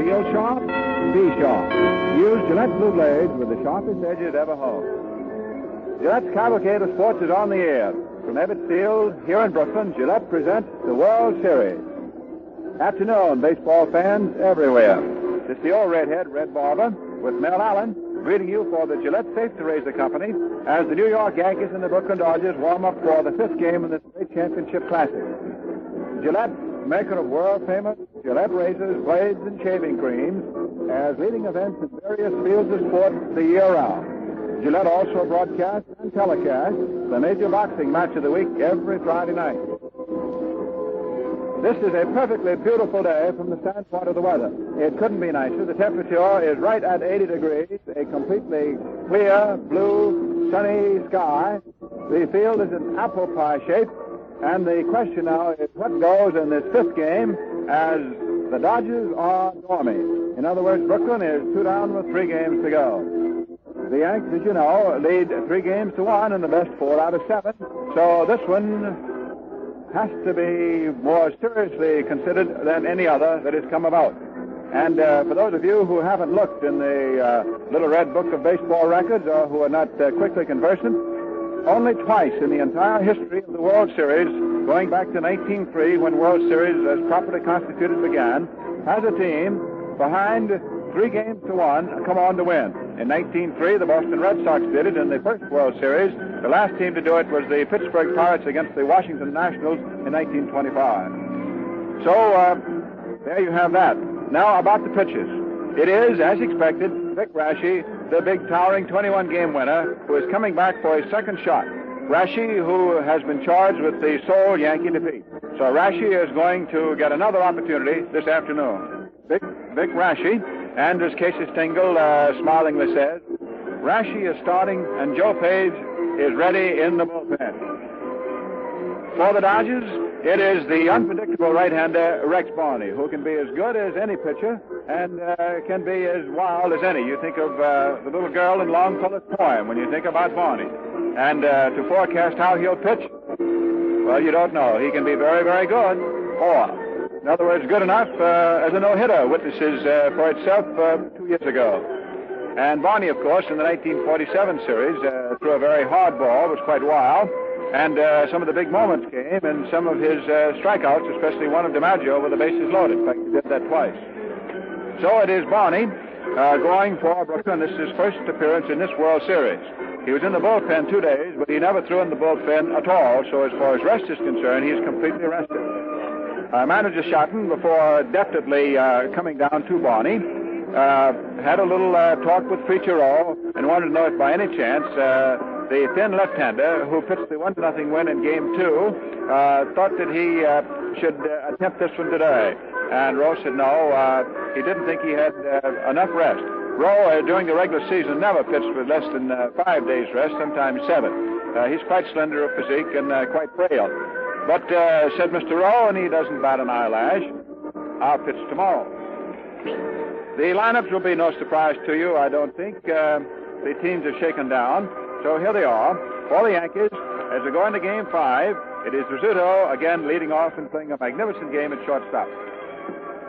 Feel sharp? Be sharp. Use Gillette Blue Blades with the sharpest edges ever honed. Gillette's Cavalcade of Sports is on the air. From Ebbets Field, here in Brooklyn, Gillette presents the World Series. Afternoon, baseball fans everywhere. It's the old redhead, Red Barber, with Mel Allen, greeting you for the Gillette Safe to Razor Company as the New York Yankees and the Brooklyn Dodgers warm up for the fifth game in this great championship classic. Gillette, maker of world-famous Gillette razors, blades, and shaving creams, has leading events in various fields of sport the year round. Gillette also broadcasts and telecasts the major boxing match of the week every Friday night. This is a perfectly beautiful day from the standpoint of the weather. It couldn't be nicer. The temperature is right at 80 degrees, a completely clear, blue, sunny sky. The field is in apple pie shape, and the question now is what goes in this fifth game as the Dodgers are dormy. In other words, Brooklyn is 2 down with 3 games to go. The Yankees, as you know, lead 3 games to 1 in the best 4 out of 7. So this one has to be more seriously considered than any other that has come about. And for those of you who haven't looked in the little red book of baseball records or who are not quickly conversant, only twice in the entire history of the World Series, going back to 1903 when World Series as properly constituted began, has a team behind 3 games to 1 come on to win. In 1903, the Boston Red Sox did it in the first World Series. The last team to do it was the Pittsburgh Pirates against the Washington Nationals in 1925. So, there you have that. Now, about the pitches. It is, as expected, Vic Raschi, the big towering 21-game winner, who is coming back for his second shot. Raschi, who has been charged with the sole Yankee defeat. So Raschi is going to get another opportunity this afternoon. Vic Raschi, and as Casey Stengel smilingly says, Raschi is starting and Joe Page is ready in the bullpen. For the Dodgers, it is the unpredictable right-hander Rex Barney, who can be as good as any pitcher and can be as wild as any. You think of the little girl in Longfellow's poem when you think about Barney. And to forecast how he'll pitch, well, you don't know. He can be very, very good, or, in other words, good enough as a no-hitter witnesses for itself 2 years ago. And Barney, of course, in the 1947 series, threw a very hard ball, was quite wild. And some of the big moments came in some of his strikeouts, especially one of DiMaggio with the bases loaded. In fact, he did that twice. So it is Barney going for Brooklyn. This is his first appearance in this World Series. He was in the bullpen 2 days, but he never threw in the bullpen at all. So as far as rest is concerned, he's completely rested. Manager Schotten, before definitely coming down to Barney, had a little talk with Preacher O and wanted to know if by any chance the thin left-hander who pitched the 1-0 win in Game 2 thought that he should attempt this one today. And Rowe said no, he didn't think he had enough rest. Rowe, during the regular season, never pitched with less than 5 days rest, sometimes 7. He's quite slender of physique and quite frail. But, said Mr. Rowe, and he doesn't bat an eyelash, I'll pitch tomorrow. The lineups will be no surprise to you, I don't think. The teams are shaken down. So here they are. For the Yankees, as they go into Game 5, it is Rizzuto again leading off and playing a magnificent game at shortstop.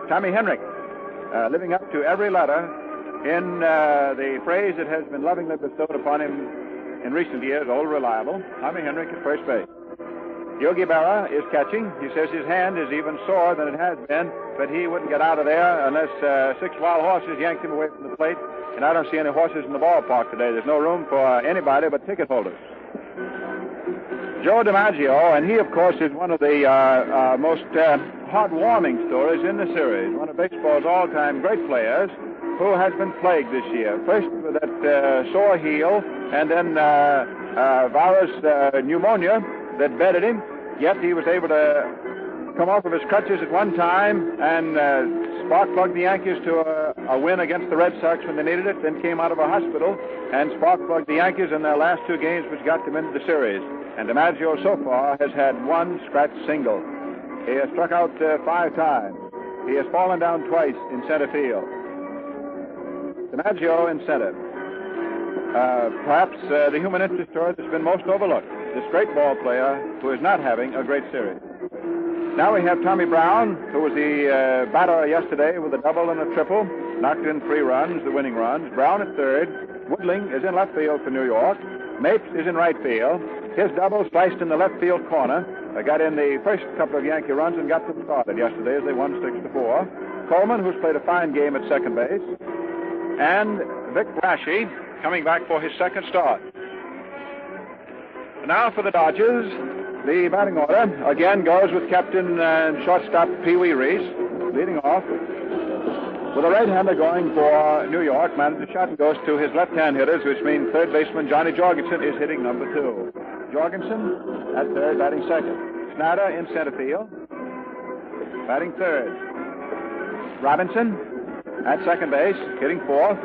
Tommy Henrik, living up to every letter in the phrase that has been lovingly bestowed upon him in recent years, old reliable. Tommy Henrik at first base. Yogi Berra is catching. He says his hand is even sore than it has been, but he wouldn't get out of there unless 6 wild horses yanked him away from the plate. And I don't see any horses in the ballpark today. There's no room for anybody but ticket holders. Joe DiMaggio, and he, of course, is one of the most heartwarming stories in the series. One of baseball's all-time great players who has been plagued this year. First with that sore heel, and then virus pneumonia that bedded him. Yet he was able to come off of his crutches at one time and spark-plugged the Yankees to a win against the Red Sox when they needed it, then came out of a hospital and spark-plugged the Yankees in their last 2 games, which got them into the series. And DiMaggio so far has had 1 scratch single. He has struck out 5 times. He has fallen down twice in center field. DiMaggio in center. Perhaps the human interest story that's been most overlooked. This great ball player who is not having a great series. Now we have Tommy Brown, who was the batter yesterday with a double and a triple, knocked in 3 runs, the winning runs. Brown at third. Woodling is in left field for New York. Mapes is in right field. His double sliced in the left field corner. Got in the first couple of Yankee runs and got them started yesterday as they won 6-4. Coleman, who's played a fine game at second base. And Vic Raschi coming back for his second start. Now for the Dodgers, the batting order again goes with captain and shortstop Pee Wee Reese leading off. With a right-hander going for New York, manager Shotton goes to his left-hand hitters, which means third baseman Johnny Jorgensen is hitting number 2. Jorgensen at third, batting second. Snyder in center field, batting third. Robinson at second base, hitting fourth.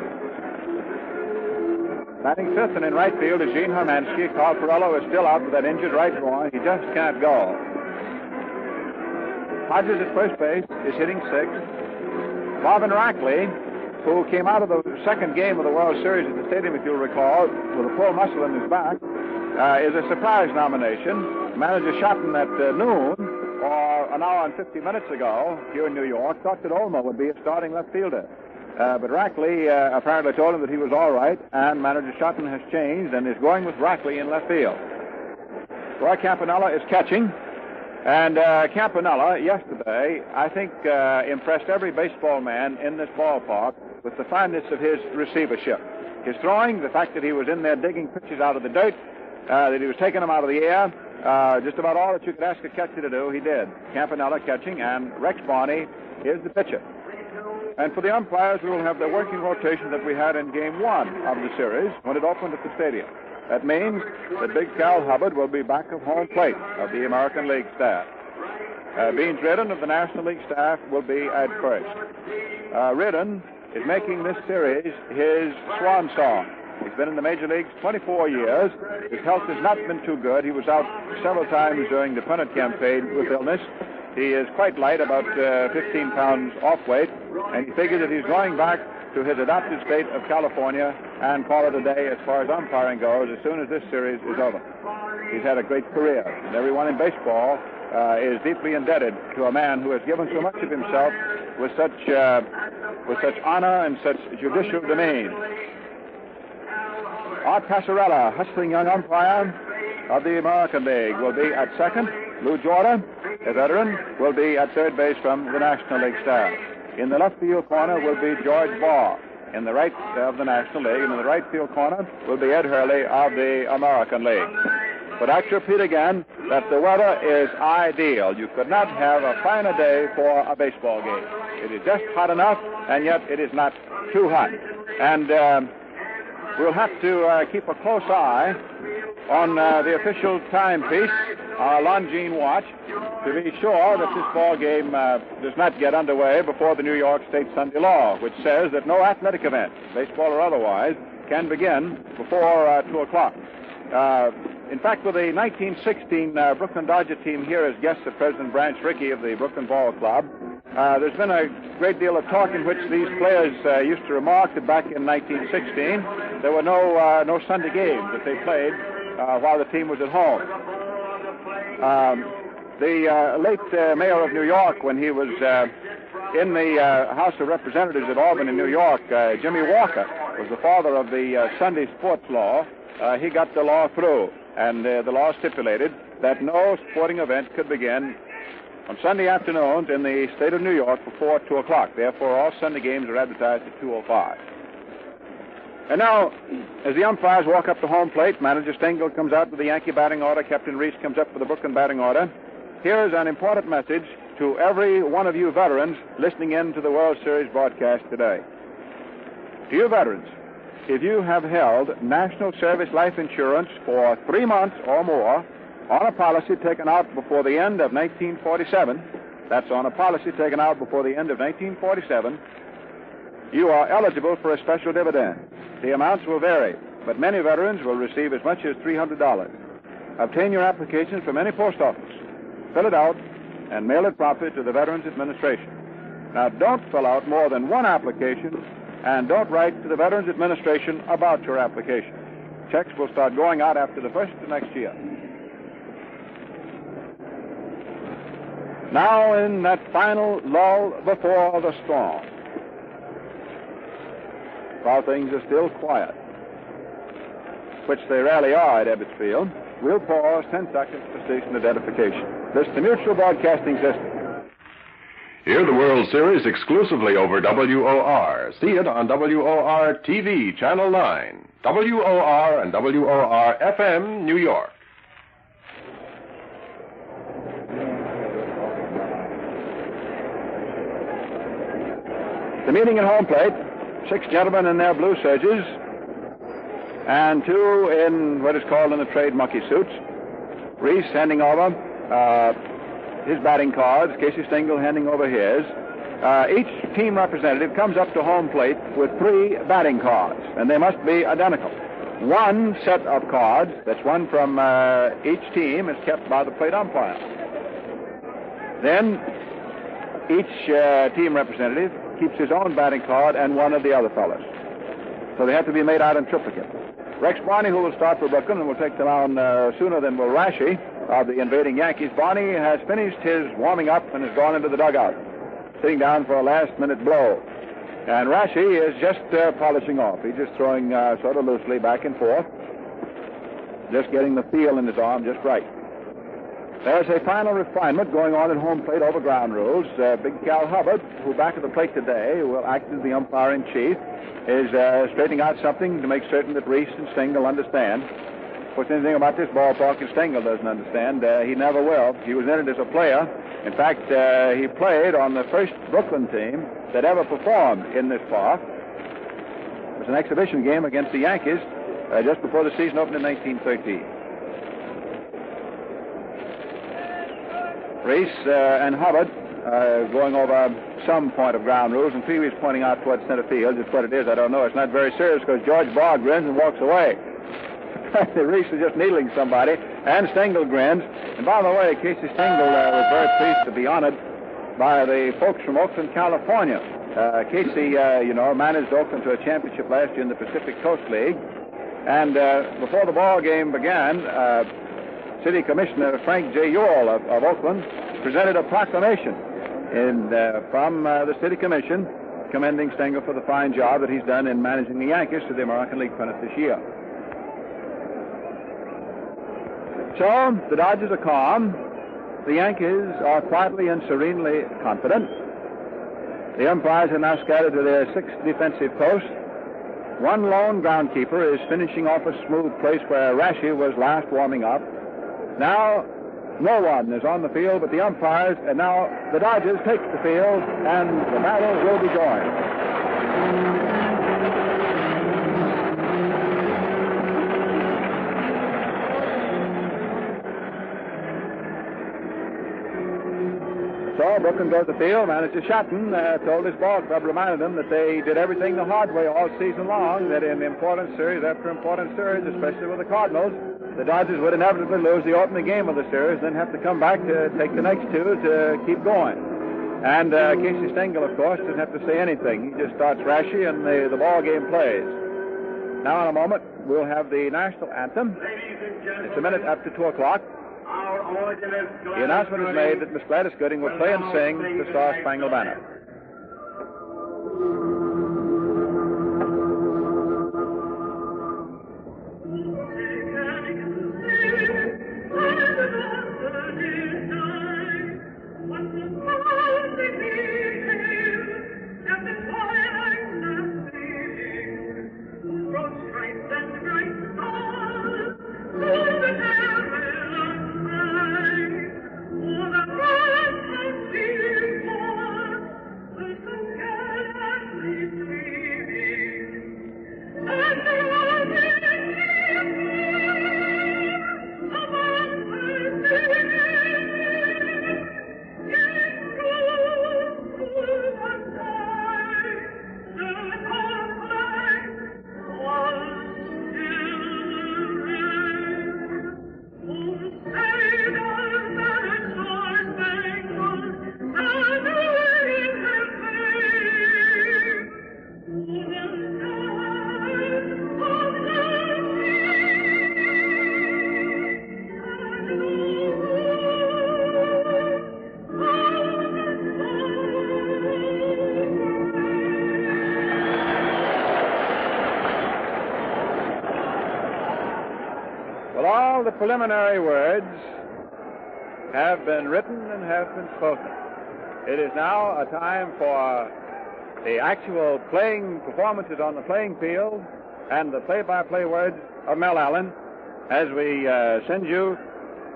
Batting fifth and in right field is Gene Hermansky. Carl Perello is still out with that injured right groin. He just can't go. Hodges at first base is hitting sixth. Marvin Rackley, who came out of the second game of the World Series at the stadium, if you'll recall, with a pulled muscle in his back, is a surprise nomination. Manager Shotton at noon, or an hour and 50 minutes ago, here in New York, thought that Olmo would be a starting left fielder. But Rackley apparently told him that he was all right, and manager Shotton has changed and is going with Rackley in left field. Roy Campanella is catching. And Campanella, yesterday, I think impressed every baseball man in this ballpark with the fineness of his receivership. His throwing, the fact that he was in there digging pitches out of the dirt, that he was taking them out of the air, just about all that you could ask a catcher to do, he did. Campanella catching, and Rex Barney is the pitcher. And for the umpires, we will have the working rotation that we had in Game 1 of the series when it opened at the stadium. That means that Big Cal Hubbard will be back of home plate of the American League staff. Beans Ridden of the National League staff will be at first. Ridden is making this series his swan song. He's been in the major leagues 24 years. His health has not been too good. He was out several times during the pennant campaign with illness. He is quite light, about 15 pounds off weight, and he figures that he's going back to his adopted state of California and call it a day as far as umpiring goes as soon as this series is over. He's had a great career, and everyone in baseball is deeply indebted to a man who has given so much of himself with such honor and such judicial demean. Art Passarella, hustling young umpire of the American League, will be at second. Lou Jordan, a veteran, will be at third base from the National League staff. In the left field corner will be George Barr in the right of the National League, and in the right field corner will be Ed Hurley of the American League. But I repeat again that the weather is ideal. You could not have a finer day for a baseball game. It is just hot enough, and yet it is not too hot. And we'll have to keep a close eye on the official timepiece, our Longines watch, to be sure that this ball game does not get underway before the New York State Sunday law, which says that no athletic event, baseball or otherwise, can begin before 2 o'clock. In fact, with the 1916 Brooklyn Dodger team here as guests of President Branch Rickey of the Brooklyn Ball Club, there's been a great deal of talk in which these players used to remark that back in 1916 there were no Sunday games that they played while the team was at home. The late mayor of New York, when he was in the House of Representatives at Albany, New York, Jimmy Walker, was the father of the Sunday sports law. He got the law through, and the law stipulated that no sporting event could begin on Sunday afternoons in the state of New York before 2 o'clock. Therefore, all Sunday games are advertised at 2:05. And now, as the umpires walk up to home plate, manager Stengel comes out with the Yankee batting order, Captain Reese comes up with the Brooklyn batting order. Here is an important message to every one of you veterans listening in to the World Series broadcast today. To you veterans, if you have held National Service Life Insurance for 3 months or more on a policy taken out before the end of 1947, that's on a policy taken out before the end of 1947, you are eligible for a special dividend. The amounts will vary, but many veterans will receive as much as $300. Obtain your application from any post office. Fill it out and mail it promptly to the Veterans Administration. Now, don't fill out more than one application, and don't write to the Veterans Administration about your application. Checks will start going out after the first of next year. Now in that final lull before the storm, while things are still quiet, which they rarely are at Ebbets Field, we'll pause 10 seconds for station identification. This is the Mutual Broadcasting System. Hear the World Series exclusively over WOR. See it on WOR TV, Channel 9, WOR and WOR FM, New York. The meeting at home plate, 6 gentlemen in their blue serges, and 2 in what is called in the trade monkey suits. Reese handing over his batting cards, Casey Stengel handing over his. Each team representative comes up to home plate with 3 batting cards, and they must be identical. 1 set of cards, that's one from each team, is kept by the plate umpire. Then each team representative keeps his own batting card and one of the other fellas. So they have to be made out in triplicate. Rex Barney, who will start for Brooklyn and will take the mound sooner than will Rashi of the invading Yankees. Barney has finished his warming up and has gone into the dugout, sitting down for a last-minute blow. And Rashi is just polishing off. He's just throwing sort of loosely back and forth, just getting the feel in his arm just right. There's a final refinement going on at home plate over ground rules. Big Cal Hubbard, who back at the plate today will act as the umpire-in-chief, is straightening out something to make certain that Reese and Stengel understand. Of course, anything about this ballpark that Stengel doesn't understand, he never will. He was in it as a player. In fact, he played on the first Brooklyn team that ever performed in this park. It was an exhibition game against the Yankees just before the season opened in 1913. Reese and Hubbard going over some point of ground rules, and Pee Wee's pointing out towards center field. Just what it is, I don't know. It's not very serious because George Barr grins and walks away. Reese is just needling somebody, and Stengel grins. And by the way, Casey Stengel was very pleased to be honored by the folks from Oakland, California. Casey, managed Oakland to a championship last year in the Pacific Coast League. And before the ball game began, City Commissioner Frank J. Ewell of Oakland presented a proclamation from the City Commission commending Stengel for the fine job that he's done in managing the Yankees to the American League pennant this year. So, the Dodgers are calm. The Yankees are quietly and serenely confident. The umpires are now scattered to their 6th defensive post. One lone groundkeeper is finishing off a smooth place where Rashi was last warming up. Now, no one is on the field but the umpires, and now the Dodgers take the field, and the battle will be joined. So Brooklyn goes to the field. Manager Shatton told his ball club, reminded them that they did everything the hard way all season long, that in important series after important series, especially with the Cardinals, the Dodgers would inevitably lose the opening game of the series, then have to come back to take the next 2 to keep going. And Casey Stengel, of course, doesn't have to say anything. He just starts Rashi, and the ball game plays. Now, in a moment, we'll have the national anthem. It's a minute after 2 o'clock. The announcement is made that Miss Gladys Gooding will play and sing the Star Spangled Banner. the preliminary words have been written and have been spoken. It is now a time for the actual playing performances on the playing field and the play-by-play words of Mel Allen as we send you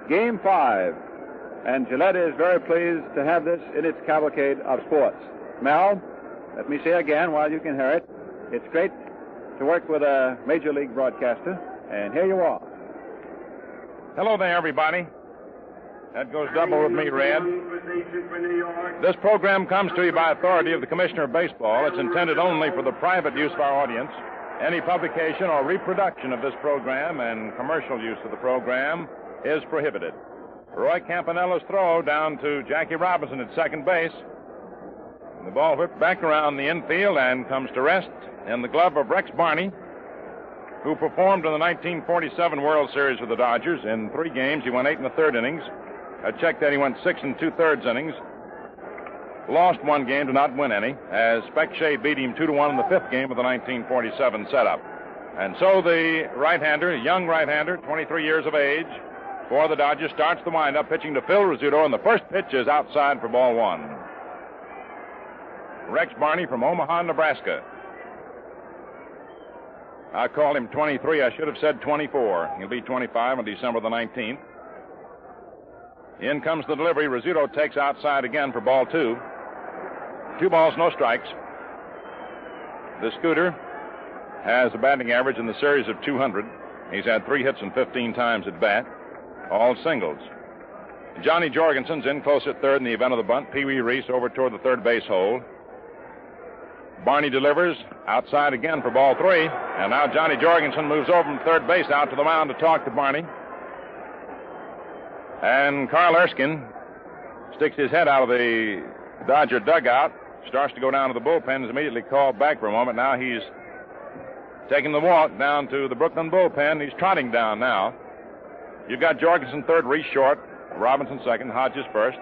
Game 5. And Gillette is very pleased to have this in its cavalcade of sports. Mel, let me say again while you can hear it, it's great to work with a major league broadcaster, and here you are. Hello there, everybody. That goes double with me, Red. This program comes to you by authority of the Commissioner of Baseball. It's intended only for the private use of our audience. Any publication or reproduction of this program and commercial use of the program is prohibited. Roy Campanella's throw down to Jackie Robinson at second base. The ball whipped back around the infield and comes to rest in the glove of Rex Barney, who performed in the 1947 World Series with the Dodgers. In 3 games, he went 8 1/3 innings. I checked that he went 6 2/3 innings. Lost 1 game, did not win any, as Spec Shea beat him 2-1 in the 5th game of the 1947 setup. And so the right-hander, young right-hander, 23 years of age, for the Dodgers, starts the windup, pitching to Phil Rizzuto, and the first pitch is outside for ball 1. Rex Barney from Omaha, Nebraska. I called him 23. I should have said 24. He'll be 25 on December the 19th. In comes the delivery. Rizzuto takes outside again for ball 2. 2 balls, no strikes. The Scooter has a batting average in the series of 200. He's had 3 hits and 15 times at bat, all singles. Johnny Jorgensen's in close at third in the event of the bunt. Pee Wee Reese over toward the third base hole. Barney delivers outside again for ball 3. And now Johnny Jorgensen moves over from third base out to the mound to talk to Barney. And Carl Erskine sticks his head out of the Dodger dugout, starts to go down to the bullpen, is immediately called back for a moment. Now he's taking the walk down to the Brooklyn bullpen. He's trotting down now. You've got Jorgensen third, Reese short, Robinson second, Hodges first.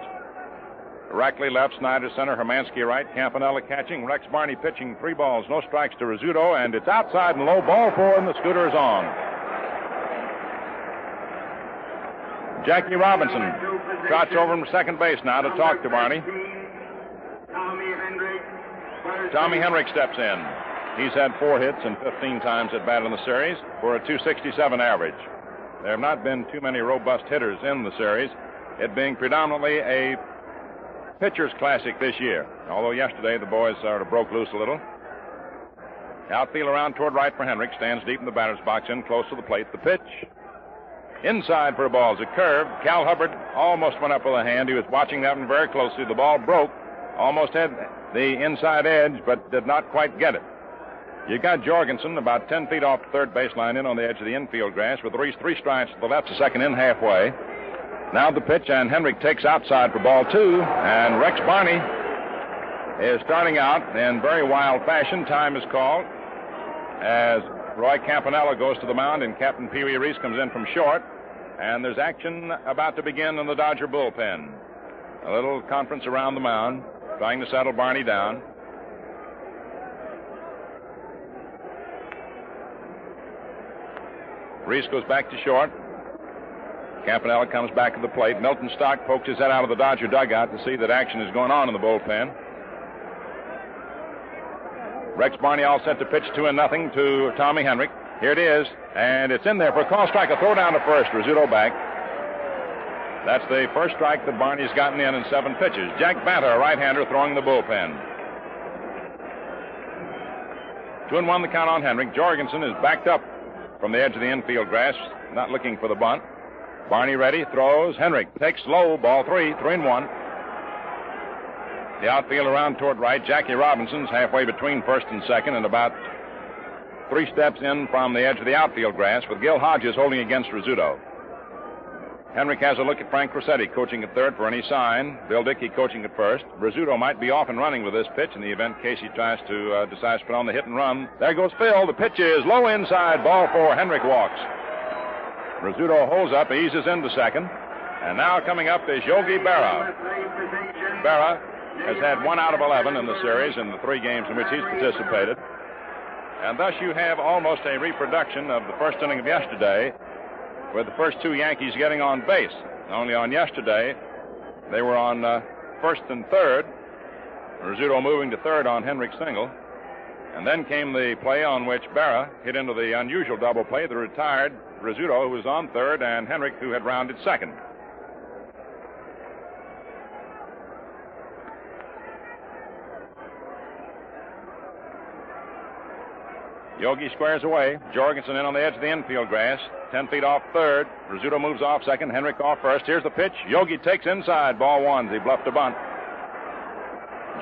Rackley left, Snyder center, Hermansky right, Campanella catching, Rex Barney pitching. 3 balls, no strikes to Rizzuto, and it's outside and low, ball 4, and the Scooter is on. Jackie Robinson trots over from second base now to talk to Barney. Tommy Henrik steps in. He's had 4 hits and 15 times at bat in the series for a .267 average. There have not been too many robust hitters in the series, it being predominantly a pitcher's classic this year, although yesterday the boys sort of broke loose a little. Outfield around toward right for Henrik, stands deep in the batter's box, in close to the plate. The pitch inside for a ball. It's a curve. Cal Hubbard almost went up with a hand. He was watching that one very closely. The ball broke, almost had the inside edge, but did not quite get it. You got Jorgensen about 10 feet off the third baseline, in on the edge of the infield grass, with Reese 3 strikes to the left, the second in halfway. Now the pitch, and Henrik takes outside for ball 2, and Rex Barney is starting out in very wild fashion. Time is called as Roy Campanella goes to the mound, and Captain Pee Wee Reese comes in from short, and there's action about to begin in the Dodger bullpen. A little conference around the mound, trying to settle Barney down. Reese goes back to short. Campanella comes back to the plate. Milton Stock pokes his head out of the Dodger dugout to see that action is going on in the bullpen. Rex Barney all set to pitch 2-0 to Tommy Henrik. Here it is, and it's in there for a call strike. A throw down to first. Rizzuto back. That's the first strike that Barney's gotten in 7 pitches. Jack Banta, a right-hander, throwing the bullpen. 2-1 the count on Henrik. Jorgensen is backed up from the edge of the infield grass, not looking for the bunt. Barney ready, throws. Henrik takes low, ball 3, 3-1. The outfield around toward right. Jackie Robinson's halfway between first and second, and about 3 steps in from the edge of the outfield grass, with Gil Hodges holding against Rizzuto. Henrik has a look at Frank Rossetti, coaching at third for any sign. Bill Dickey coaching at first. Rizzuto might be off and running with this pitch in the event Casey decides to put on the hit and run. There goes Phil. The pitch is low inside, ball 4. Henrik walks. Rizzuto holds up, eases into second. And now coming up is Yogi Berra. Berra has had 1 out of 11 in the series in the 3 games in which he's participated. And thus you have almost a reproduction of the first inning of yesterday with the first two Yankees getting on base. Only on yesterday, they were on first and third. Rizzuto moving to third on Henrik's single. And then came the play on which Berra hit into the unusual double play that retired Rizzuto, who was on third, and Henrik, who had rounded second. Yogi squares away. Jorgensen in on the edge of the infield grass. 10 feet off third. Rizzuto moves off second. Henrik off first. Here's the pitch. Yogi takes inside. Ball one. He bluffed a bunt.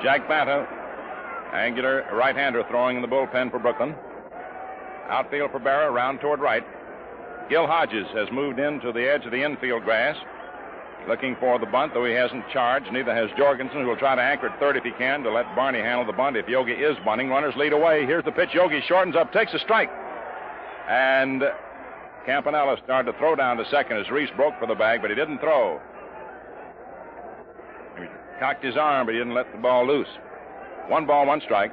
Jack Banta, angular right-hander, throwing in the bullpen for Brooklyn. Outfield for Berra, round toward right. Gil Hodges has moved into the edge of the infield grass, looking for the bunt, though he hasn't charged. Neither has Jorgensen, who will try to anchor at third if he can to let Barney handle the bunt if Yogi is bunting. Runners lead away. Here's the pitch. Yogi shortens up, takes a strike. And Campanella started to throw down to second as Reese broke for the bag, but he didn't throw. He cocked his arm, but he didn't let the ball loose. 1 ball, 1 strike.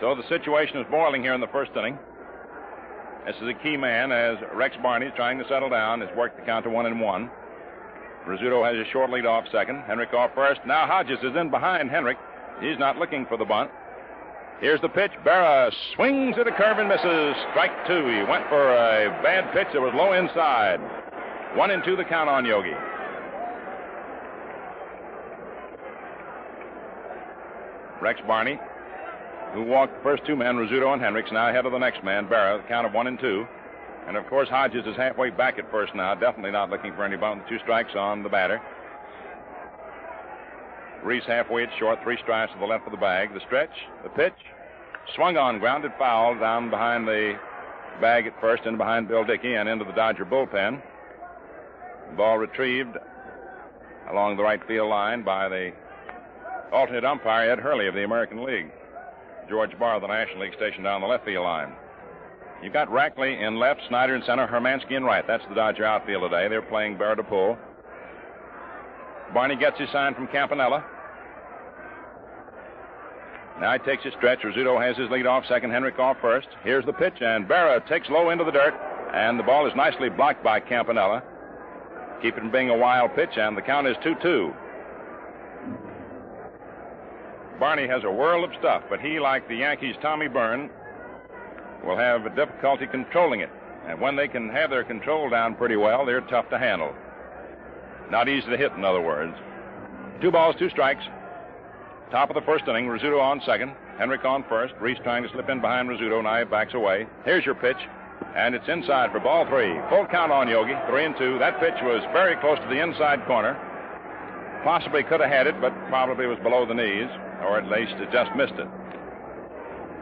So the situation is boiling here in the first inning. This is a key man as Rex Barney is trying to settle down. Has worked the count to 1-1. Rizzuto has a short lead off second. Henrik off first. Now Hodges is in behind Henrik. He's not looking for the bunt. Here's the pitch. Berra swings at a curve and misses. Strike 2. He went for a bad pitch that was low inside. 1-2 the count on Yogi. Rex Barney, who walked the first two men, Rizzuto and Henrik's, now ahead of the next man, Berra, the count of 1-2. And, of course, Hodges is halfway back at first now, definitely not looking for any bunt. 2 strikes on the batter. Reese halfway at short, 3 strikes to the left of the bag. The stretch, the pitch, swung on, grounded foul down behind the bag at first, in behind Bill Dickey and into the Dodger bullpen. The ball retrieved along the right field line by the alternate umpire, Ed Hurley of the American League. George Barr, the National League station down the left field line. You've got Rackley in left, Snyder in center, Hermansky in right. That's the Dodger outfield today. They're playing Berra to pull. Barney gets his sign from Campanella. Now he takes his stretch. Rizzuto has his lead off second, Henrik off first. Here's the pitch, and Berra takes low into the dirt, and the ball is nicely blocked by Campanella. Keep it from being a wild pitch, and the count is 2-2. Barney has a world of stuff, but he, like the Yankees' Tommy Byrne, will have difficulty controlling it. And when they can have their control down pretty well, they're tough to handle. Not easy to hit, in other words. 2 balls, 2 strikes. Top of the first inning, Rizzuto on second, Henrik on first. Reese trying to slip in behind Rizzuto. Now he backs away. Here's your pitch, and it's inside for ball 3. Full count on Yogi, 3-2. That pitch was very close to the inside corner. Possibly could have had it, but probably was below the knees, or at least it just missed it.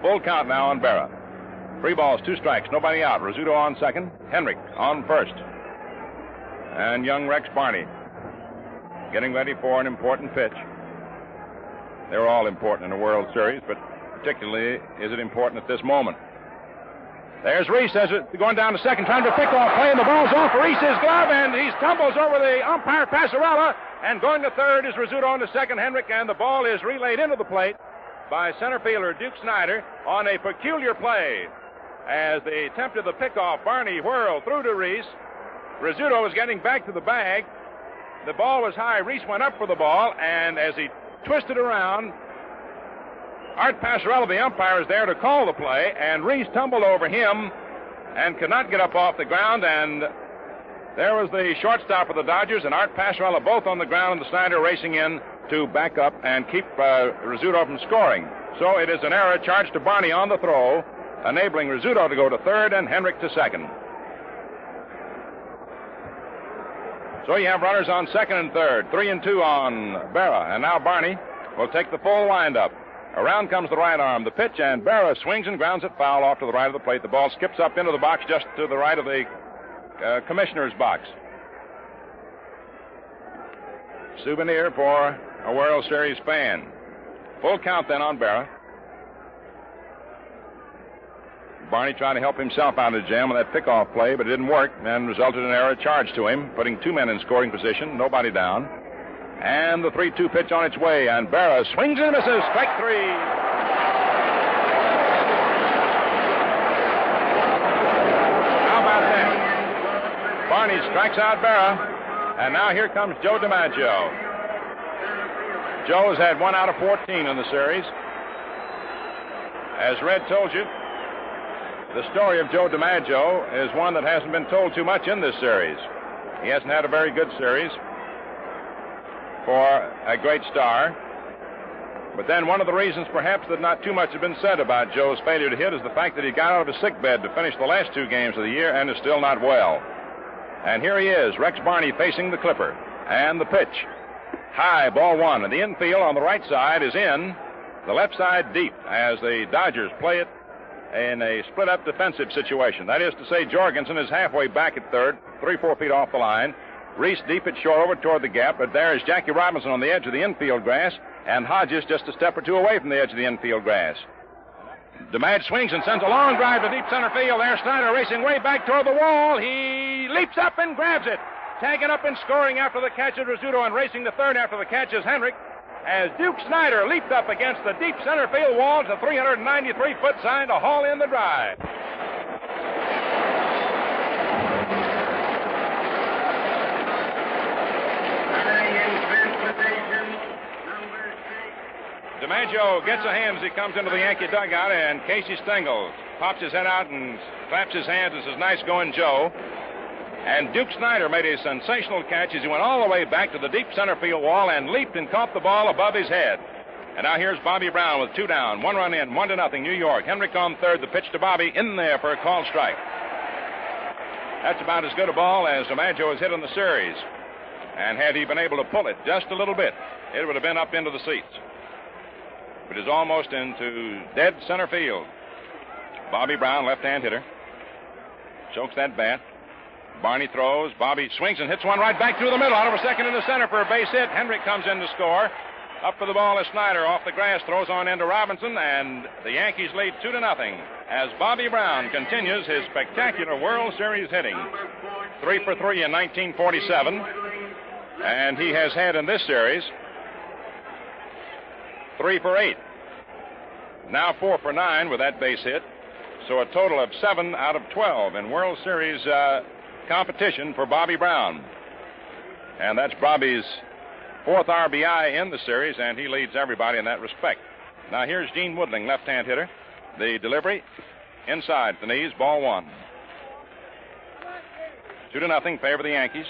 Full count now on Berra. 3 balls, 2 strikes, nobody out. Rizzuto on second, Henrik on first. And young Rex Barney getting ready for an important pitch. They're all important in a World Series, but particularly is it important at this moment. There's Reese as it going down to second, trying to pick off play, and the ball's off for Reese's glove, and he stumbles over the umpire, Passarella, and going to third is Rizzuto on to second, Henrik, and the ball is relayed into the plate by center fielder Duke Snyder on a peculiar play. As they attempted the pickoff, Barney whirled through to Reese. Rizzuto was getting back to the bag. The ball was high. Reese went up for the ball, and as he twisted around, Art Passarella, the umpire, is there to call the play, and Reese tumbled over him and could not get up off the ground, and there was the shortstop of the Dodgers and Art Passarella both on the ground, and the Snyder racing in to back up and keep Rizzuto from scoring. So it is an error charged to Barney on the throw, enabling Rizzuto to go to third and Henrik to second. So you have runners on second and third, 3-2 on Berra, and now Barney will take the full windup. Around comes the right arm, the pitch, and Berra swings and grounds it foul off to the right of the plate. The ball skips up into the box just to the right of the commissioner's box. Souvenir for a World Series fan. Full count then on Berra. Barney trying to help himself out of the jam with that pickoff play, but it didn't work and resulted in an error charged to him, putting 2 men in scoring position, nobody down. And the 3-2 pitch on its way, and Berra swings and misses. Strike 3. How Barney strikes out Berra. And now here comes Joe DiMaggio. Joe has had 1 out of 14 in the series. As Red told you, the story of Joe DiMaggio is one that hasn't been told too much in this series. He hasn't had a very good series for a great star. But then one of the reasons perhaps that not too much has been said about Joe's failure to hit is the fact that he got out of his sick bed to finish the last 2 games of the year and is still not well. And here he is, Rex Barney facing the Clipper. And the pitch. High, ball 1. And the infield on the right side is in. The left side deep as the Dodgers play it in a split-up defensive situation. That is to say, Jorgensen is halfway back at third, 3-4 feet off the line. Reese deep at short over toward the gap, but there is Jackie Robinson on the edge of the infield grass, and Hodges just a step or 2 away from the edge of the infield grass. DiMaggio swings and sends a long drive to deep center field. There's Snyder racing way back toward the wall. He leaps up and grabs it. Tagging up and scoring after the catch is Rizzuto, and racing to third after the catch is Henrik, as Duke Snyder leaped up against the deep center field wall to 393-foot sign to haul in the drive. DiMaggio gets a hand as he comes into the Yankee dugout, and Casey Stengel pops his head out and claps his hands and says, "Nice going, Joe." And Duke Snyder made a sensational catch as he went all the way back to the deep center field wall and leaped and caught the ball above his head. And now here's Bobby Brown with 2 down, 1 run in, 1-0, New York. Henrik on third, the pitch to Bobby, in there for a called strike. That's about as good a ball as DiMaggio has hit in the series. And had he been able to pull it just a little bit, it would have been up into the seats. It is almost into dead center field. Bobby Brown, left-hand hitter, chokes that bat. Barney throws. Bobby swings and hits one right back through the middle, out of a second into center for a base hit. Henrik comes in to score. Up for the ball is Snyder. Off the grass, throws on into Robinson, and the Yankees lead 2-0 as Bobby Brown continues his spectacular World Series hitting. 3 for 3 in 1947, and he has had in this series 3 for 8. Now 4 for 9 with that base hit. So a total of 7 out of 12 in World Series competition for Bobby Brown. And that's Bobby's 4th RBI in the series, and he leads everybody in that respect. Now here's Gene Woodling, left-hand hitter. The delivery inside the knees, ball 1. 2-0 favor the Yankees.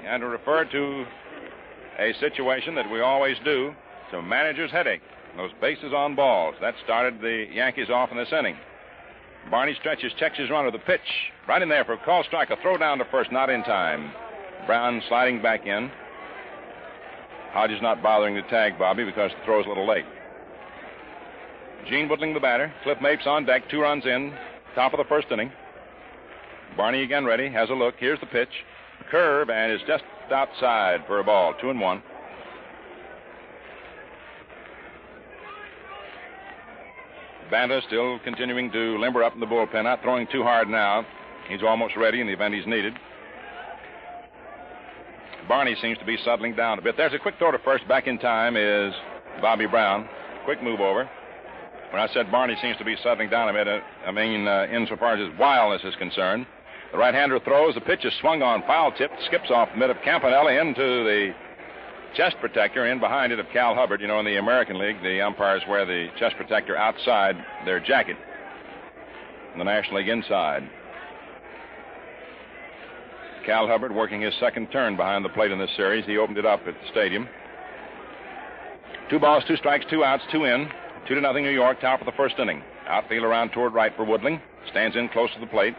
And to refer to a situation that we always do, it's a manager's headache. Those bases on balls. That started the Yankees off in this inning. Barney stretches, checks his runner. The pitch right in there for a call strike. A throw down to first, not in time. Brown sliding back in. Hodges not bothering to tag Bobby because the throw's a little late. Gene Woodling the batter. Cliff Mapes on deck. 2 runs in. Top of the first inning. Barney again ready. Has a look. Here's the pitch. Curve, and is just outside for a ball. 2-1. Banta still continuing to limber up in the bullpen, not throwing too hard now. He's almost ready in the event he's needed. Barney seems to be settling down a bit. There's a quick throw to first. Back in time is Bobby Brown. Quick move over. When I said Barney seems to be settling down a bit, I mean insofar as his wildness is concerned. The right-hander throws. The pitch is swung on, foul tip, skips off the mid of Campanella into the chest protector in behind it of Cal Hubbard. You know, in the American League, the umpires wear the chest protector outside their jacket. In the National League, inside. Cal Hubbard working his second turn behind the plate in this series. He opened it up at the stadium. 2 balls, 2 strikes, 2 outs, 2 in. 2-0 New York, top of the first inning. Outfield around toward right for Woodling. Stands in close to the plate.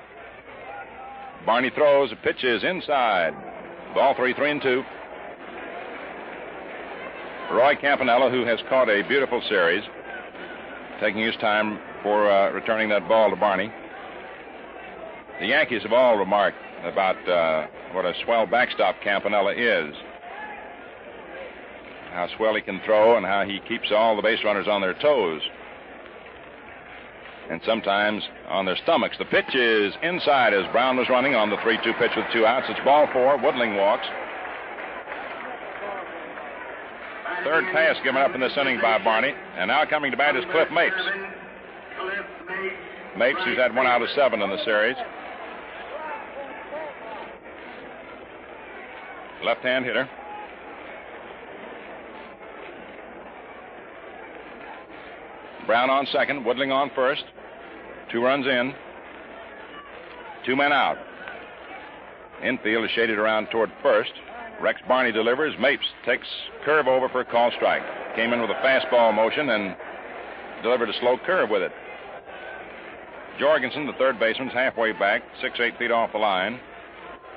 Barney throws. The pitch is inside. Ball 3, 3-2. Roy Campanella, who has caught a beautiful series, taking his time for returning that ball to Barney. The Yankees have all remarked about what a swell backstop Campanella is. How swell he can throw and how he keeps all the base runners on their toes. And sometimes on their stomachs. The pitch is inside as Brown was running on the 3-2 pitch with 2 outs. It's ball 4. Woodling walks. Third pass given up in this inning by Barney. And now coming to bat is Cliff Mapes. Mapes, who's had 1 out of 7 in the series. left-hand hitter. Brown on second, Woodling on first. 2 runs in. 2 men out. Infield is shaded around toward first. Rex Barney delivers. Mapes takes curve over for a call strike. Came in with a fastball motion and delivered a slow curve with it. Jorgensen, the third baseman, is halfway back, 6-8 feet off the line.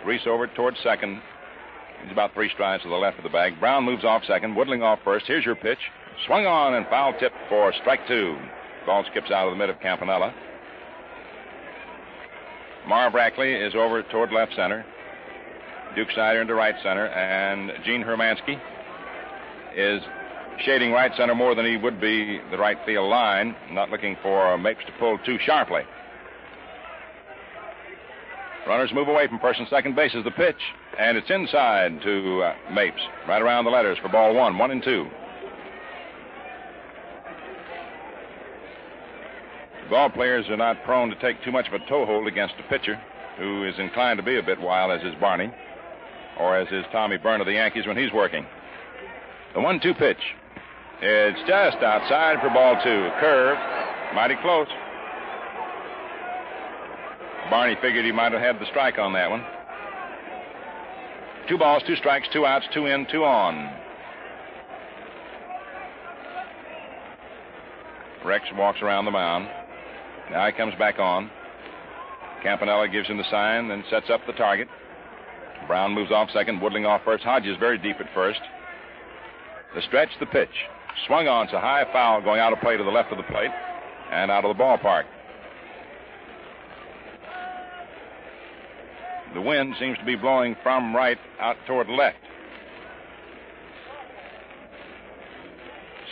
Reese over towards second. He's about 3 strides to the left of the bag. Brown moves off second. Woodling off first. Here's your pitch. Swung on and foul tip for strike 2. Ball skips out of the mid of Campanella. Marv Rackley is over toward left center. Duke Snyder into right center. And Gene Hermansky is shading right center more than he would be the right field line. Not looking for Mapes to pull too sharply. Runners move away from first and second base as the pitch. And it's inside to Mapes. Right around the letters for ball 1. 1-2. Ball players are not prone to take too much of a toehold against a pitcher who is inclined to be a bit wild, as is Barney, or as is Tommy Byrne of the Yankees when he's working. The 1-2 pitch. It's just outside for ball 2. Curve. Mighty close. Barney figured he might have had the strike on that one. 2 balls, 2 strikes, 2 outs, 2 in, 2 on. Rex walks around the mound. Now he comes back on. Campanella gives him the sign, then sets up the target. Brown moves off second, Woodling off first. Hodges very deep at first. The stretch, the pitch. Swung on, it's a high foul going out of play to the left of the plate and out of the ballpark. The wind seems to be blowing from right out toward left.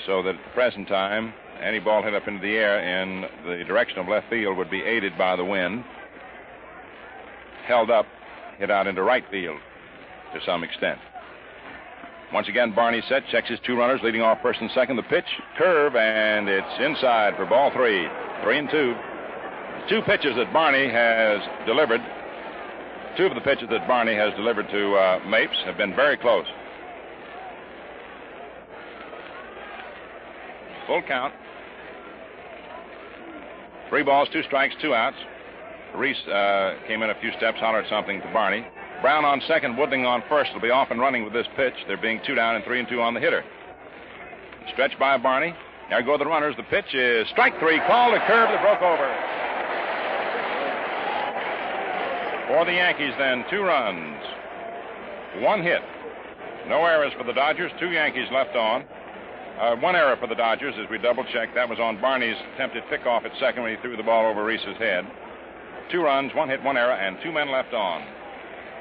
So that at the present time, any ball hit up into the air in the direction of left field would be aided by the wind. Held up, hit out into right field to some extent. Once again, Barney set, checks his 2 runners, leading off first and second. The pitch, curve, and it's inside for ball 3. 3-2. The 2 pitches that Barney has delivered, 2 of the pitches that Barney has delivered to Mapes have been very close. Full count. 3 balls, 2 strikes, 2 outs. Reese came in a few steps, hollered something to Barney. Brown on second, Woodling on first. Will be off and running with this pitch. There being 2 down and 3-2 on the hitter. Stretched by Barney. Now go the runners. The pitch is strike 3. Called a curve that broke over. For the Yankees then, 2 runs. 1 hit. No errors for the Dodgers. 2 Yankees left on. 1 error for the Dodgers as we double-checked. That was on Barney's attempted pickoff at second when he threw the ball over Reese's head. 2 runs, 1 hit, 1 error, and 2 men left on.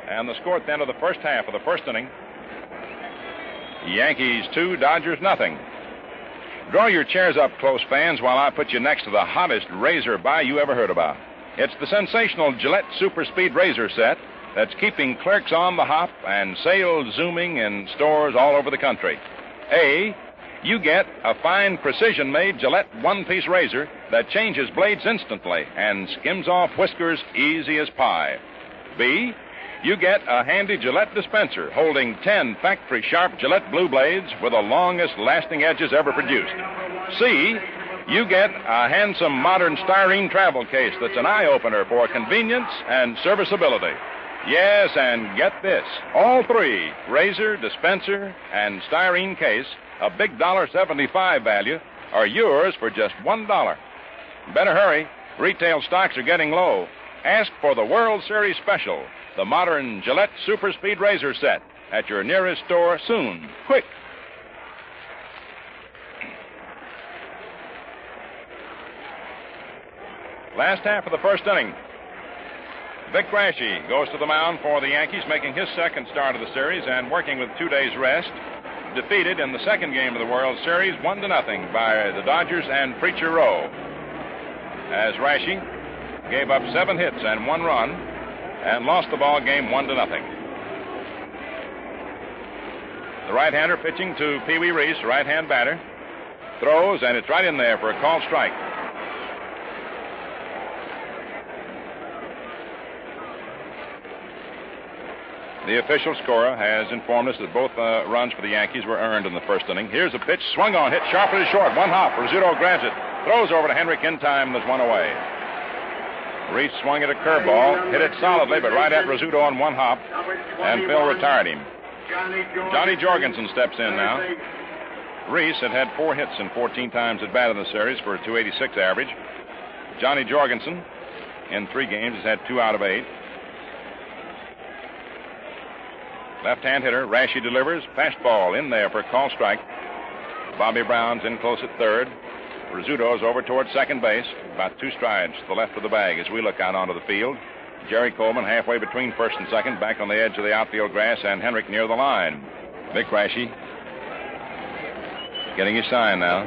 And the score at the end of the first half of the first inning, Yankees 2, Dodgers nothing. Draw your chairs up close, fans, while I put you next to the hottest razor buy you ever heard about. It's the sensational Gillette Super Speed razor set that's keeping clerks on the hop and sales zooming in stores all over the country. A, you get a fine precision-made Gillette one-piece razor that changes blades instantly and skims off whiskers easy as pie. B, you get a handy Gillette dispenser holding 10 factory-sharp Gillette blue blades with the longest-lasting edges ever produced. C, you get a handsome modern styrene travel case that's an eye-opener for convenience and serviceability. Yes, and get this. All 3, razor, dispenser, and styrene case, a big $1.75 value, are yours for just $1. Better hurry. Retail stocks are getting low. Ask for the World Series special, the modern Gillette Super Speed razor set, at your nearest store soon. Quick. Last half of the first inning. Vic Grashy goes to the mound for the Yankees, making his second start of the series and working with 2 days rest. Defeated in the second game of the World Series 1-0 by the Dodgers and Preacher Row. As Grashy gave up 7 hits and 1 run and lost the ball game 1-0. The right-hander pitching to Pee Wee Reese, right-hand batter. Throws, and it's right in there for a called strike. The official scorer has informed us that both runs for the Yankees were earned in the first inning. Here's a pitch, swung on, hit sharply to short. One hop. Rizzuto grabs it, throws over to Henrik in time, and there's one away. Reese swung at a curveball, hit it solidly, but right at Rizzuto on one hop, and Phil retired him. Johnny Jorgensen steps in now. Reese had 4 hits and 14 times at bat in the series for a .286 average. Johnny Jorgensen, in 3 games, has had 2 out of 8. Left-hand hitter, Rashi delivers. Fastball in there for a call strike. Bobby Brown's in close at third. Rizzuto's over toward second base, about 2 strides to the left of the bag as we look out onto the field. Jerry Coleman halfway between first and second, back on the edge of the outfield grass, and Henrik near the line. Vic Rashi getting his sign now.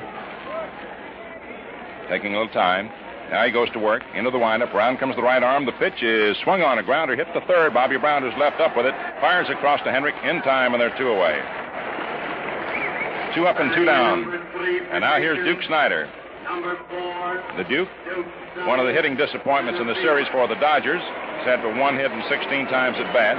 Taking a little time. Now he goes to work, into the windup. Round comes the right arm. The pitch is swung on, a grounder, hit the third. Bobby Brown is left up with it. Fires across to Henrik in time, and they're 2 away. 2 up and 2 down. And now here's Duke Snider. The Duke, one of the hitting disappointments in the series for the Dodgers. He's had for 1 hit and 16 times at bat.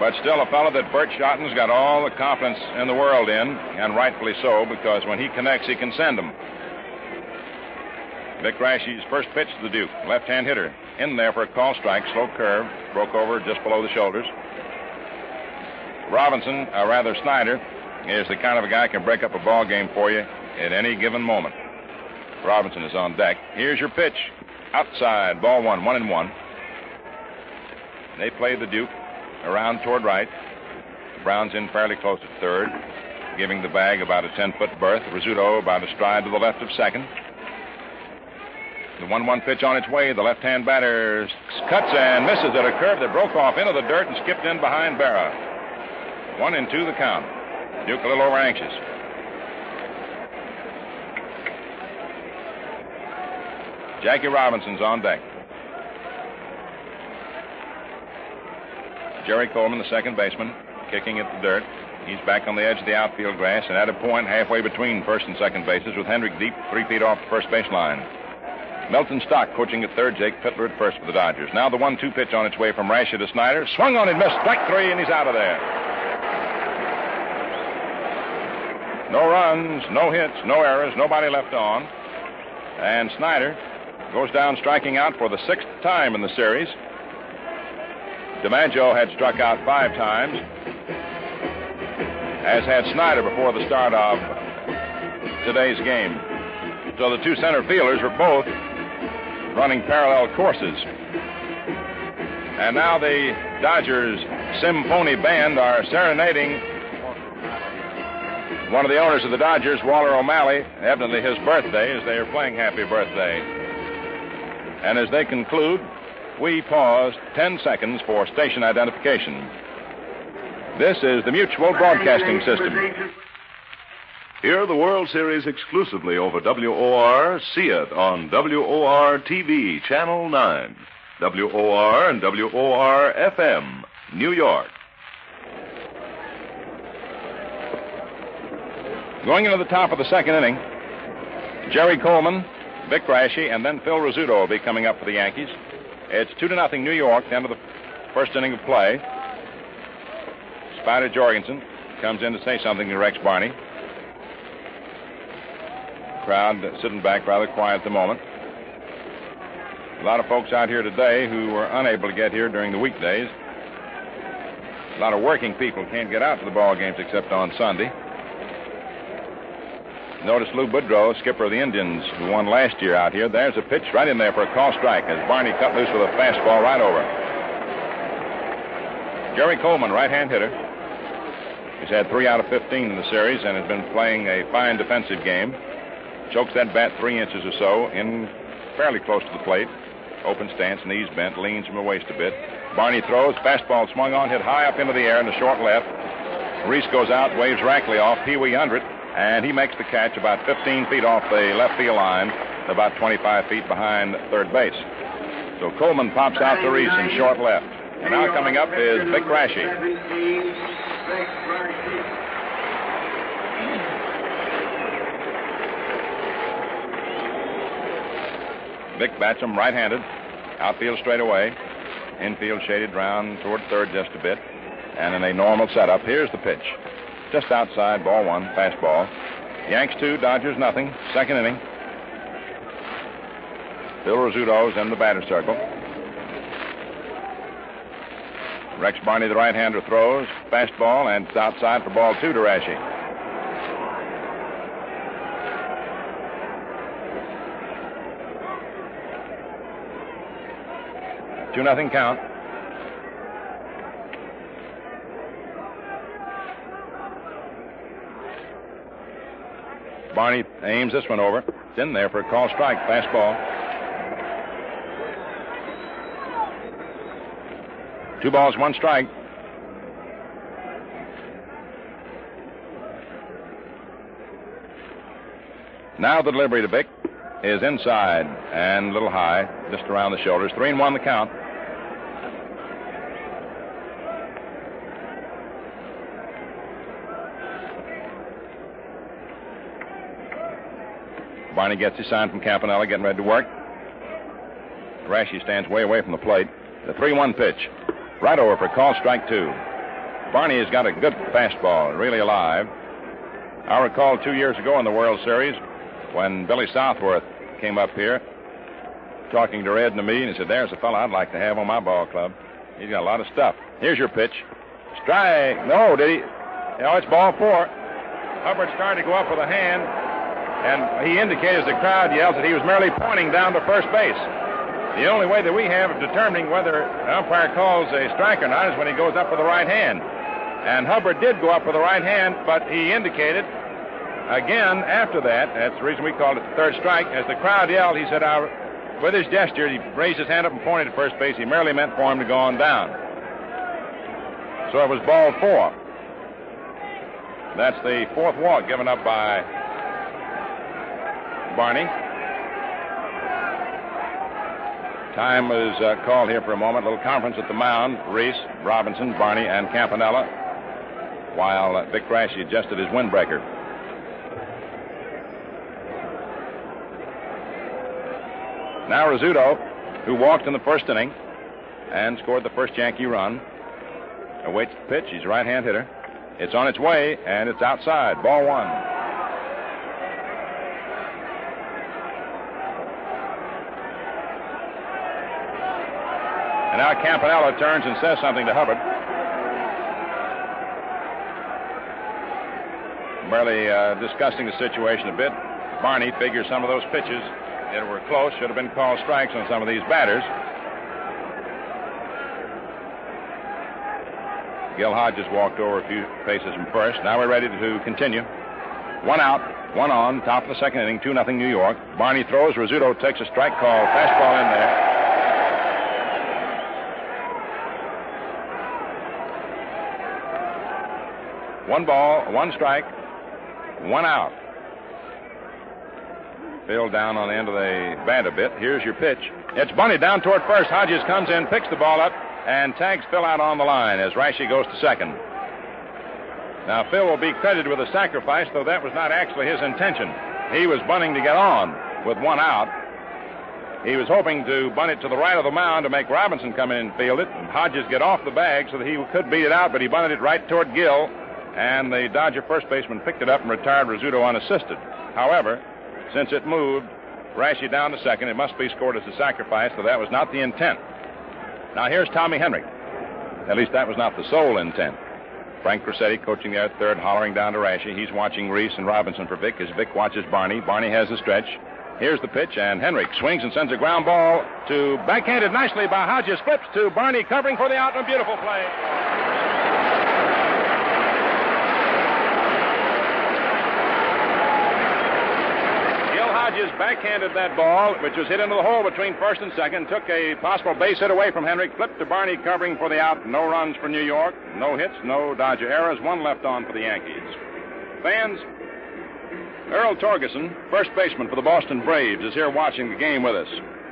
But still a fellow that Bert Schotten's got all the confidence in the world in, and rightfully so, because when he connects, he can send them. Vic Rashi's first pitch to the Duke, left-hand hitter. In there for a call strike, slow curve, broke over just below the shoulders. Snyder is the kind of a guy who can break up a ball game for you at any given moment. Robinson is on deck. Here's your pitch. Outside, ball 1, 1-1. They play the Duke around toward right. Brown's in fairly close at third, giving the bag about a 10-foot berth. Rizzuto about a stride to the left of second. The 1-1 pitch on its way. The left-hand batter cuts and misses at a curve that broke off into the dirt and skipped in behind Berra. 1-2 the count. Duke a little over anxious. Jackie Robinson's on deck. Jerry Coleman, the second baseman, kicking at the dirt. He's back on the edge of the outfield grass and at a point halfway between first and second bases with Henrik deep 3 feet off the first baseline. Milton Stock coaching at third, Jake Pittler at first for the Dodgers. Now the 1-2 pitch on its way from Rashi to Snyder. Swung on and missed. Strike 3, and he's out of there. No runs, no hits, no errors, nobody left on. And Snyder goes down striking out for the 6th time in the series. DiMaggio had struck out 5 times, as had Snyder before the start of today's game. So the 2 center fielders were both running parallel courses. And now the Dodgers Symphony Band are serenading one of the owners of the Dodgers, Walter O'Malley, evidently his birthday, as they are playing Happy Birthday. And as they conclude, we pause 10 seconds for station identification. This is the Mutual Broadcasting System. Hear the World Series exclusively over WOR. See it on WOR TV, Channel 9. WOR and WOR FM, New York. Going into the top of the second inning, Jerry Coleman, Vic Rashi, and then Phil Rizzuto will be coming up for the Yankees. It's 2-0 New York, the end of the first inning of play. Spider Jorgensen comes in to say something to Rex Barney. Crowd sitting back rather quiet at the moment. A lot of folks out here today who were unable to get here during the weekdays. A lot of working people can't get out to the ball games except on Sunday. Notice Lou Boudreau, skipper of the Indians, who won last year out here. There's a pitch right in there for a call strike as Barney cut loose with a fastball right over. Jerry Coleman, right-hand hitter. He's had 3 out of 15 in the series and has been playing a fine defensive game. Chokes that bat 3 inches or so in fairly close to the plate. Open stance, knees bent, leans from the waist a bit. Barney throws, fastball swung on, hit high up into the air in the short left. Reese goes out, waves Rackley off, Pee Wee under it, and he makes the catch about 15 feet off the left field line, about 25 feet behind third base. So Coleman pops out to Reese in short left. And now coming up is Vic Rashi. Vic bats him right-handed, outfield straight away. Infield shaded round toward third just a bit. And in a normal setup, here's the pitch. Just outside, ball one, fastball. Yanks 2, Dodgers nothing. Second inning. Phil Rizzuto's in the batter's circle. Rex Barney, the right-hander, throws. Fastball, and it's outside for ball 2 to Rashi. Two nothing count. Barney aims this one over. It's in there for a call strike. Fastball. 2 balls, 1 strike. Now the delivery to Vick is inside and a little high, just around the shoulders. 3-1 the count. Barney gets his sign from Campanella, getting ready to work. Rashi stands way away from the plate. The 3-1 pitch. Right over for call strike 2. Barney has got a good fastball, really alive. I recall 2 years ago in the World Series when Billy Southworth came up here talking to Red and me, and he said, there's a fellow I'd like to have on my ball club. He's got a lot of stuff. Here's your pitch. Strike. No, did he? No, it's ball 4. Hubbard started to go up with a hand, and he indicated as the crowd yells that he was merely pointing down to first base. The only way that we have of determining whether an umpire calls a strike or not is when he goes up with the right hand. And Hubbard did go up with the right hand, but he indicated again after that, that's the reason we called it the third strike, as the crowd yelled, he said, with his gesture, he raised his hand up and pointed to first base. He merely meant for him to go on down. So it was ball 4. That's the 4th walk given up by Barney. Time was called here for a moment. A little conference at the mound. Reese, Robinson, Barney, and Campanella, while Vic Rashi adjusted his windbreaker. Now Rizzuto, who walked in the first inning and scored the first Yankee run, awaits the pitch. He's a right-hand hitter. It's on its way, and it's outside. Ball 1. And now Campanella turns and says something to Hubbard. Merely discussing the situation a bit. Barney figures some of those pitches that were close should have been called strikes on some of these batters. Gil Hodges walked over a few paces from first. Now we're ready to continue. 1 out, 1 on, top of the second inning, 2-0 New York. Barney throws. Rizzuto takes a strike call. Fastball in there. One ball, 1 strike, 1 out. Phil down on the end of the bat a bit. Here's your pitch. It's bunted down toward first. Hodges comes in, picks the ball up, and tags Phil out on the line as Rashi goes to second. Now, Phil will be credited with a sacrifice, though that was not actually his intention. He was bunting to get on with 1 out. He was hoping to bunt it to the right of the mound to make Robinson come in and field it, and Hodges get off the bag so that he could beat it out, but he bunted it right toward Gill. And the Dodger first baseman picked it up and retired Rizzuto unassisted. However, since it moved Rashi down to second, it must be scored as a sacrifice, so that was not the intent. Now here's Tommy Henry. At least that was not the sole intent. Frank Cressetti coaching there at third, hollering down to Rashi. He's watching Reese and Robinson for Vic as Vic watches Barney. Barney has the stretch. Here's the pitch, and Henry swings and sends a ground ball to backhanded nicely by Hodges. Flips to Barney, covering for the out, and a beautiful play. Hodges backhanded that ball, which was hit into the hole between first and second, took a possible base hit away from Henry, flipped to Barney, covering for the out. No runs for New York, no hits, no Dodger errors, 1 left on for the Yankees. Fans, Earl Torgeson, first baseman for the Boston Braves, is here watching the game with us.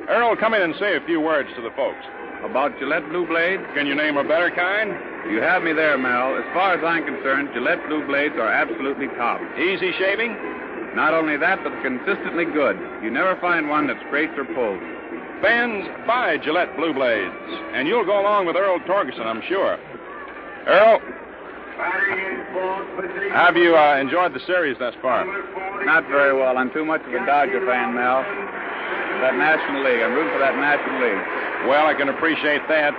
Earl, come in and say a few words to the folks. About Gillette Blue Blades? Can you name a better kind? You have me there, Mel. As far as I'm concerned, Gillette Blue Blades are absolutely top. Easy shaving? Not only that, but consistently good. You never find one that scrapes or pulls. Fans buy Gillette Blue Blades, and you'll go along with Earl Torgerson, I'm sure. Earl, have you enjoyed the series thus far? Not very well. I'm too much of a Dodger fan, Mel. That National League. I'm rooting for that National League. Well, I can appreciate that.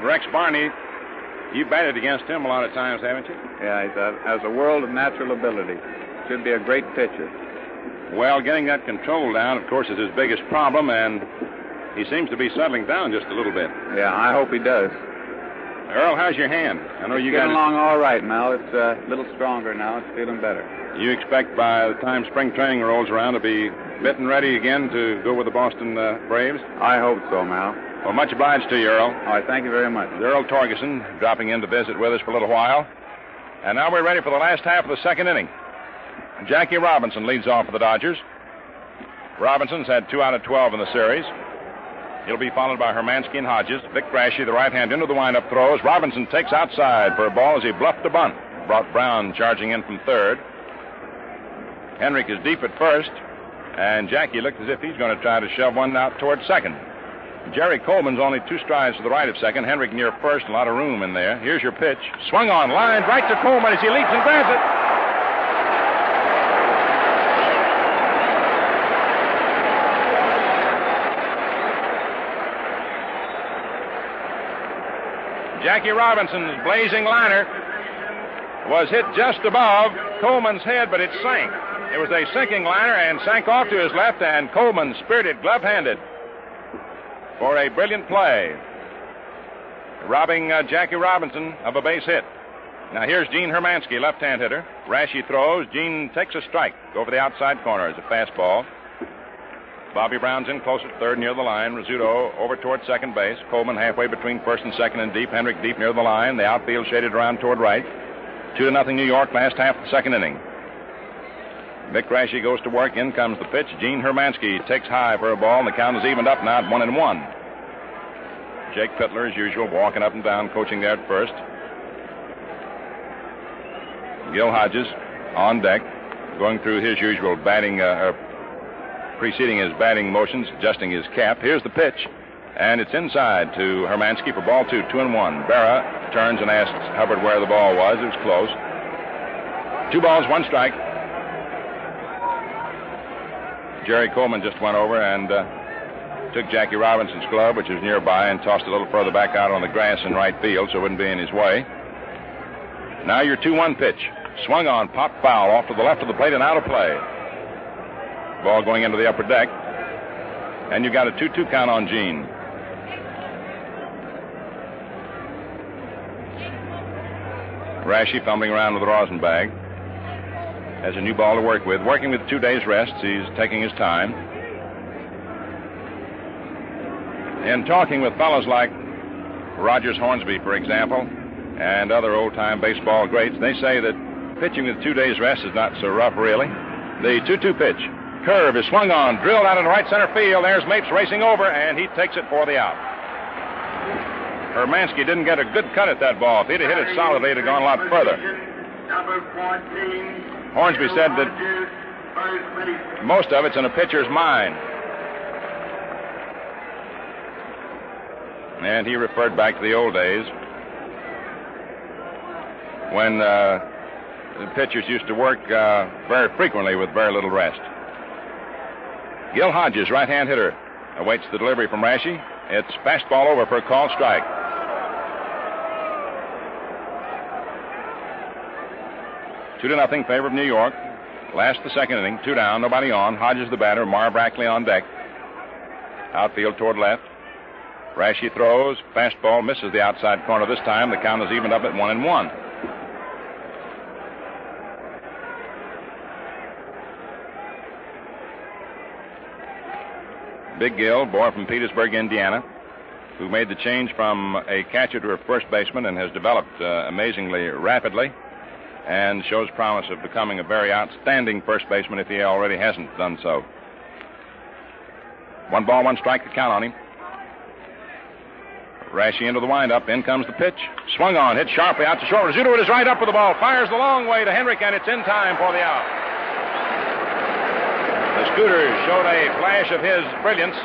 Rex Barney, you batted against him a lot of times, haven't you? Yeah, he has a world of natural ability. Should be a great pitcher. Well, getting that control down, of course, is his biggest problem, and he seems to be settling down just a little bit. Yeah, I hope he does. Earl, how's your hand? I know you got getting along all right, Mel. It's a little stronger now. It's feeling better. You expect by the time spring training rolls around to be fit and ready again to go with the Boston Braves? I hope so, Mel. Well, much obliged to you, Earl. All right, thank you very much. Earl Torgerson dropping in to visit with us for a little while. And now we're ready for the last half of the second inning. Jackie Robinson leads off for the Dodgers. Robinson's had 2 out of 12 in the series. He'll be followed by Hermansky and Hodges. Vic Brashy, the right hand, into the windup throws. Robinson takes outside for a ball as he bluffed a bunt. Brought Brown charging in from third. Henrik is deep at first, and Jackie looked as if he's going to try to shove one out toward second. Jerry Coleman's only 2 strides to the right of second. Henrik near first, a lot of room in there. Here's your pitch. Swung on, lined right to Coleman as he leaps and grabs it. Jackie Robinson's blazing liner was hit just above Coleman's head, but it sank. It was a sinking liner and sank off to his left, and Coleman speared it glove-handed for a brilliant play, robbing Jackie Robinson of a base hit. Now here's Gene Hermansky, left-hand hitter. Brashy throws. Gene takes a strike over the outside corner as a fastball. Bobby Brown's in close at third near the line. Rizzuto over toward second base. Coleman halfway between first and second and deep. Henrik deep near the line. The outfield shaded around toward right. 2-0 New York, last half of the second inning. Vic Brashy goes to work. In comes the pitch. Gene Hermansky takes high for a ball, and the count is evened up now at 1-1. Jake Pittler, as usual, walking up and down, coaching there at first. Gil Hodges on deck, going through his usual batting, preceding his batting motions, adjusting his cap. Here's the pitch, and it's inside to Hermansky for ball 2, 2-1. Berra turns and asks Hubbard where the ball was. It was close. 2 balls, 1 strike. Jerry Coleman just went over and took Jackie Robinson's glove, which was nearby, and tossed it a little further back out on the grass in right field so it wouldn't be in his way. Now your 2-1 pitch. Swung on, popped foul off to the left of the plate and out of play. Ball going into the upper deck. And you got a 2-2 count on Gene. Brashy fumbling around with the rosin bag. Has a new ball to work with. Working with 2 days rest, he's taking his time. In talking with fellows like Rogers Hornsby, for example, and other old-time baseball greats, they say that pitching with 2 days rest is not so rough, really. The 2-2 pitch. Curve is swung on, drilled out in right center field. There's Mapes racing over, and he takes it for the out. Hermansky didn't get a good cut at that ball. If he'd have hit it solidly, it'd have gone a lot further. Hornsby said that most of it's in a pitcher's mind. And he referred back to the old days when the pitchers used to work very frequently with very little rest. Gil Hodges, right-hand hitter, awaits the delivery from Brashy. It's fastball over for a called strike. Two to nothing, favor of New York. Last the second inning, 2 down, nobody on. Hodges the batter, Mar Brackley on deck. Outfield toward left. Brashy throws, fastball misses the outside corner this time. The count is evened up at 1-1. Big Gil, boy from Petersburg, Indiana, who made the change from a catcher to a first baseman and has developed amazingly rapidly and shows promise of becoming a very outstanding first baseman if he already hasn't done so. 1 ball, 1 strike to count on him. Brashy into the windup. In comes the pitch. Swung on, hit sharply out to short. Rizzuto is right up with the ball. Fires the long way to Henrik, and it's in time for the out. Scooter showed a flash of his brilliance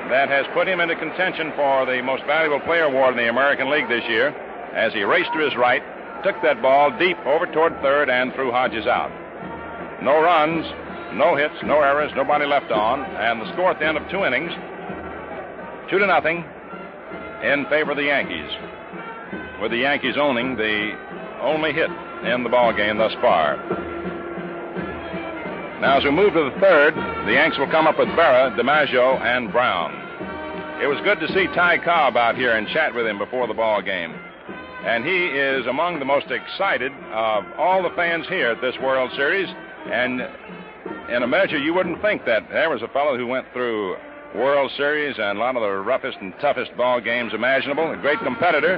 that has put him into contention for the most valuable player award in the American League this year as he raced to his right, took that ball deep over toward third, and threw Hodges out. No runs, no hits, no errors, nobody left on, and the score at the end of 2 innings, 2-0 in favor of the Yankees, with the Yankees owning the only hit in the ball game thus far. Now, as we move to the third, the Yanks will come up with Berra, DiMaggio, and Brown. It was good to see Ty Cobb out here and chat with him before the ball game. And he is among the most excited of all the fans here at this World Series. And in a measure, you wouldn't think that there was a fellow who went through World Series and a lot of the roughest and toughest ball games imaginable, a great competitor,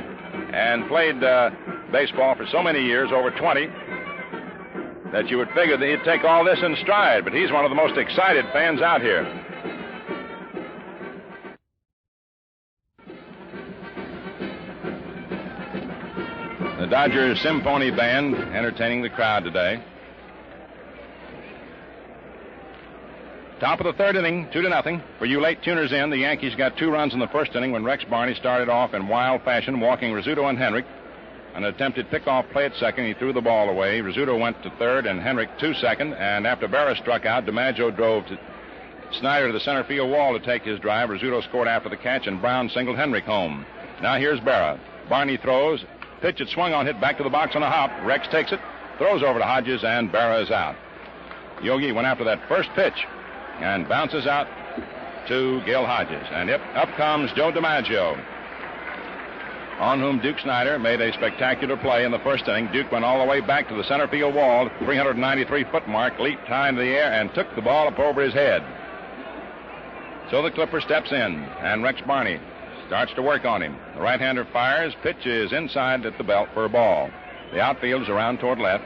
and played baseball for so many years, over 20, that you would figure that he'd take all this in stride. But he's one of the most excited fans out here. The Dodgers Symphony Band entertaining the crowd today. Top of the third inning, 2-0. For you late tuners in, the Yankees got 2 runs in the first inning when Rex Barney started off in wild fashion, walking Rizzuto and Henrik. An attempted pickoff play at second, he threw the ball away. Rizzuto went to third and Henrik to second. And after Berra struck out, DiMaggio drove Snyder to the center field wall to take his drive. Rizzuto scored after the catch, and Brown singled Henrik home. Now here's Berra. Barney throws. Pitch it swung on, hit back to the box on a hop. Rex takes it, throws over to Hodges, and Berra is out. Yogi went after that first pitch and bounces out to Gil Hodges. And up comes Joe DiMaggio, on whom Duke Snyder made a spectacular play in the first inning. Duke went all the way back to the center field wall, 393-foot mark, leaped high into the air, and took the ball up over his head. So the Clipper steps in, and Rex Barney starts to work on him. The right-hander fires. Pitch is inside at the belt for a ball. The outfield is around toward left.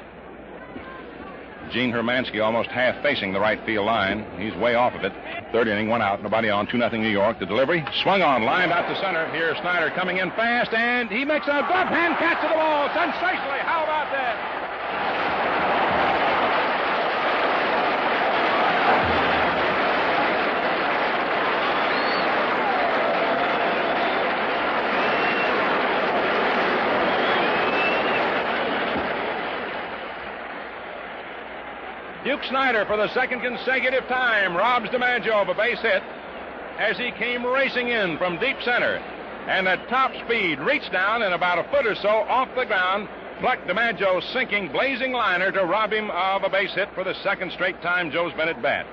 Gene Hermansky almost half facing the right field line. He's way off of it. Third inning, 1 out, nobody on, 2-0 New York. The delivery swung on, lined out to center. Here's Snyder coming in fast, and he makes a glove hand catch of the ball sensationally. How about that? Duke Snyder, for the second consecutive time, robs DiMaggio of a base hit as he came racing in from deep center. And at top speed, reached down and about a foot or so off the ground, plucked DiMaggio's sinking, blazing liner to rob him of a base hit for the second straight time Joe's been at bat.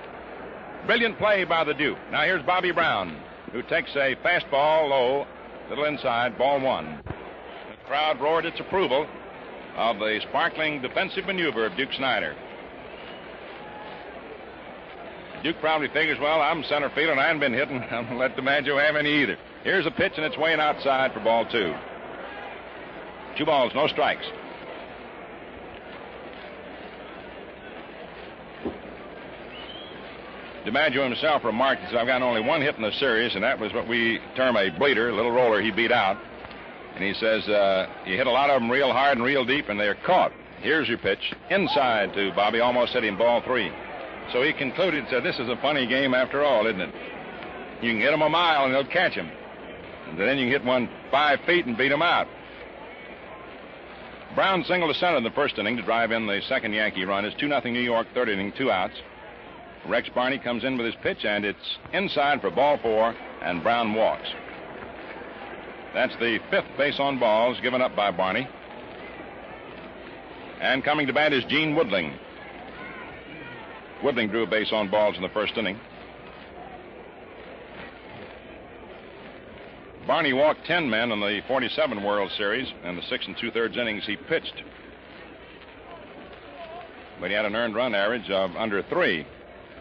Brilliant play by the Duke. Now here's Bobby Brown, who takes a fastball low, little inside, ball 1. The crowd roared its approval of the sparkling defensive maneuver of Duke Snyder. Duke probably figures, well, I'm center field and I haven't been hitting. I'm going to let DiMaggio have any either. Here's a pitch, and it's weighing outside for ball 2. 2 balls, no strikes. DiMaggio himself remarked, he said, I've got only 1 hit in the series, and that was what we term a bleeder, a little roller he beat out. And he says, you hit a lot of them real hard and real deep, and they're caught. Here's your pitch, inside to Bobby, almost hit him, ball 3. So he concluded, said, this is a funny game after all, isn't it? You can hit him a mile and they'll catch him. And then you can hit one 5 feet and beat him out. Brown singled to center in the first inning to drive in the second Yankee run. It's 2-0 New York, third inning, 2 outs. Rex Barney comes in with his pitch, and it's inside for ball 4, and Brown walks. That's the 5th base on balls given up by Barney. And coming to bat is Gene Woodling. Woodling drew a base on balls in the first inning. Barney walked 10 men in the 47 World Series, and the 6 2/3 innings he pitched. But he had an earned run average of under 3.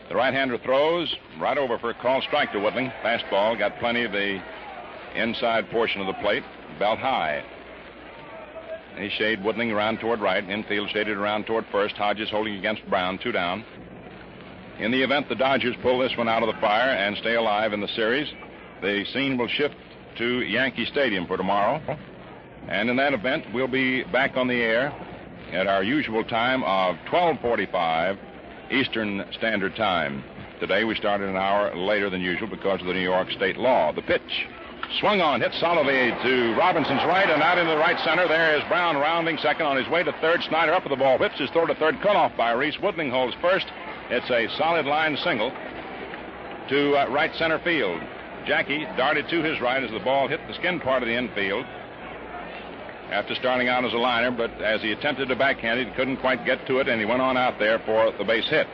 The right-hander throws right over for a called strike to Woodling. Fastball, got plenty of the inside portion of the plate, belt high. He shaded Woodling around toward right. Infield shaded around toward first. Hodges holding against Brown, 2 down. In the event the Dodgers pull this one out of the fire and stay alive in the series, the scene will shift to Yankee Stadium for tomorrow. And in that event, we'll be back on the air at our usual time of 12:45 Eastern Standard Time. Today we started an hour later than usual because of the New York state law. The pitch. Swung on, hit solidly to Robinson's right and out into the right center. There is Brown rounding second on his way to third. Snyder up with the ball, whips his throw to third, cut off by Reese. Woodling holds first. It's a solid line single to right center field. Jackie darted to his right as the ball hit the skin part of the infield after starting out as a liner, but as he attempted to backhand it, he couldn't quite get to it, and he went on out there for the base hit.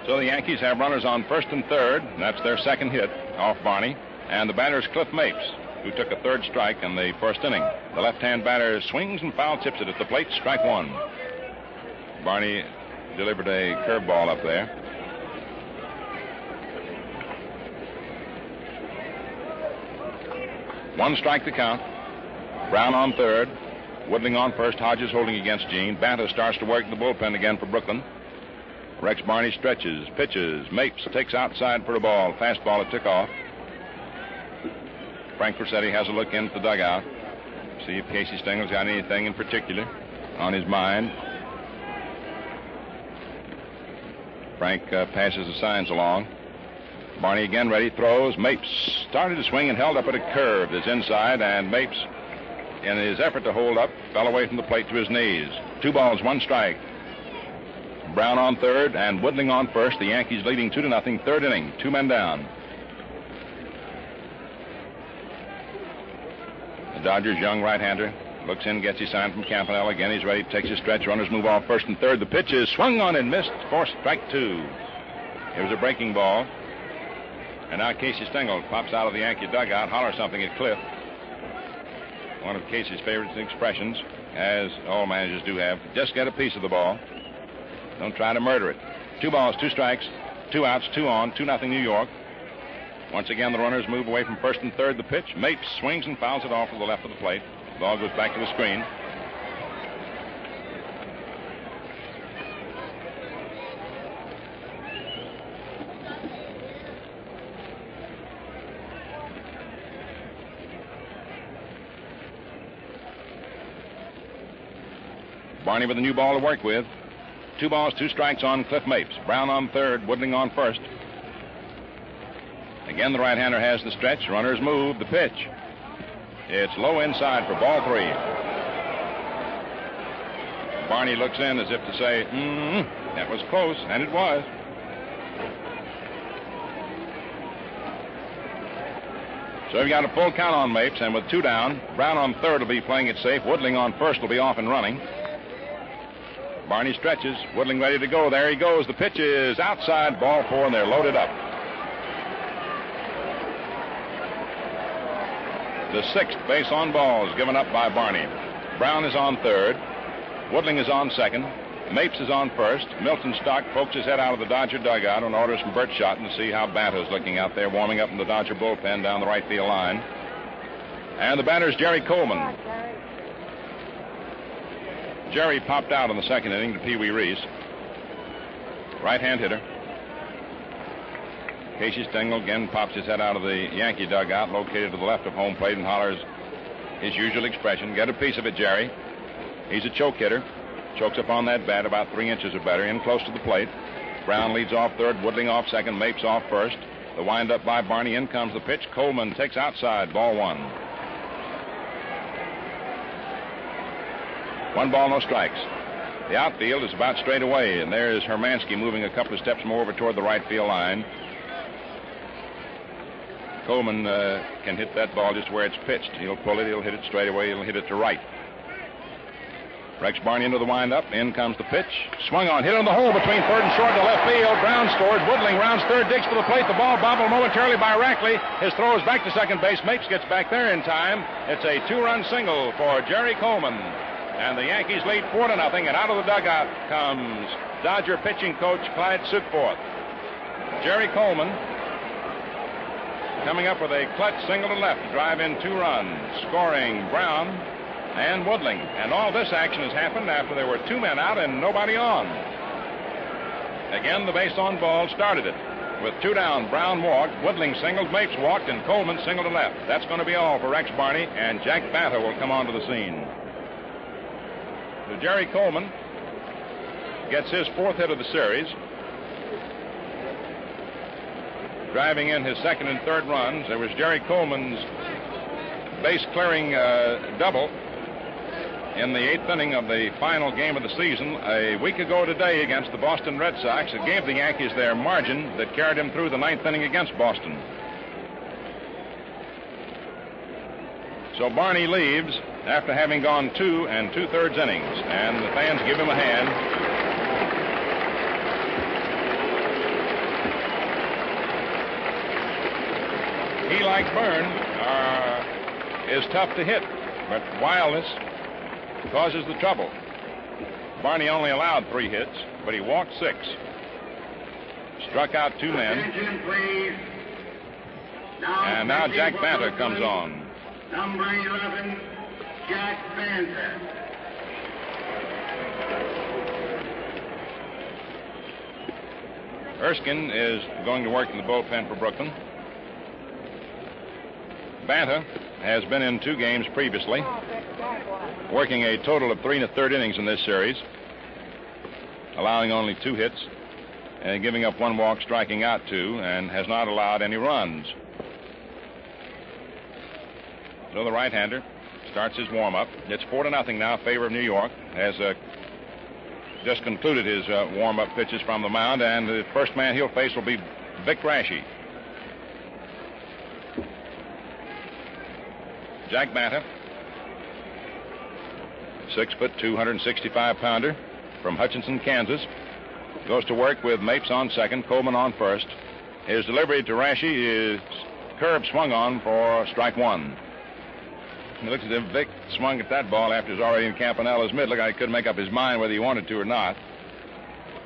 So the Yankees have runners on first and third. That's their second hit off Barney. And the batter is Cliff Mapes, who took a third strike in the first inning. The left-hand batter swings and foul tips it at the plate. Strike one. Barney delivered a curveball up there. One strike to count. Brown on third. Woodling on first. Hodges holding against Gene. Banta starts to work the bullpen again for Brooklyn. Rex Barney stretches, pitches. Mapes takes outside for a ball. Fastball at off. Frank Rossetti has a look into the dugout. See if Casey Stengel's got anything in particular on his mind. Frank passes the signs along. Barney again ready, throws. Mapes started to swing and held up at a curve. That's inside, and Mapes, in his effort to hold up, fell away from the plate to his knees. 2 balls, 1 strike. Brown on third and Woodling on first. The Yankees leading 2-0, third inning. 2 men down. The Dodgers' young right-hander looks in, gets his sign from Campanella. Again, he's ready, takes his stretch. Runners move off first and third. The pitch is swung on and missed for strike 2. It was a breaking ball. And now Casey Stengel pops out of the Yankee dugout, hollers something at Cliff. One of Casey's favorite expressions, as all managers do have. Just get a piece of the ball. Don't try to murder it. 2 balls, 2 strikes, 2 outs, 2 on, 2-0 New York. Once again, the runners move away from first and third. The pitch. Mapes swings and fouls it off to the left of the plate. The ball goes back to the screen. Barney with a new ball to work with. 2 balls, 2 strikes on Cliff Mapes. Brown on third, Woodling on first. Again, the right-hander has the stretch. Runners move. The pitch. It's low inside for ball 3. Barney looks in as if to say, that was close, and it was. So we've got a full count on Mapes, and with 2 down, Brown on third will be playing it safe. Woodling on first will be off and running. Barney stretches. Woodling ready to go. There he goes. The pitch is outside. Ball 4, and they're loaded up. The 6th base on balls given up by Barney. Brown is on third. Woodling is on second. Mapes is on first. Milton Stock pokes his head out of the Dodger dugout on orders from Bert Schotten to see how Banta's looking out there, warming up in the Dodger bullpen down the right field line. And the batter's Jerry Coleman. Jerry popped out in the second inning to Pee Wee Reese. Right-hand hitter. Casey Stengel again pops his head out of the Yankee dugout, located to the left of home plate, and hollers his usual expression. Get a piece of it, Jerry. He's a choke hitter. Chokes up on that bat about 3 inches or better, in close to the plate. Brown leads off third, Woodling off second, Mapes off first. The windup by Barney. In comes the pitch. Coleman takes outside. Ball 1. 1 ball, no strikes. The outfield is about straight away, and there is Hermansky moving a couple of steps more over toward the right field line. Coleman can hit that ball just where it's pitched. He'll pull it, he'll hit it straight away, he'll hit it to right. Rex Barney into the windup. In comes the pitch. Swung on, hit on the hole between third and short to left field. Brown scores. Woodling rounds third, digs to the plate. The ball bobbled momentarily by Rackley. His throw is back to second base. Mapes gets back there in time. It's a 2-run single for Jerry Coleman. And the Yankees lead 4-0, and out of the dugout comes Dodger pitching coach Clyde Sukforth. Jerry Coleman coming up with a clutch single to left to drive in 2 runs, scoring Brown and Woodling. And all this action has happened after there were 2 men out and nobody on. Again, the base on ball started it. With 2 down, Brown walked, Woodling singled, Mapes walked, and Coleman singled to left. That's going to be all for Rex Barney, and Jack Banta will come onto the scene. So Jerry Coleman gets his 4th hit of the series, driving in his 2nd and 3rd runs. There was Jerry Coleman's base-clearing double in the 8th inning of the final game of the season a week ago today against the Boston Red Sox. It gave the Yankees their margin that carried them through the 9th inning against Boston. So Barney leaves after having gone 2 2/3 innings, and the fans give him a hand. He, like Byrne, is tough to hit, but wildness causes the trouble. Barney only allowed 3 hits, but he walked 6. Struck out 2 men. And now Jack Banta comes on. Number 11, Jack Banta. Erskine is going to work in the bullpen for Brooklyn. Banta has been in 2 games previously, working a total of 3 1/3 innings in this series, allowing only 2 hits and giving up 1 walk, striking out 2, and has not allowed any runs. So the right-hander starts his warm-up. It's 4-0 now in favor of New York. Has just concluded his warm-up pitches from the mound, and the first man he'll face will be Vic Raschi. Jack Banta, 6'2", 265-pounder from Hutchinson, Kansas, goes to work with Mapes on second, Coleman on first. His delivery to Raschi is curve swung on for strike 1. It looks as if Vic swung at that ball after he's already in Campanella's mid. Looked like he couldn't make up his mind whether he wanted to or not.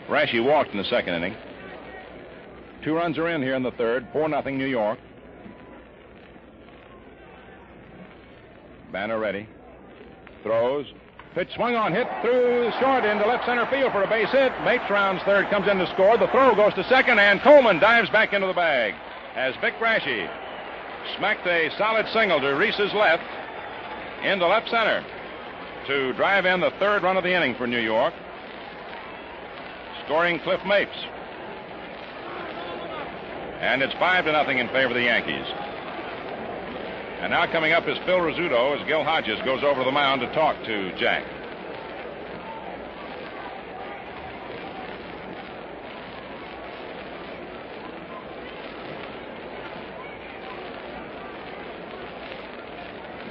Raschi walked in the 2nd inning. 2 runs are in here in the 3rd, 4-0 New York. Banta ready. Throws. Pitch swung on, hit through short into left center field for a base hit. Mapes rounds 3rd, comes in to score. The throw goes to 2nd, and Coleman dives back into the bag as Vic Raschi smacked a solid single to Reese's left into left center to drive in the 3rd run of the inning for New York, scoring Cliff Mapes. And it's 5-0 in favor of the Yankees. And now coming up is Phil Rizzuto as Gil Hodges goes over the mound to talk to Jack.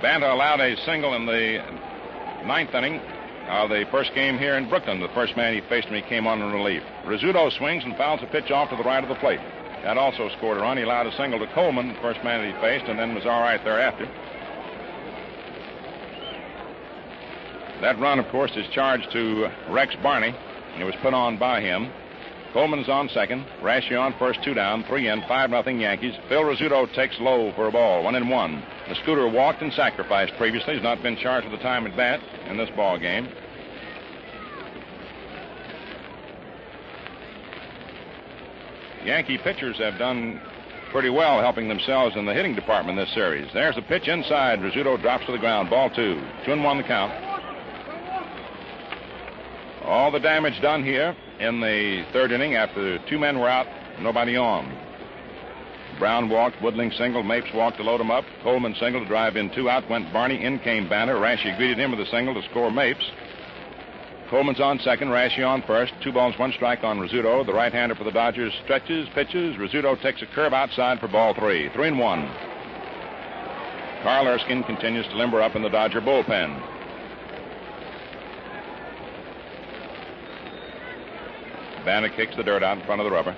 Banta allowed a single in the 9th inning of the first game here in Brooklyn. The first man he faced when he came on in relief. Rizzuto swings and fouls a pitch off to the right of the plate. That also scored a run. He allowed a single to Coleman, the first man that he faced, and then was all right thereafter. That run, of course, is charged to Rex Barney. It was put on by him. Coleman is on second. Raschi on first, 2 down, 3 in, 5-0 Yankees. Phil Rizzuto takes low for a ball, 1-1. The Scooter walked and sacrificed previously. He's not been charged with a time at bat in this ball game. Yankee pitchers have done pretty well helping themselves in the hitting department this series. There's a pitch inside. Rizzuto drops to the ground. Ball 2. 2-1 the count. All the damage done here in the 3rd inning after 2 men were out, nobody on. Brown walked, Woodling singled, Mapes walked to load him up. Coleman singled to drive in 2 out. Went Barney, in came Banta. Raschi greeted him with a single to score Mapes. Coleman's on second, Raschi on first. 2 balls, 1 strike on Rizzuto. The right-hander for the Dodgers stretches, pitches. Rizzuto takes a curve outside for ball 3. 3-1. Carl Erskine continues to limber up in the Dodger bullpen. Banta kicks the dirt out in front of the rubber.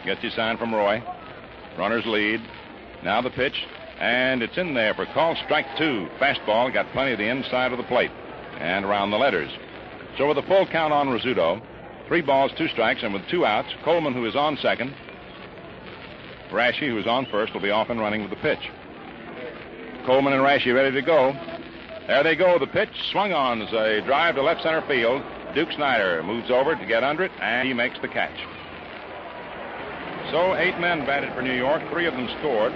Gets his sign from Roy. Runners lead. Now the pitch, and it's in there for call strike 2. Fastball, got plenty of the inside of the plate and around the letters. So with a full count on Rizzuto, 3 balls, 2 strikes, and with 2 outs, Coleman, who is on second, Raschi, who is on first, will be off and running with the pitch. Coleman and Raschi ready to go. There they go. The pitch swung on as a drive to left center field. Duke Snyder moves over to get under it, and he makes the catch. So 8 men batted for New York. 3 of them scored.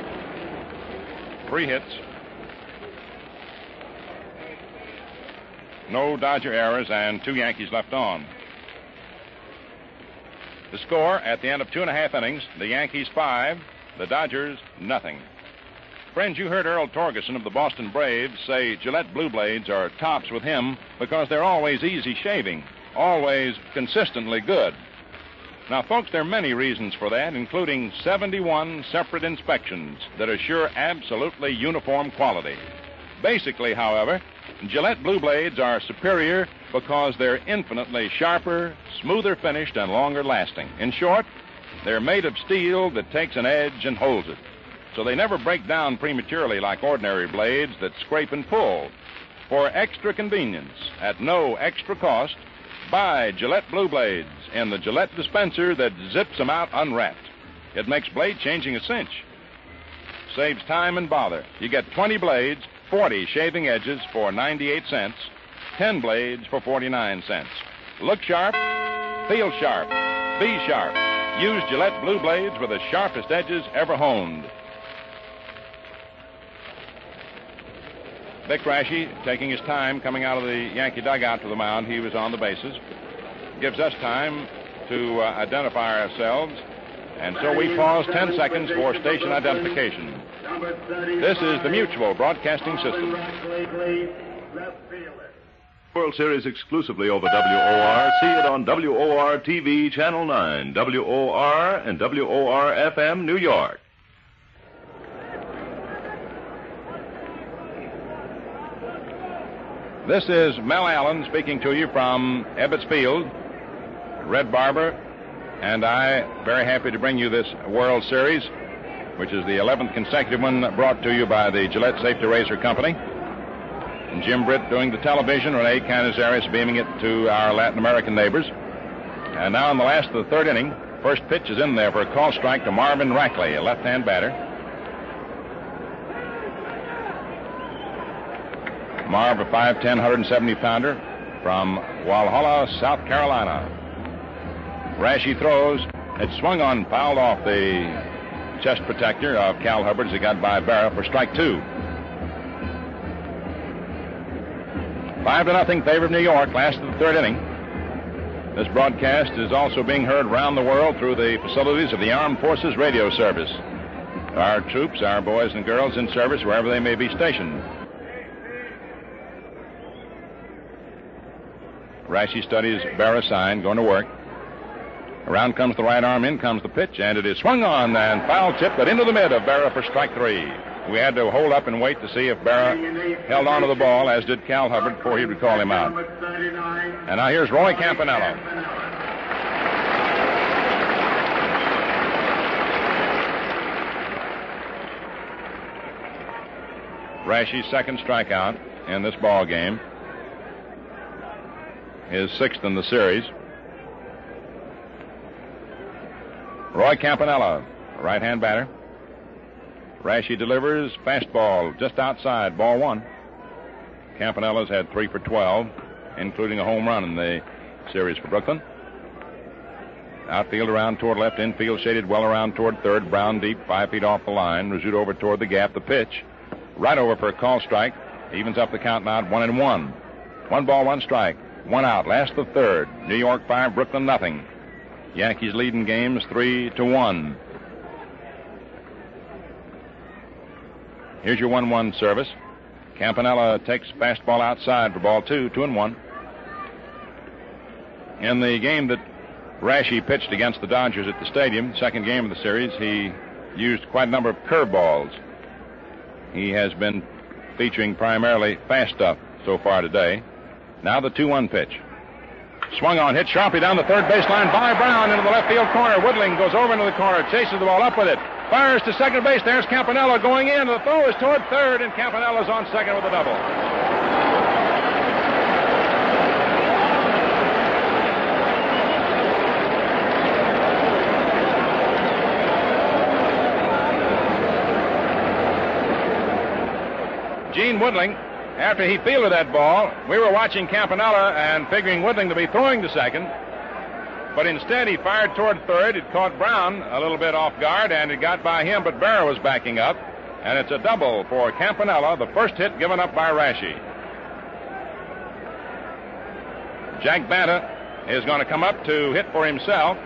3 hits. No Dodger errors and 2 Yankees left on. The score at the end of 2.5 innings, the Yankees 5, the Dodgers nothing. Friends, you heard Earl Torgeson of the Boston Braves say Gillette Blue Blades are tops with him because they're always easy shaving, always consistently good. Now, folks, there are many reasons for that, including 71 separate inspections that assure absolutely uniform quality. Basically, however, Gillette Blue Blades are superior because they're infinitely sharper, smoother finished, and longer lasting. In short, they're made of steel that takes an edge and holds it. So they never break down prematurely like ordinary blades that scrape and pull. For extra convenience, at no extra cost, buy Gillette Blue Blades in the Gillette dispenser that zips them out unwrapped. It makes blade changing a cinch. Saves time and bother. You get 20 blades, 40 shaving edges for 98 cents, 10 blades for 49 cents. Look sharp, feel sharp, be sharp. Use Gillette Blue Blades with the sharpest edges ever honed. Vic Raschi taking his time coming out of the Yankee dugout to the mound. He was on the bases. Gives us time to identify ourselves, and so we pause 10 seconds for station identification. This is the Mutual Broadcasting System. World Series exclusively over WOR. See it on WOR TV, Channel 9, WOR and WOR FM, New York. This is Mel Allen speaking to you from Ebbets Field. Red Barber and I very happy to bring you this World Series, which is the 11th consecutive one brought to you by the Gillette Safety Razor Company. And Jim Britt doing the television, Rene Canizares beaming it to our Latin American neighbors. And now in the last of the 3rd inning, first pitch is in there for a call strike to Marvin Rackley, a left-hand batter. Marv, a 5'10", 170-pounder from Walhalla, South Carolina. Raschi throws. It swung on, fouled off the chest protector of Cal Hubbard as he got by Berra for strike 2. 5-0 favor of New York, last of the 3rd inning. This broadcast is also being heard around the world through the facilities of the Armed Forces Radio Service. Our troops, our boys and girls in service wherever they may be stationed. Raschi studies Berra's sign, going to work. Around comes the right arm, in comes the pitch, and it is swung on and foul tipped, but into the mid of Berra for strike 3. We had to hold up and wait to see if Berra held on to the ball, as did Cal Hubbard, before he would call him out. And now here's Roy Campanella. Raschi's second strikeout in this ball game. His 6th in the series. Roy Campanella, right-hand batter. Raschi delivers fastball just outside, ball 1. Campanella's had 3 for 12, including a home run in the series for Brooklyn. Outfield around toward left, infield shaded well around toward third. Brown deep, 5 feet off the line. Rizzuto over toward the gap. The pitch, right over for a call strike. Evens up the count now at 1-1. 1 ball, 1 strike. 1 out, last of the 3rd. New York 5, Brooklyn nothing. Yankees leading games 3-1. Here's your 1-1 service. Campanella takes fastball outside for ball 2, 2-1. In the game that Raschi pitched against the Dodgers at the stadium, second game of the series, he used quite a number of curveballs. He has been featuring primarily fast stuff so far today. Now the 2-1 pitch. Swung on, hit sharply down the third baseline by Brown into the left field corner. Woodling goes over into the corner, chases the ball up with it. Fires to second base. There's Campanella going in. The throw is toward third, and Campanella's on second with a double. Gene Woodling after he fielded that ball, we were watching Campanella and figuring Woodling to be throwing to second. But instead, he fired toward third. It caught Brown a little bit off guard, and it got by him, but Barrow was backing up. And it's a double for Campanella, the first hit given up by Rashi. Jack Banta is going to come up to hit for himself.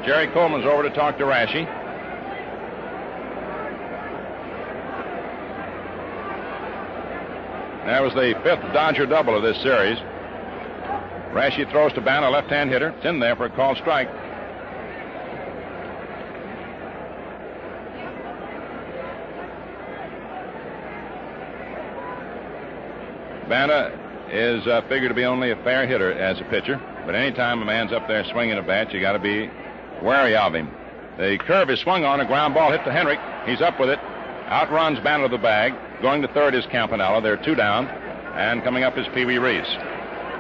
Jerry Coleman's over to talk to Rashi. That was the fifth Dodger double of this series. Rashi throws to Banta, left-hand hitter. It's in there for a called strike. Banta is figured to be only a fair hitter as a pitcher, but anytime a man's up there swinging a bat, you got to be wary of him. The curve is swung on, a ground ball hit to Henrik. He's up with it. Outruns Banta to the bag. Going to third is Campanella. They're two down. And coming up is Pee Wee Reese.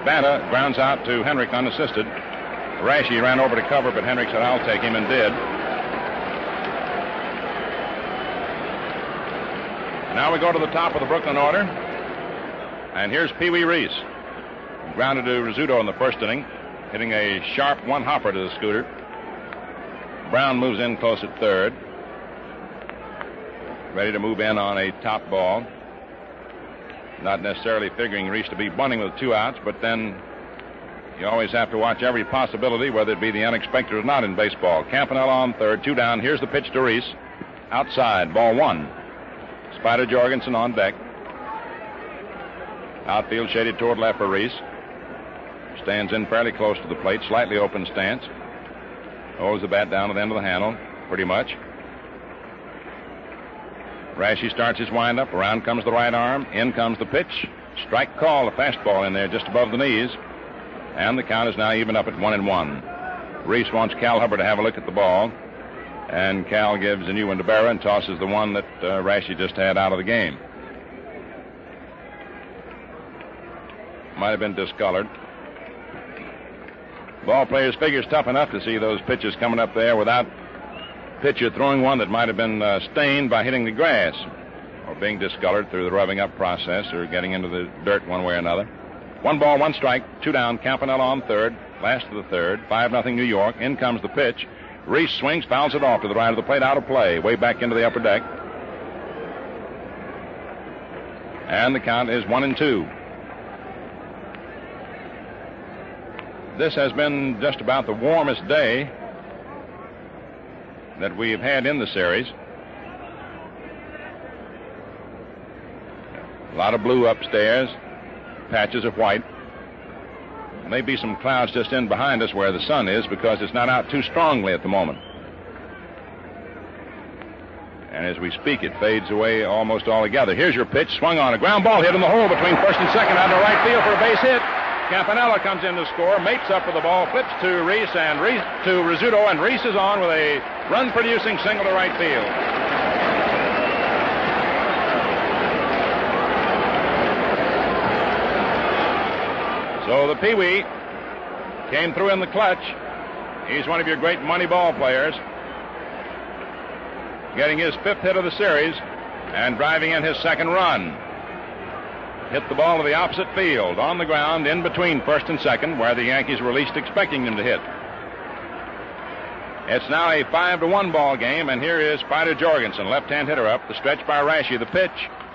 Banta grounds out to Henrik unassisted. Rashi ran over to cover, but Henrik said, I'll take him, and did. Now we go to the top of the Brooklyn order. And here's Pee Wee Reese. Grounded to Rizzuto in the first inning, hitting a sharp one-hopper to the scooter. Brown moves in close at third. Ready to move in on a top ball. Not necessarily figuring Reese to be bunting with 2 outs, but then you always have to watch every possibility, whether it be the unexpected or not in baseball. Campanella on third, 2 down. Here's the pitch to Reese. Outside, ball 1. Spider Jorgensen on deck. Outfield shaded toward left for Reese. Stands in fairly close to the plate, slightly open stance. Holds the bat down to the end of the handle, pretty much. Rashi starts his windup. Around comes the right arm. In comes the pitch. Strike call, a fastball in there just above the knees. And the count is now even up at 1-1. Reese wants Cal Hubbard to have a look at the ball. And Cal gives a new one to Barra and tosses the one that Rashi just had out of the game. Might have been discolored. Ball players figure it's tough enough to see those pitches coming up there without pitcher throwing one that might have been stained by hitting the grass or being discolored through the rubbing up process or getting into the dirt one way or another. 1 ball, 1 strike, 2 down. Campanella on third, last of the third. 5-0 New York. In comes the pitch. Reese swings, fouls it off to the right of the plate, out of play, way back into the upper deck. And the count is 1-2. This has been just about the warmest day that we've had in the series. A lot of blue upstairs, patches of white. Maybe some clouds just in behind us where the sun is because it's not out too strongly at the moment. And as we speak, it fades away almost altogether. Here's your pitch, swung on, a ground ball hit in the hole between first and second out of right field for a base hit. Campanella comes in to score, mates up with the ball, flips to Reese and Reese to Rizzuto, and Reese is on with a run-producing single to right field. So the Pee Wee came through in the clutch. He's one of your great money ball players, getting his 5th hit of the series and driving in his 2nd run. Hit the ball to the opposite field, on the ground, in between first and second, where the Yankees were least expecting them to hit. It's now a 5-1 ball game, and here is Spider Jorgensen, left-hand hitter up, the stretch by Rashi. The pitch,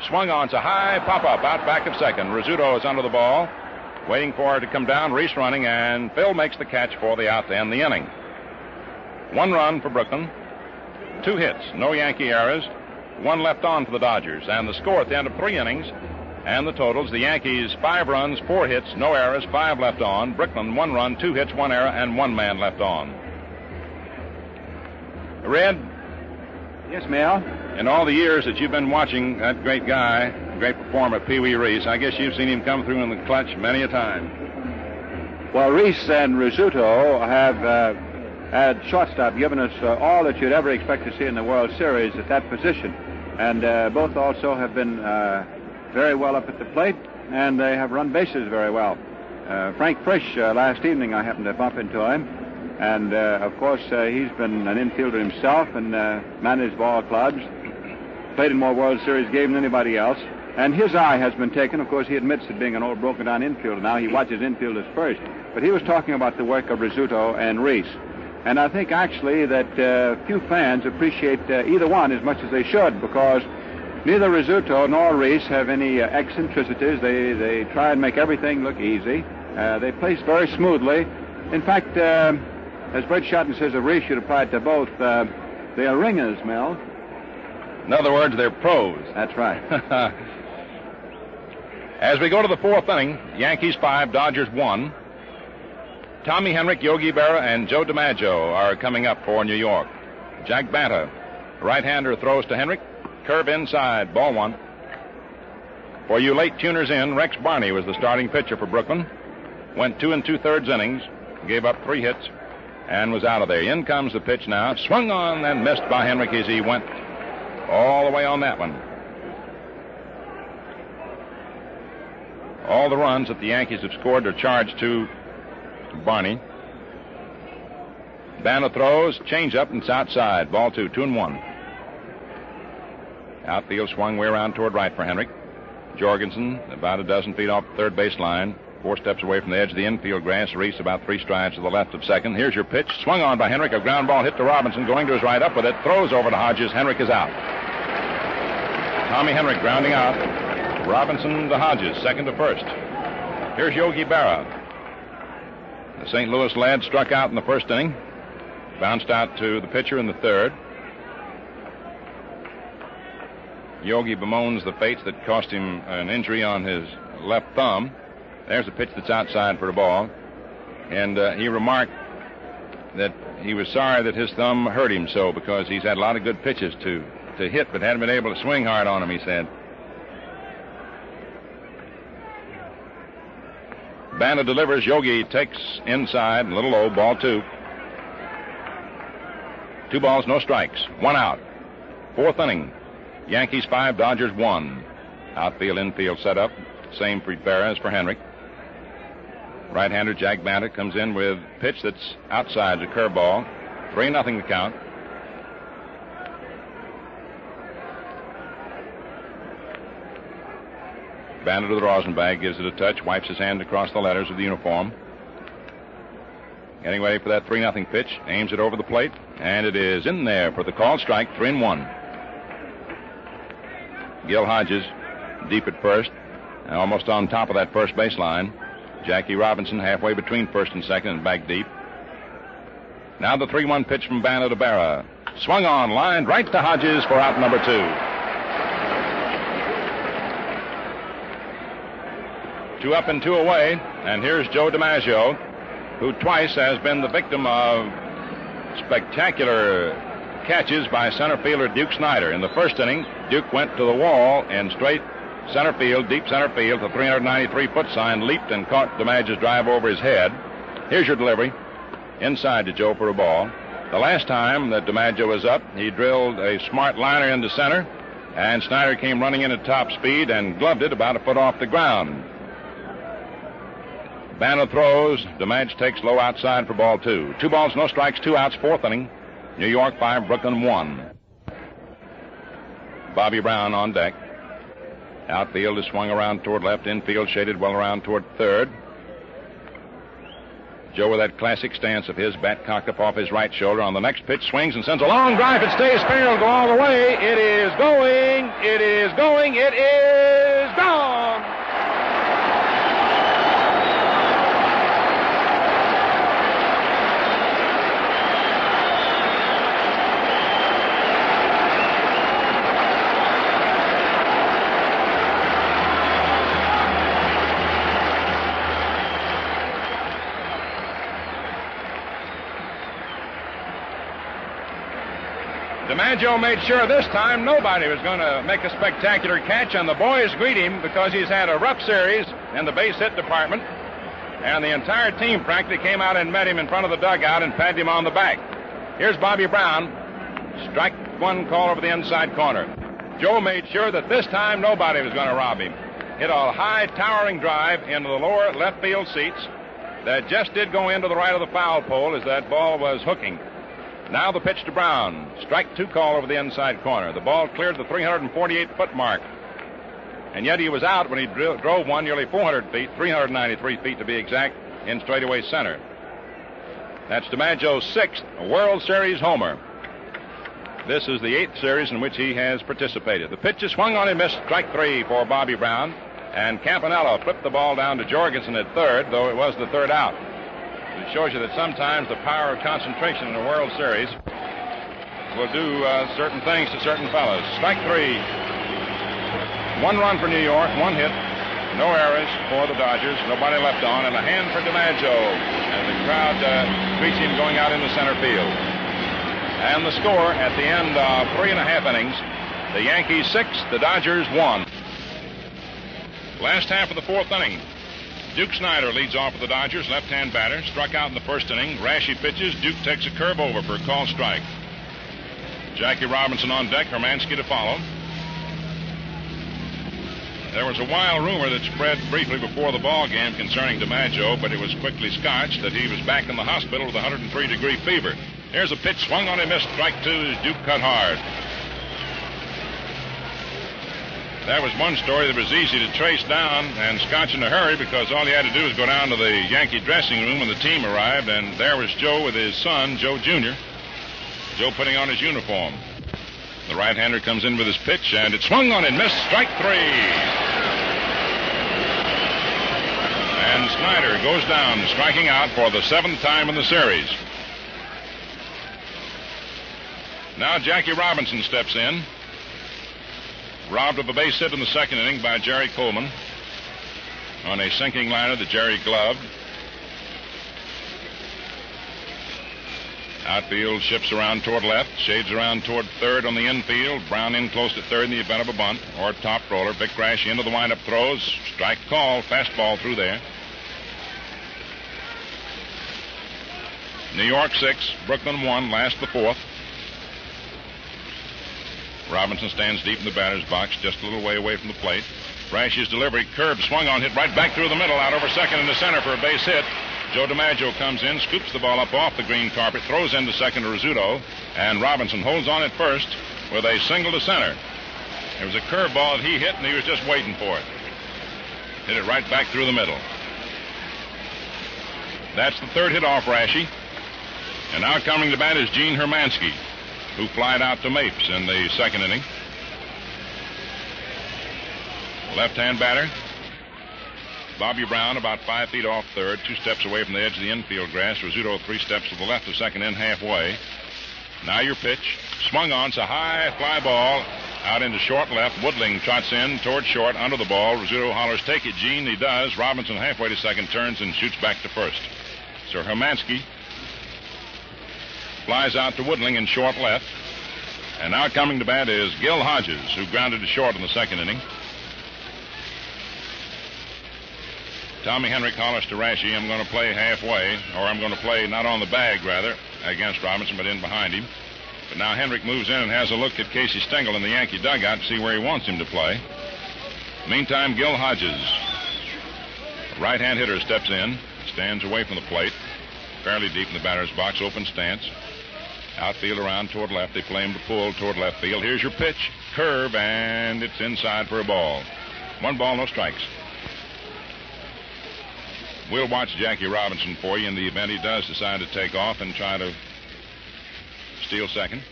swung on, it's a high pop-up out back of second. Rizzuto is under the ball, waiting for it to come down. Reese running, and Phil makes the catch for the out to end the inning. 1 run for Brooklyn, 2 hits, no Yankee errors, 1 left on for the Dodgers, and the score at the end of 3 innings. And the totals, the Yankees 5 runs, 4 hits, no errors, 5 left on. Brooklyn 1 run, 2 hits, 1 error, and 1 man left on. Red? Yes, Mel? In all the years that you've been watching that great guy, great performer, Pee Wee Reese, I guess you've seen him come through in the clutch many a time. Well, Reese and Rizzuto have had shortstop given us all that you'd ever expect to see in the World Series at that position. And both also have been very well up at the plate, and they have run bases very well. Frank Frisch, last evening I happened to bump into him, And, of course, he's been an infielder himself and managed ball clubs, played in more World Series games than anybody else. And his eye has been taken. Of course, he admits to being an old broken-down infielder now. He watches infielders first. But he was talking about the work of Rizzuto and Reese. And I think, actually, that few fans appreciate either one as much as they should, because neither Rizzuto nor Reese have any eccentricities. They try and make everything look easy. They place very smoothly. In fact, as Bert Shotton says, if Reese should apply it to both, they are ringers, Mel. In other words, they're pros. That's right. As we go to the fourth inning, Yankees 5, Dodgers 1. Tommy Henrich, Yogi Berra, and Joe DiMaggio are coming up for New York. Jack Banta, right-hander, throws to Henrich. Curve inside, ball one. For you late tuners in, Rex Barney was the starting pitcher for Brooklyn. Went 2 2/3 innings, gave up 3 hits, and was out of there. In comes the pitch now. Swung on and missed by Henrich as he went all the way on that one. All the runs that the Yankees have scored are charged to Barney. Banta throws, change up, and it's outside. Ball 2, 2-1. Outfield swung way around toward right for Henrich. Jorgensen about a dozen feet off the third base line. 4 steps away from the edge of the infield grass. Reese about 3 strides to the left of second. Here's your pitch. Swung on by Henrich. A ground ball hit to Robinson. Going to his right, up with it. Throws over to Hodges. Henrich is out. Tommy Henrich grounding out. Robinson to Hodges, second to first. Here's Yogi Berra. The St. Louis lad struck out in the first inning. Bounced out to the pitcher in the third. Yogi bemoans the fates that cost him an injury on his left thumb. There's a pitch that's outside for a ball. And he remarked that he was sorry that his thumb hurt him so, because he's had a lot of good pitches to hit, but hadn't been able to swing hard on him, he said. Banta delivers. Yogi takes inside, a little low, ball 2. 2 balls, no strikes. 1 out. Fourth inning. Yankees 5, Dodgers 1. Outfield, infield set up. Same for Berra as for Henrich. Right-hander Jack Banta comes in with a pitch that's outside, the curveball. 3-0 the count. Banta to the rosin bag, gives it a touch, wipes his hand across the letters of the uniform. Getting ready for that 3-0 pitch, aims it over the plate, and it is in there for the called strike, 3-1. Gil Hodges deep at first, and almost on top of that first baseline. Jackie Robinson halfway between first and second and back deep. Now the 3-1 pitch from Banta to Berra. Swung on, lined right to Hodges for out number 2. 2 up and 2 away, and here's Joe DiMaggio, who twice has been the victim of spectacular catches by center fielder Duke Snyder. In the first inning, Duke went to the wall in straight center field, deep center field, the 393-foot sign, leaped and caught DiMaggio's drive over his head. Here's your delivery. Inside to Joe for a ball. The last time that DiMaggio was up, he drilled a smart liner into center, and Snyder came running in at top speed and gloved it about a foot off the ground. Banta throws. DiMaggio takes low outside for ball 2. 2 balls, no strikes, 2 outs, fourth inning. New York 5, Brooklyn 1. Bobby Brown on deck. Outfield is swung around toward left. Infield shaded well around toward third. Joe with that classic stance of his, bat cocked up off his right shoulder. On the next pitch, swings and sends a long drive. It stays fair. It'll go all the way. It is going. It is going. It is gone. DiMaggio made sure this time nobody was going to make a spectacular catch, and the boys greet him because he's had a rough series in the base hit department, and the entire team practically came out and met him in front of the dugout and patted him on the back. Here's Bobby Brown. Strike 1 call over the inside corner. Joe made sure that this time nobody was going to rob him. Hit a high towering drive into the lower left field seats. that just did go into the right of the foul pole as that ball was hooking. Now the pitch to Brown. Strike 2 call over the inside corner. The ball cleared the 348-foot mark. And yet he was out when he drove one nearly 400 feet, 393 feet to be exact, in straightaway center. That's DiMaggio's 6th World Series homer. This is the 8th series in which he has participated. The pitch is swung on and missed. Strike 3 for Bobby Brown. And Campanella flipped the ball down to Jorgensen at third, though it was the third out. It shows you that sometimes the power of concentration in a World Series will do certain things to certain fellas. Strike 3. 1 run for New York, 1 hit, no errors for the Dodgers, nobody left on, and a hand for DiMaggio as the crowd greets him going out into center field. And the score at the end of 3.5 innings, the Yankees 6, the Dodgers 1. Last half of the 4th inning, Duke Snider leads off for the Dodgers, left-hand batter, struck out in the 1st inning. Rashi pitches, Duke takes a curve over for a called strike. Jackie Robinson on deck, Hermansky to follow. There was a wild rumor that spread briefly before the ball game concerning DiMaggio, but it was quickly scotched that he was back in the hospital with a 103-degree fever. Here's a pitch swung on and missed. Strike 2 as Duke cut hard. That was one story that was easy to trace down and scotch in a hurry because all he had to do was go down to the Yankee dressing room when the team arrived, and there was Joe with his son, Joe Jr., Joe putting on his uniform. The right-hander comes in with his pitch, and it swung on and missed. Strike 3. And Snider goes down, striking out for the 7th time in the series. Now Jackie Robinson steps in. Robbed of a base hit in the 2nd inning by Jerry Coleman on a sinking liner that Jerry gloved. Outfield shifts around toward left, shades around toward third on the infield. Brown in close to third in the event of a bunt or top roller. Vic Rashi into the windup throws. Strike call, fastball through there. New York 6, Brooklyn 1, last the 4th. Robinson stands deep in the batter's box, just a little way away from the plate. Rashi's delivery, curve, swung on, hit right back through the middle, out over second into center for a base hit. Joe DiMaggio comes in, scoops the ball up off the green carpet, throws into second to Rizzuto, and Robinson holds on at first with a single to center. It was a curveball that he hit, and he was just waiting for it. Hit it right back through the middle. That's the 3rd hit off Rashi. And now coming to bat is Gene Hermansky, who flied out to Mapes in the 2nd inning. Left-hand batter, Bobby Brown, about 5 feet off third, 2 steps away from the edge of the infield grass. Rizzuto 3 steps to the left of second in, halfway. Now your pitch, swung on, it's a high fly ball out into short left. Woodling trots in toward short, under the ball. Rizzuto hollers, "Take it, Gene." He does. Robinson halfway to second, turns and shoots back to first. So Hermansky flies out to Woodling in short left. And now coming to bat is Gil Hodges, who grounded to short in the 2nd inning. Tommy Henry hollers to Rashi, "I'm going to play halfway," or "I'm going to play not on the bag, rather," against Robinson, but in behind him. But now Hendrick moves in and has a look at Casey Stengel in the Yankee dugout to see where he wants him to play. Meantime, Gil Hodges, right-hand hitter, steps in, stands away from the plate, fairly deep in the batter's box, open stance. Outfield around toward left. They play him to pull toward left field. Here's your pitch, curve, and it's inside for a ball. 1 ball, no strikes. We'll watch Jackie Robinson for you in the event he does decide to take off and try to steal second.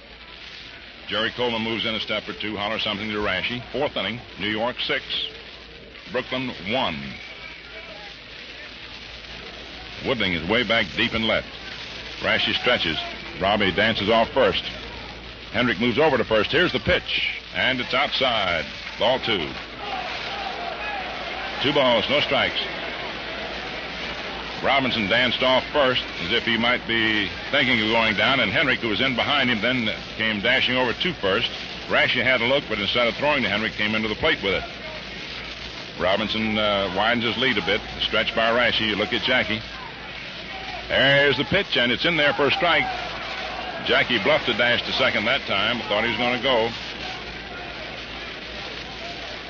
Jerry Coleman moves in a step or two, hollers something to Rashi. 4th inning, New York 6, Brooklyn 1. Woodling is way back deep and left. Rashi stretches. Robbie dances off first. Hendrick moves over to first. Here's the pitch, and it's outside. Ball 2. 2 balls, no strikes. Robinson danced off first as if he might be thinking of going down, and Hendrick, who was in behind him, then came dashing over to first. Rashi had a look, but instead of throwing to Hendrick, came into the plate with it. Robinson widens his lead a bit, stretched by Rashi. You look at Jackie. There's the pitch, and it's in there for a strike. Jackie bluffed a dash to second that time. Thought he was going to go.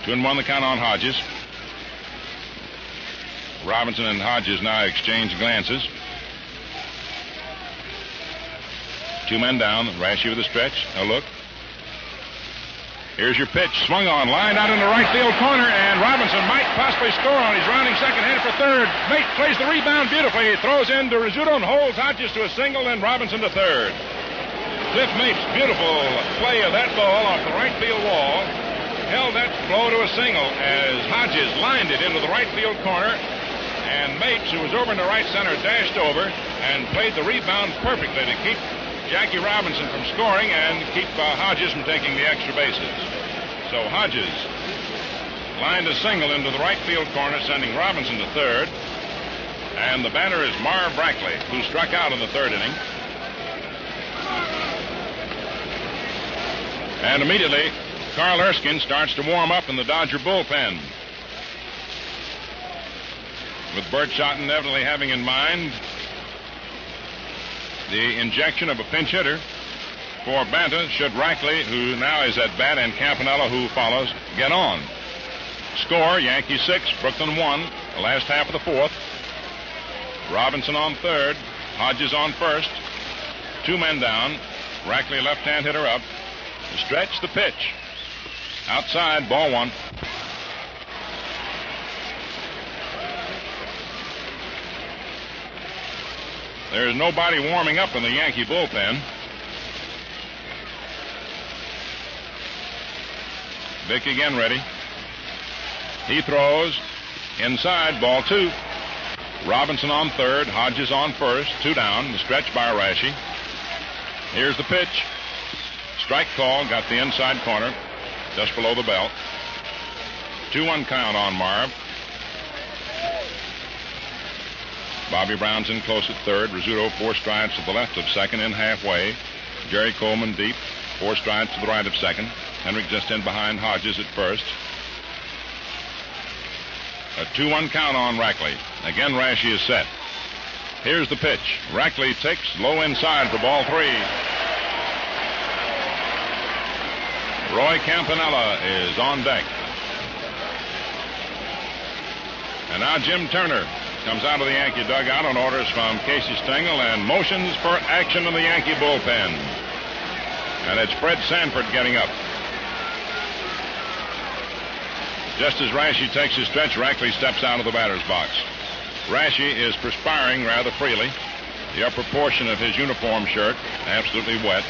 2-1 the count on Hodges. Robinson and Hodges now exchange glances. 2 men down. Rashi with a stretch. A look. Here's your pitch. Swung on. Lined out in the right field corner. And Robinson might possibly score on. He's rounding second, headed for third. Mate plays the rebound beautifully. He throws into Rizzuto and holds Hodges to a single and Robinson to third. Cliff Mate's beautiful play of that ball off the right field wall held that blow to a single as Hodges lined it into the right field corner, and Mapes, who was over in the right center, dashed over and played the rebound perfectly to keep Jackie Robinson from scoring and keep Hodges from taking the extra bases. So Hodges lined a single into the right field corner, sending Robinson to third, and the batter is Marv Brackley, who struck out in the third inning. And immediately, Carl Erskine starts to warm up in the Dodger bullpen, with Bert Shotton evidently having in mind the injection of a pinch hitter for Banta should Rackley, who now is at bat, and Campanella, who follows, get on. Score, Yankees 6, Brooklyn 1, the last half of the fourth. Robinson on third, Hodges on first, 2 men down, Rackley left-hand hitter up. The stretch, the pitch. Outside, ball 1. There's nobody warming up in the Yankee bullpen. Vick again ready. He throws inside, ball 2. Robinson on third, Hodges on first, 2 down, the stretch by Rashi. Here's the pitch. Strike call, got the inside corner, just below the belt. 2-1 count on Marv. Bobby Brown's in close at third. Rizzuto 4 strides to the left of second, in halfway. Jerry Coleman deep, 4 strides to the right of second. Henrik just in behind Hodges at first. A 2-1 count on Rackley. Again, Rashi is set. Here's the pitch. Rackley takes low inside for ball 3. Roy Campanella is on deck. And now Jim Turner comes out of the Yankee dugout on orders from Casey Stengel and motions for action in the Yankee bullpen. And it's Fred Sanford getting up. Just as Rashi takes his stretch, Rackley steps out of the batter's box. Rashi is perspiring rather freely. The upper portion of his uniform shirt absolutely wet.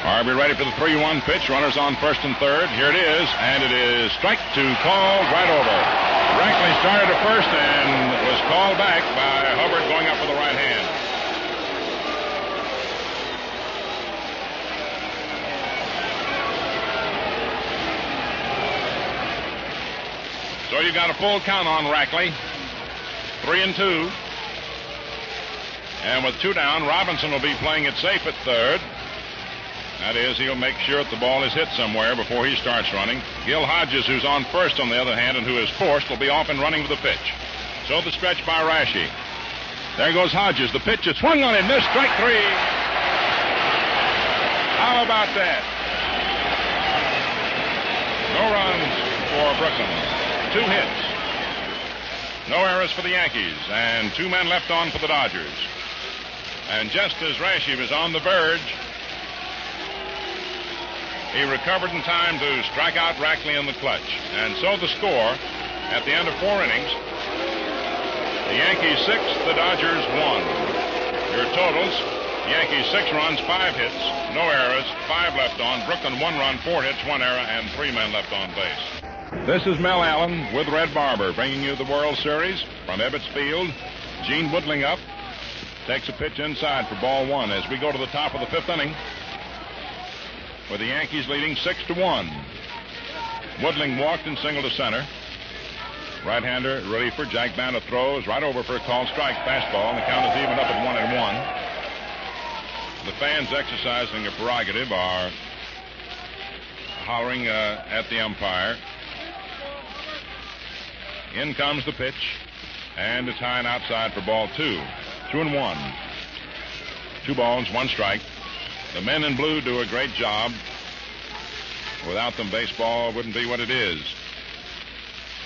Harvey ready for the 3-1 pitch. Runners on first and third. Here it is, and it is strike 2 called right over. Rackley started at first and was called back by Hubbard going up with the right hand. So you got a full count on Rackley. 3-2. And with 2 down, Robinson will be playing it safe at third. That is, he'll make sure that the ball is hit somewhere before he starts running. Gil Hodges, who's on first, on the other hand, and who is forced, will be off and running with the pitch. So the stretch by Rashi. There goes Hodges. The pitch is swung on and missed. Strike 3. How about that? No runs for Brooklyn. 2 hits. No errors for the Yankees. And 2 men left on for the Dodgers. And just as Rashi was on the verge, he recovered in time to strike out Rackley in the clutch. And so the score at the end of 4 innings, the Yankees 6, the Dodgers 1. Your totals, Yankees 6 runs, 5 hits, no errors, 5 left on. Brooklyn 1 run, 4 hits, 1 error, and 3 men left on base. This is Mel Allen with Red Barber bringing you the World Series from Ebbets Field. Gene Woodling up, takes a pitch inside for ball 1 as we go to the top of the 5th inning, with the Yankees leading 6-1. Woodling walked and singled to center. Right-hander reliever Jack Banta throws right over for a called strike fastball, and the count is even up at 1-1. The fans exercising a prerogative are hollering at the umpire. In comes the pitch, and it's high and outside for ball 2. 2-1. 2 balls, 1 strike. The men in blue do a great job. Without them, baseball wouldn't be what it is.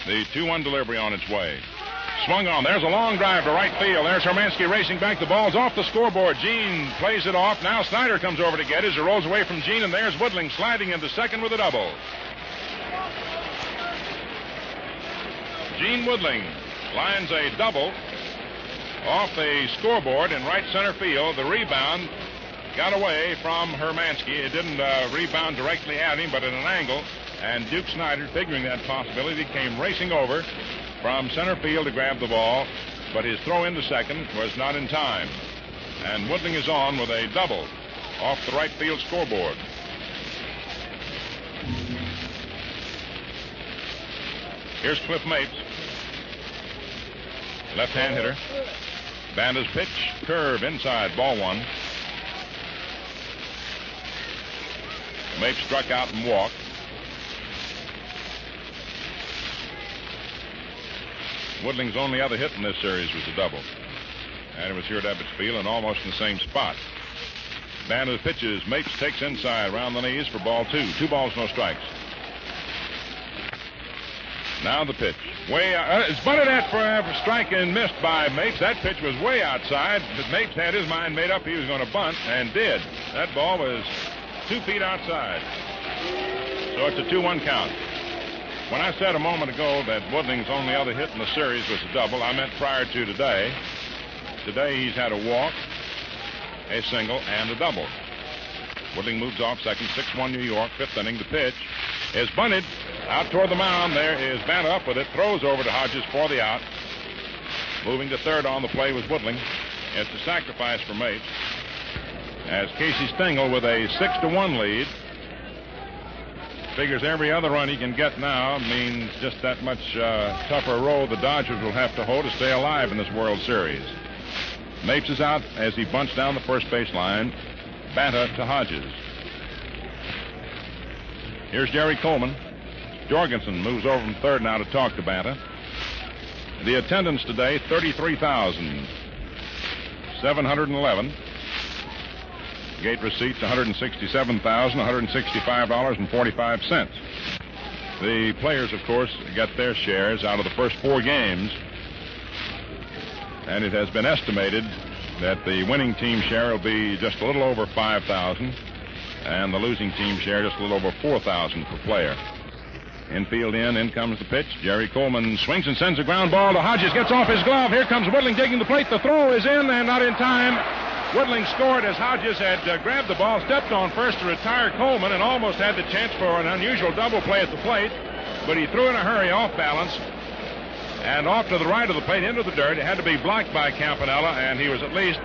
The 2-1 delivery on its way. Swung on. There's a long drive to right field. There's Hermansky racing back. The ball's off the scoreboard. Gene plays it off. Now Snyder comes over to get it. It rolls away from Gene, and there's Woodling sliding into second with a double. Gene Woodling lines a double off the scoreboard in right center field. The rebound got away from Hermansky. It didn't rebound directly at him, but at an angle. And Duke Snyder, figuring that possibility, came racing over from center field to grab the ball, but his throw into second was not in time. And Woodling is on with a double off the right field scoreboard. Here's Cliff Mapes, left-hand hitter. Banda's pitch, curve inside, ball one. Mapes struck out and walked. Woodling's only other hit in this series was a double. And it was here at Ebbets Field and almost in the same spot. Banda's pitches. Mapes takes inside around the knees for ball two. 2 balls, no strikes. Now the pitch. Way out. It's bunted at for strike and missed by Mapes. That pitch was way outside, but Mapes had his mind made up he was going to bunt and did. That ball was 2 feet outside. So it's a 2-1 count. When I said a moment ago that Woodling's only other hit in the series was a double, I meant prior to today. Today he's had a walk, a single, and a double. Woodling moves off second, 6-1 New York, 5th inning. The pitch is bunted out toward the mound. There is Banta up with it, throws over to Hodges for the out. Moving to third on the play was Woodling. It's a sacrifice for Mapes, as Casey Stengel with a 6-1 lead. Figures every other run he can get now means just that much tougher road the Dodgers will have to hold to stay alive in this World Series. Mapes is out as he bunts down the first base line. Banta to Hodges. Here's Jerry Coleman. Jorgensen moves over from third now to talk to Banta. The attendance today, 33,711. Gate receipts, $167,165.45. The players, of course, get their shares out of the first 4 games. And it has been estimated that the winning team share will be just a little over $5,000, and the losing team share just a little over $4,000 per player. Infield in comes the pitch. Jerry Coleman swings and sends a ground ball to Hodges. Gets off his glove. Here comes Woodling digging the plate. The throw is in and not in time. Woodling scored as Hodges had grabbed the ball, stepped on first to retire Coleman, and almost had the chance for an unusual double play at the plate. But he threw in a hurry off balance and off to the right of the plate into the dirt. It had to be blocked by Campanella, and he was at least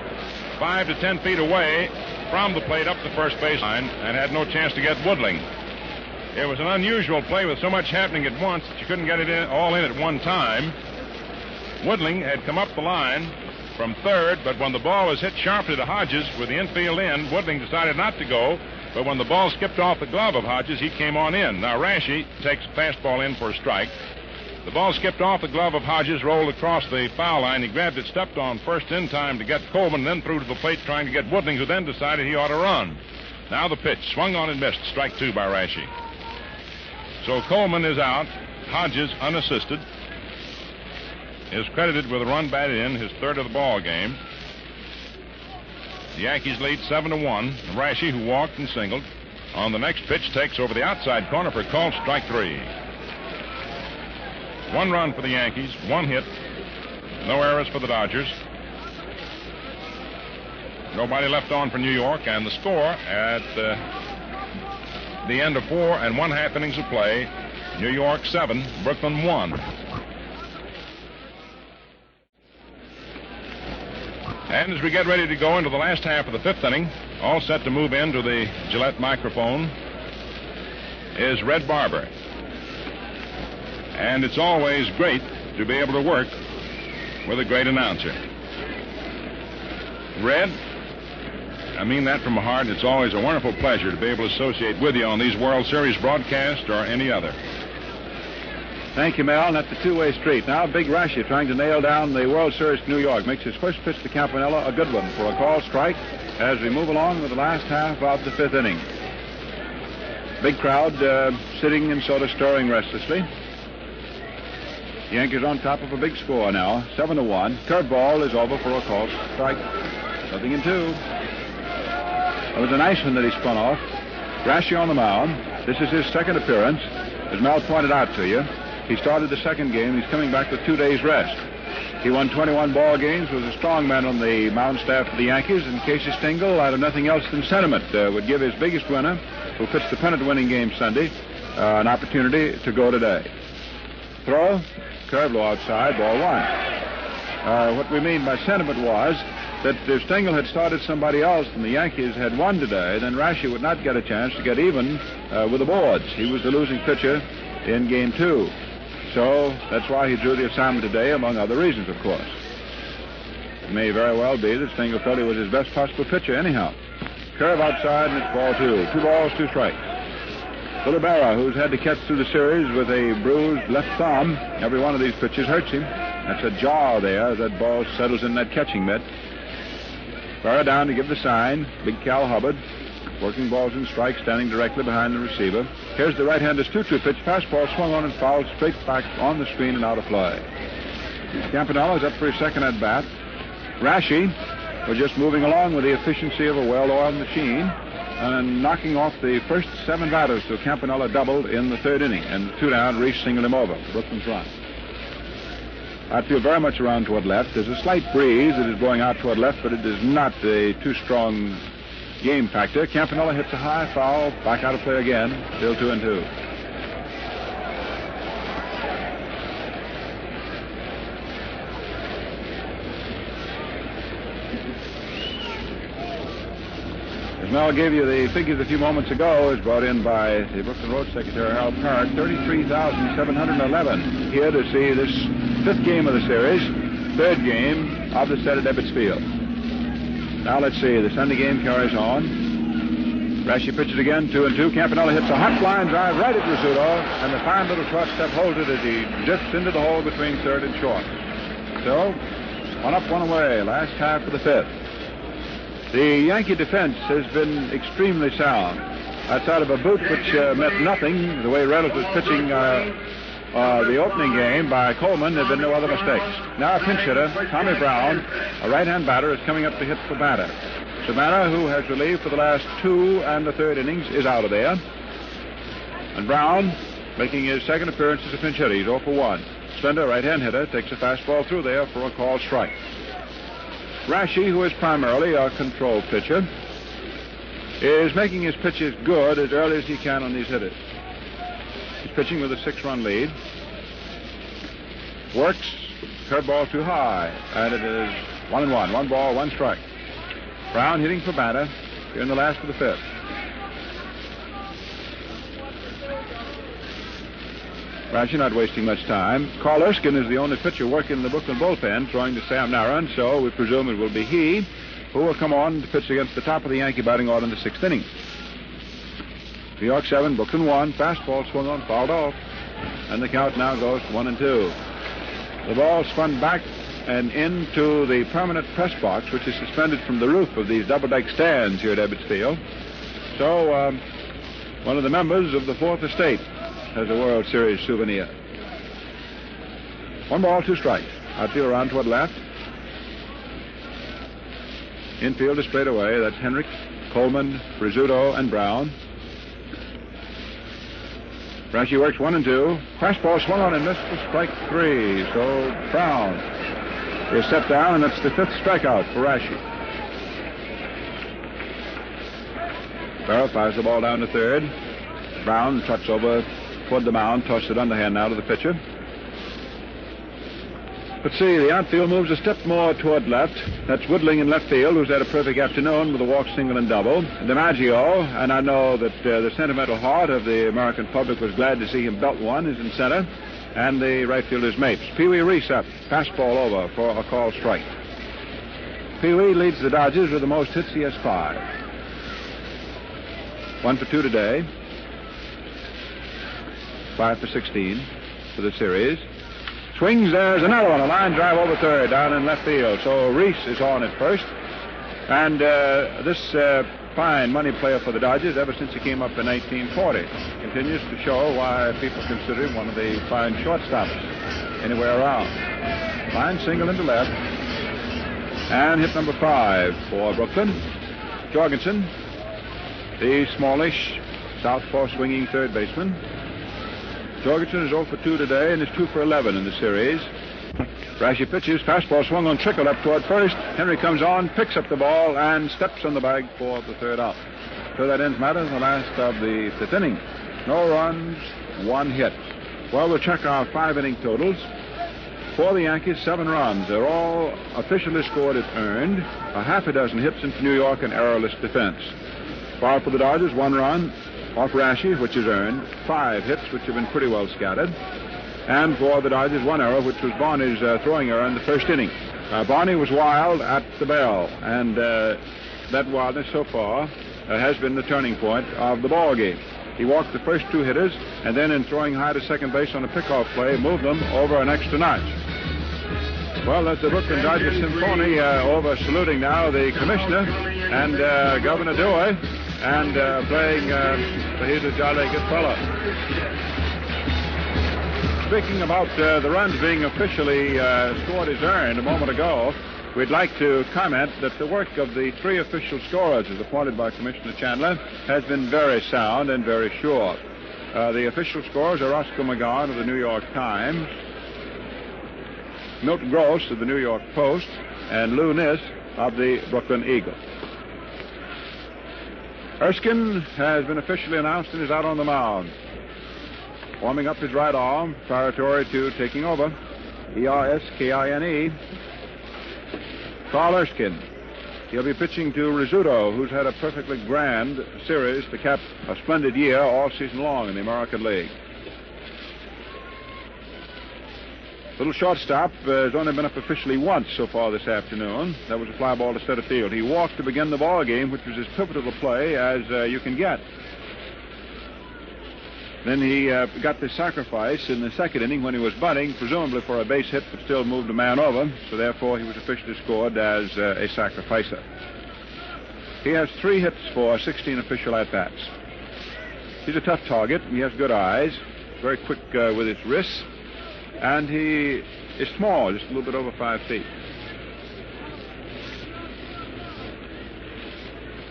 5 to 10 feet away from the plate up the first baseline and had no chance to get Woodling. It was an unusual play with so much happening at once that you couldn't get it all in at one time. Woodling had come up the line from third, but when the ball was hit sharply to Hodges with the infield in, Woodling decided not to go. But when the ball skipped off the glove of Hodges, he came on in. Now Rashi takes a fastball in for a strike. The ball skipped off the glove of Hodges, rolled across the foul line. He grabbed it, stepped on first in time to get Coleman, then threw to the plate trying to get Woodling, who then decided he ought to run. Now the pitch, swung on and missed. Strike 2 by Rashi. So Coleman is out. Hodges, unassisted, is credited with a run batted in, his third of the ball game. The Yankees lead 7-1. Rashi, who walked and singled, on the next pitch takes over the outside corner for called strike 3. 1 run for the Yankees, 1 hit, no errors for the Dodgers. Nobody left on for New York, and the score at the end of 4 1/2 innings of play, New York 7, Brooklyn 1. And as we get ready to go into the last half of the 5th inning, all set to move into the Gillette microphone, is Red Barber. And it's always great to be able to work with a great announcer. Red, I mean that from the heart. It's always a wonderful pleasure to be able to associate with you on these World Series broadcasts or any other. Thank you, Mel. And that's a 2-way street. Now Big Rashi trying to nail down the World Series to New York. Makes his first pitch to Campanella a good one for a called strike as we move along with the last half of the 5th inning. Big crowd sitting and sort of stirring restlessly. Yankees on top of a big score now, 7-1. Curveball is over for a call strike. 0-2. It was a nice one that he spun off. Rashi on the mound. This is his second appearance. As Mel pointed out to you, he started the second game. He's coming back with 2 days rest. He won 21 ball games, was a strong man on the mound staff of the Yankees, and Casey Stengel, out of nothing else than sentiment, would give his biggest winner, who pitched the pennant-winning game Sunday, an opportunity to go today. Throw, curve low outside, ball 1. What we mean by sentiment was that if Stengel had started somebody else and the Yankees had won today, then Rashi would not get a chance to get even with the boards. He was the losing pitcher in Game 2. So that's why he drew the assignment today, among other reasons, of course. It may very well be that Stengel felt he was his best possible pitcher anyhow. Curve outside, and it's ball 2. 2 balls, 2 strikes. Billy Barra, who's had to catch through the series with a bruised left thumb. Every one of these pitches hurts him. That's a jar there. That ball settles in that catching mitt. Barra down to give the sign. Big Cal Hubbard, working balls and strikes, standing directly behind the receiver. Here's the right-hander's 2-2 pitch. Fastball swung on and fouled straight back on the screen and out of play. Campanello's up for his second at-bat. Rashi was just moving along with the efficiency of a well-oiled machine and knocking off the first 7 batters. So Campanella doubled in the 3rd inning. And 2 down, Reese singled him over. Brooklyn's run. Outfield very much around toward left. There's a slight breeze that is blowing out toward left, but it is not a too strong game factor. Campanella hits a high foul, back out of play again, still 2-2. As Mel gave you the figures a few moments ago, is brought in by the Brooklyn Road Secretary, Hal Parrott, 33,711 here to see this 5th game of the series, 3rd game of the set at Ebbets Field. Now let's see. The Sunday game carries on. Rashi pitches again, 2-2. Campanella hits a hot line drive right at Rizzuto, and the fine little short step holds it as he drifts into the hole between 3rd and short. So, 1 up, 1 away. Last half of the 5th. The Yankee defense has been extremely sound. Outside of a boot which meant nothing, the way Reynolds was pitching the opening game by Coleman, there have been no other mistakes. Now a pinch hitter, Tommy Brown, a right-hand batter, is coming up to hit for Batter. Savannah, who has relieved for the last 2 and the 3rd innings, is out of there. And Brown, making his second appearance as a pinch hitter, he's 0 for 1. Slender, right-hand hitter, takes a fastball through there for a called strike. Rashi, who is primarily a control pitcher, is making his pitches good as early as he can on these hitters. He's pitching with a 6-run lead. Works. Curveball too high. And it is 1-1. 1 ball, 1 strike. Brown hitting for Batter here in the last of the 5th. Rashi not wasting much time. Carl Erskine is the only pitcher working in the Brooklyn bullpen, throwing to Sam Narron, so we presume it will be he who will come on to pitch against the top of the Yankee batting order in the 6th inning. New York 7, Brooklyn 1. Fastball swung on, fouled off. And the count now goes to 1-2. The ball spun back and into the permanent press box, which is suspended from the roof of these double-deck stands here at Ebbets Field. So, one of the members of the 4th Estate has a World Series souvenir. 1 ball, 2 strikes. Outfield around toward left. Infield is straight away. That's Henrik, Coleman, Rizzuto, and Brown. Rashi works 1-2. Fastball swung on and missed for strike 3. So Brown is set down, and that's the 5th strikeout for Rashi. Barrow fires the ball down to 3rd. Brown trots over toward the mound, tosses it underhand now to the pitcher. But see, the outfield moves a step more toward left. That's Woodling in left field, who's had a perfect afternoon with a walk, single, and double. DiMaggio, and I know that the sentimental heart of the American public was glad to see him belt one, is in center. And the right fielder's Mapes. Pee Wee Reese up, fastball over for a called strike. Pee Wee leads the Dodgers with the most hits. He has 5. 1 for 2 today. 5 for 16 for the series. Swings, there's another one, a line drive over 3rd, down in left field. So Reese is on at first. And this fine money player for the Dodgers ever since he came up in 1940 continues to show why people consider him one of the fine shortstops. anywhere around. Line single into left. And hit number 5 for Brooklyn. Jorgensen, the smallish southpaw swinging third baseman. Jorgensen is 0 for 2 today and is 2 for 11 in the series. Brashy pitches, fastball swung on, trickled up toward first. Henry comes on, picks up the ball, and steps on the bag for the third out. So that ends matters in the last of the 5th inning. No runs, 1 hit. Well, we'll check our 5-inning totals. For the Yankees, 7 runs. They're all officially scored as earned. A half a dozen hits into New York and errorless defense. Far for the Dodgers, 1 run off Rashi, which is earned. 5 hits, which have been pretty well scattered. And for the Dodgers, 1 error, which was Barney's throwing error in the first inning. Barney was wild at the bell, and that wildness so far has been the turning point of the ball game. He walked the first 2 hitters, and then in throwing high to second base on a pickoff play, moved them over an extra notch. Well, that's the Brooklyn Dodgers Symphony over saluting now the commissioner and Governor Dewey, and playing He's a Jolly Good Fellow. Speaking about the runs being officially scored as earned a moment ago, we'd like to comment that the work of the 3 official scorers, as appointed by Commissioner Chandler, has been very sound and very sure. The official scorers are Oscar McGowan of the New York Times, Milton Gross of the New York Post, and Lou Niss of the Brooklyn Eagle. Erskine has been officially announced and is out on the mound, warming up his right arm preparatory to taking over. Erskine. Carl Erskine. He'll be pitching to Rizzuto, who's had a perfectly grand series to cap a splendid year all season long in the American League. Little shortstop has only been up officially once so far this afternoon. That was a fly ball to center field. He walked to begin the ball game, which was as pivotal a play as you can get. Then he got the sacrifice in the second inning when he was bunting, presumably for a base hit, but still moved a man over. So therefore, he was officially scored as a sacrificer. He has 3 hits for 16 official at-bats. He's a tough target. He has good eyes, very quick with his wrists, and he is small, just a little bit over 5 feet.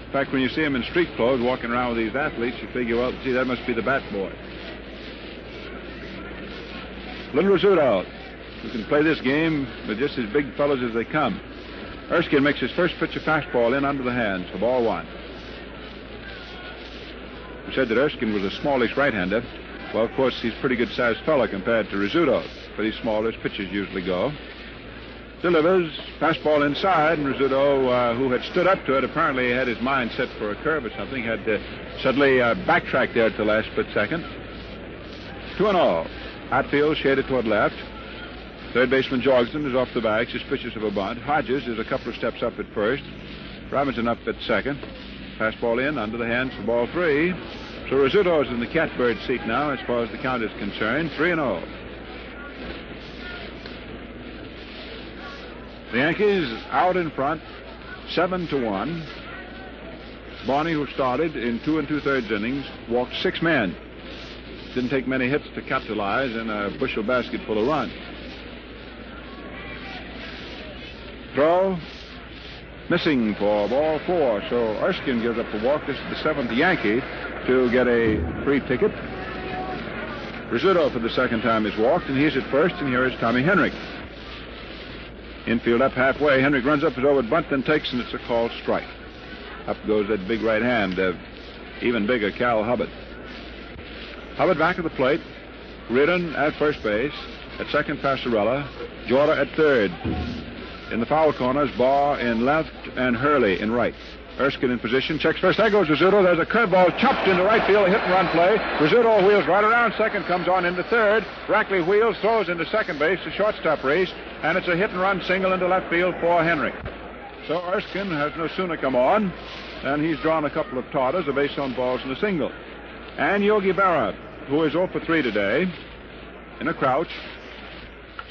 In fact, when you see him in street clothes walking around with these athletes, you figure, well, gee, that must be the bat boy. Little Rizzuto, who can play this game with just as big fellows as they come. Erskine makes his first pitch of fastball in under the hands for ball 1. We said that Erskine was a smallish right-hander. Well, of course, he's a pretty good-sized fellow compared to Rizzuto, but he's small as pitches usually go. Delivers, fastball inside, and Rizzuto, who had stood up to it, apparently had his mind set for a curve or something, had suddenly backtracked there at the last split second. 2-0. Outfield shaded toward left. Third baseman Jorgensen is off the bag, suspicious of a bunt. Hodges is a couple of steps up at first. Robinson up at second. Fastball in, under the hands for ball 3. So Rizzuto is in the catbird seat now as far as the count is concerned. 3-0. The Yankees out in front, 7-1. Barney, who started in 2 2/3 innings, walked 6 men. Didn't take many hits to capitalize in a bushel basket full of runs. Throw, missing for ball 4. So Erskine gives up a walk. This is the 7th Yankee to get a free ticket. Rizzuto for the second time has walked, and he's at first, and here is Tommy Henry. Infield up halfway. Henry runs up his over bunt, then takes, and it's a called strike. Up goes that big right hand of even bigger Cal Hubbard. Hubbard back at the plate. Reardon at first base. At second, Passarella. Jordan at third. In the foul corners, Barr in left and Hurley in right. Erskine in position. Checks first. There goes Rizzuto. There's a curveball chopped into right field. A hit-and-run play. Rizzuto wheels right around second. Comes on into third. Rackley wheels. Throws into second base. The shortstop race. And it's a hit-and-run single into left field for Henry. So Erskine has no sooner come on than he's drawn a couple of totters, a base on balls, and a single. And Yogi Berra, who is 0 for 3 today, in a crouch,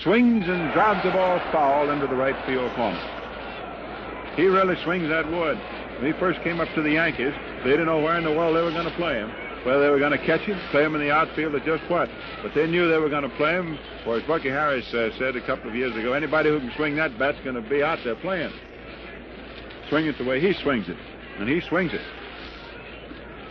swings and drives the ball foul into the right field corner. He really swings that wood. When he first came up to the Yankees, they didn't know where in the world they were going to play him. whether they were going to catch him, play him in the outfield, or just what. But they knew they were going to play him, for as Bucky Harris said a couple of years ago, anybody who can swing that bat's going to be out there playing. Swing it the way he swings it, and he swings it.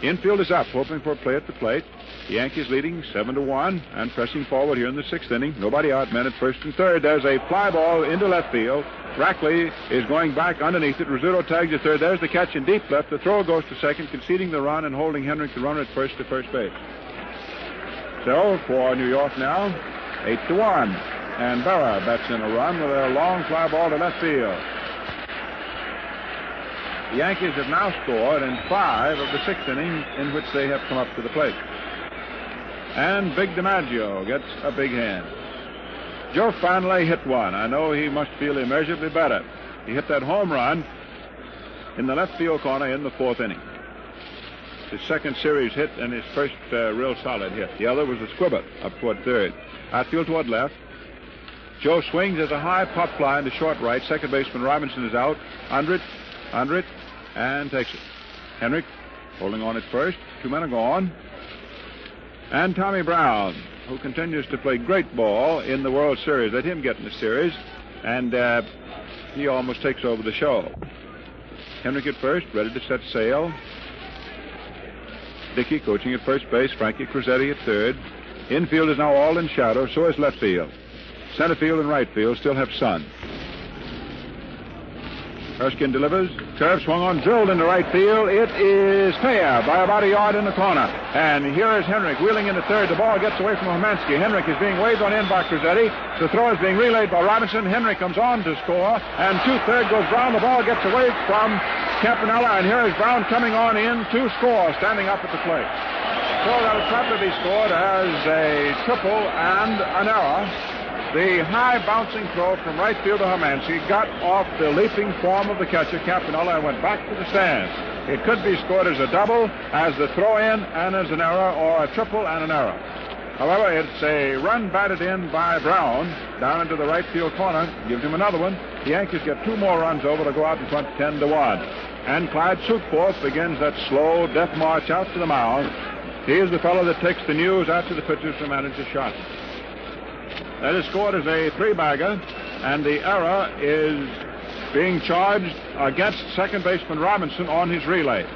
Infield is up, hoping for a play at the plate. The Yankees leading 7-1 and pressing forward here in the 6th inning. Nobody out, men at first and third. There's a fly ball into left field. Brackley is going back underneath it. Rizzuto tags at third. There's the catch in deep left. The throw goes to second, conceding the run and holding Henrik the runner at first to first base. So for New York now, 8-1. And Berra bats in a run with a long fly ball to left field. The Yankees have now scored in 5 of the 6th inning in which they have come up to the plate. And Big DiMaggio gets a big hand. Joe finally hit one. I know he must feel immeasurably better. He hit that home run in the left field corner in the 4th inning. His second series hit and his first real solid hit. The other was a squibber up toward third. Outfield toward left. Joe swings as a high pop fly into short right. Second baseman Robinson is out. Under it, and takes it. Henrik holding on at first. 2 men are gone. And Tommy Brown, who continues to play great ball in the World Series. Let him get in the series, and he almost takes over the show. Henrik at first, ready to set sail. Dickey coaching at first base. Frankie Crosetti at third. Infield is now all in shadow, so is left field. Center field and right field still have sun. Erskine delivers. Curve swung on, drilled into right field. It is fair by about a yard in the corner. And here is Henrik wheeling into third. The ball gets away from Homansky. Henrik is being waved on in by Crosetti. The throw is being relayed by Robinson. Henrik comes on to score. And 2/3 goes Brown. The ball gets away from Campanella. And here is Brown coming on in to score, standing up at the plate. So that will probably be scored as a triple and an error. The high bouncing throw from right field to Homansky got off the leaping form of the catcher, Campanella, and went back to the stands. It could be scored as a double, as the throw-in, and as an error, or a triple and an error. However, it's a run batted in by Brown down into the right field corner. Gives him another one. The Yankees get 2 more runs over to go out in front 10-1. And Clyde Sukforth begins that slow death march out to the mound. He is the fellow that takes the news out to the pitchers to manage the shot. That is scored as a 3-bagger, and the error is being charged against second baseman Robinson on his relay.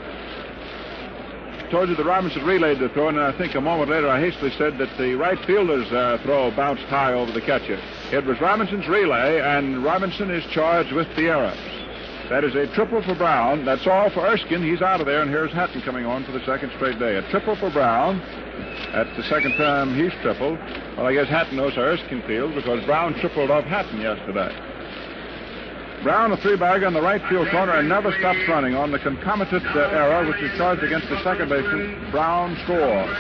I told you that Robinson relayed the throw, and I think a moment later I hastily said that the right fielder's throw bounced high over the catcher. It was Robinson's relay, and Robinson is charged with the error. That is a triple for Brown. That's all for Erskine. He's out of there, and here's Hatton coming on for the second straight day. A triple for Brown. That's the second time he's tripled. Well, I guess Hatton knows how Erskine feels because Brown tripled off Hatton yesterday. Brown, a 3-bagger in the right field corner, and never stops running on the concomitant error, which is charged against the second baseman. Brown scores.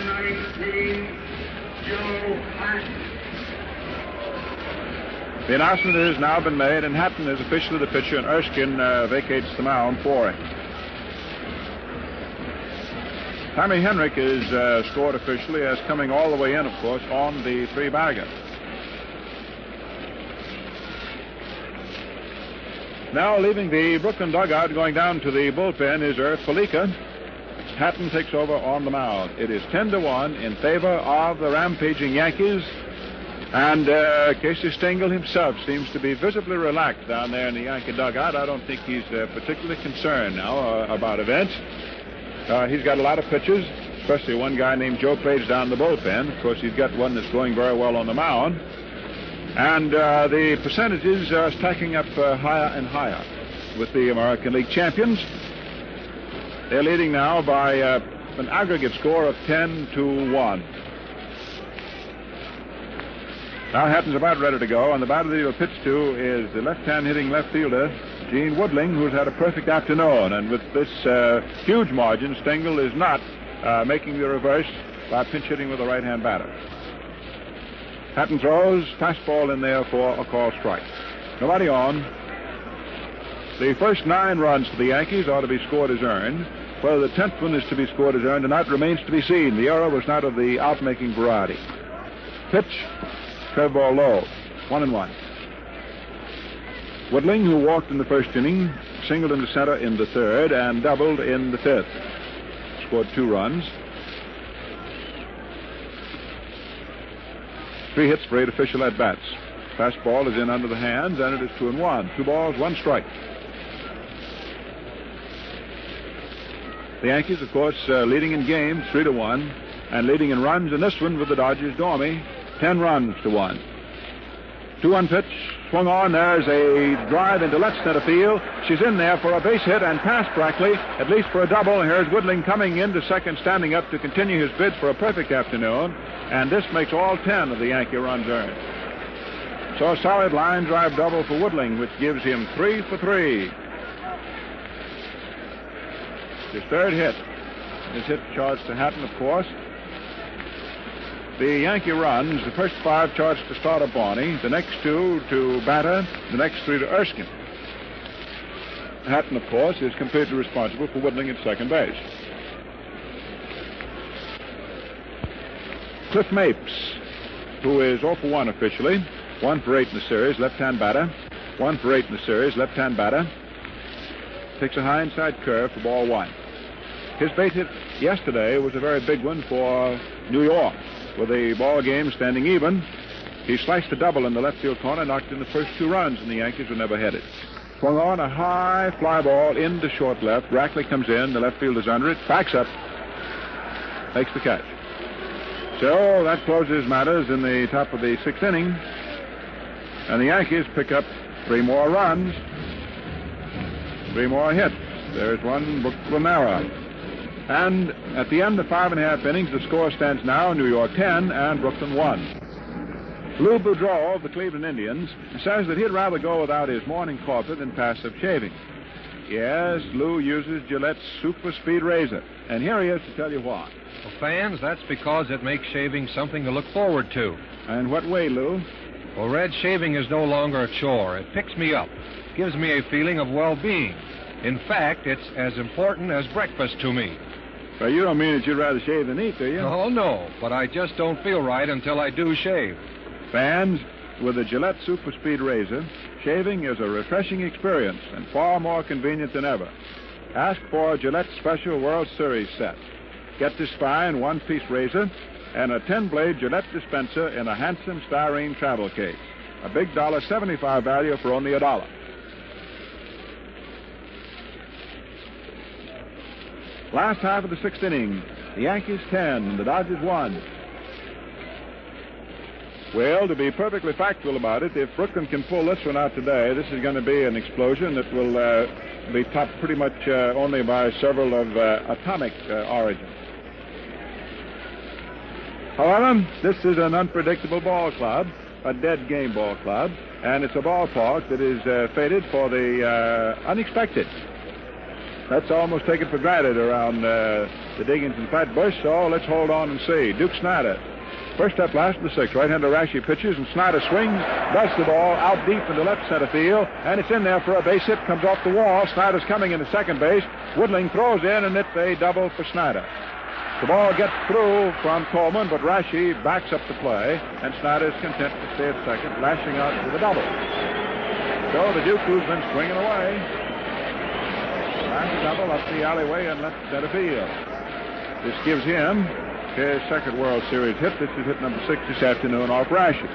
The announcement has now been made, and Hatton is officially the pitcher, and Erskine vacates the mound for him. Tommy Henrik is scored officially as coming all the way in, of course, on the 3-bagger. Now leaving the Brooklyn dugout, going down to the bullpen is Irv Felica. Hatton takes over on the mound. It is 10-1 in favor of the rampaging Yankees. And Casey Stengel himself seems to be visibly relaxed down there in the Yankee dugout. I don't think he's particularly concerned now about events. He's got a lot of pitchers, especially one guy named Joe Page down the bullpen. Of course, he's got one that's going very well on the mound. And the percentages are stacking up higher and higher with the American League champions. They're leading now by an aggregate score of 10-1. Now Hatton's about ready to go, and the batter that he'll pitch to is the left-hand hitting left fielder, Gene Woodling, who's had a perfect afternoon. And with this huge margin, Stengel is not making the reverse by pinch hitting with the right-hand batter. Hatton throws, fastball in there for a call strike. Nobody on. The first 9 runs for the Yankees ought to be scored as earned. Whether the 10th one is to be scored as earned or not remains to be seen. The error was not of the out-making variety. Pitch. Curveball low, 1-1. Woodling, who walked in the first inning, singled into center in the 3rd and doubled in the 5th. Scored 2 runs. 3 hits for 8 official at-bats. Fastball is in under the hands, and it is 2-1. 2 balls, 1 strike. The Yankees, of course, leading in games 3-1, and leading in runs in this one with the Dodgers' Dormy, 10 runs to 1. 2-1 pitch, swung on. There's a drive into left center field. She's in there for a base hit and past Brackley, at least for a double. Here's Woodling coming into second, standing up to continue his bid for a perfect afternoon, and this makes all 10 of the Yankee runs earned. So a solid line drive double for Woodling, which gives him 3 for 3. His third hit. His hit charged to Hatton, of course. The Yankee runs, the first 5 charged to Starter Barney, the next 2 to Batter, the next 3 to Erskine. Hatton, of course, is completely responsible for Woodling at second base. Cliff Mapes, who is 0 for 1 officially, 1 for 8 in the series, left-hand batter. 1 for 8 in the series, left-hand batter. Takes a high inside curve for ball 1. His base hit yesterday was a very big one for New York. With the ball game standing even, he sliced a double in the left field corner, knocked in the first 2 runs, and the Yankees were never headed. Swung on a high fly ball into short left. Brackley comes in. The left fielder's under it. Backs up. Makes the catch. So that closes matters in the top of the 6th inning. And the Yankees pick up 3 more runs. 3 more hits. There's one, Brooklyn Nara. And at the end of 5.5 innings, the score stands now New York 10 and Brooklyn 1. Lou Boudreau of the Cleveland Indians says that he'd rather go without his morning coffee than passive shaving. Yes, Lou uses Gillette's super speed razor, and here he is to tell you why. Well, fans, that's because it makes shaving something to look forward to. And what way, Lou? Well, Red, shaving is no longer a chore. It picks me up, gives me a feeling of well-being. In fact, it's as important as breakfast to me. Well, you don't mean that you'd rather shave than eat, do you? Oh, no, but I just don't feel right until I do shave. Fans, with the Gillette Super Speed Razor, shaving is a refreshing experience and far more convenient than ever. Ask for Gillette's special World Series set. Get this fine 1-piece razor and a 10-blade Gillette dispenser in a handsome styrene travel case. A big $1.75 value for only $1. Last half of the 6th inning, the Yankees 10 and the Dodgers 1. Well, to be perfectly factual about it, if Brooklyn can pull this one out today, this is going to be an explosion that will be topped pretty much only by several of atomic origin. However, this is an unpredictable ball club, a dead game ball club, and it's a ballpark that is fated for the unexpected. That's almost taken for granted around the Diggins and Flatbush, so let's hold on and see. Duke Snyder, first up last in the 6th. Right-hander Rashi pitches, and Snyder swings, busts the ball out deep into left center field, and it's in there for a base hit, comes off the wall. Snyder's coming into second base. Woodling throws in, and it's a double for Snyder. The ball gets through from Coleman, but Rashi backs up the play, and Snyder's content to stay at second, lashing out with a double. So the Duke, who's been swinging away, and double up the alleyway and left center field. This gives him his second World Series hit. This is hit number 6 this afternoon off Rashi.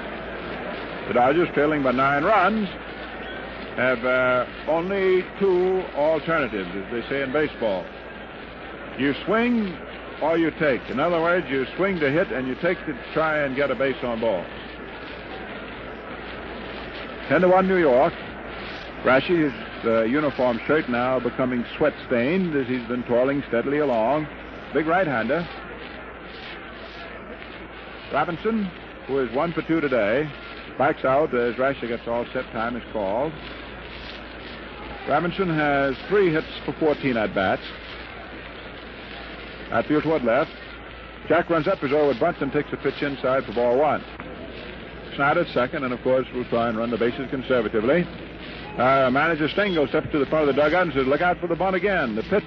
The Dodgers, trailing by 9 runs, have only 2 alternatives, as they say in baseball. You swing or you take. In other words, you swing to hit and you take to try and get a base on ball. 10-1 New York. Rashi, his uniform shirt now becoming sweat-stained as he's been toiling steadily along. Big right-hander. Robinson, who is 1 for 2 today, backs out as Rashi gets all set. Time is called. Robinson has 3 hits for 14 at-bats. Outfield toward left. Jack runs up his over with Bunton, takes a pitch inside for ball 1. Snyder at second, and of course we'll try and run the bases conservatively. Manager Stengel steps to the front of the dugout and says, look out for the bunt again. The pitch,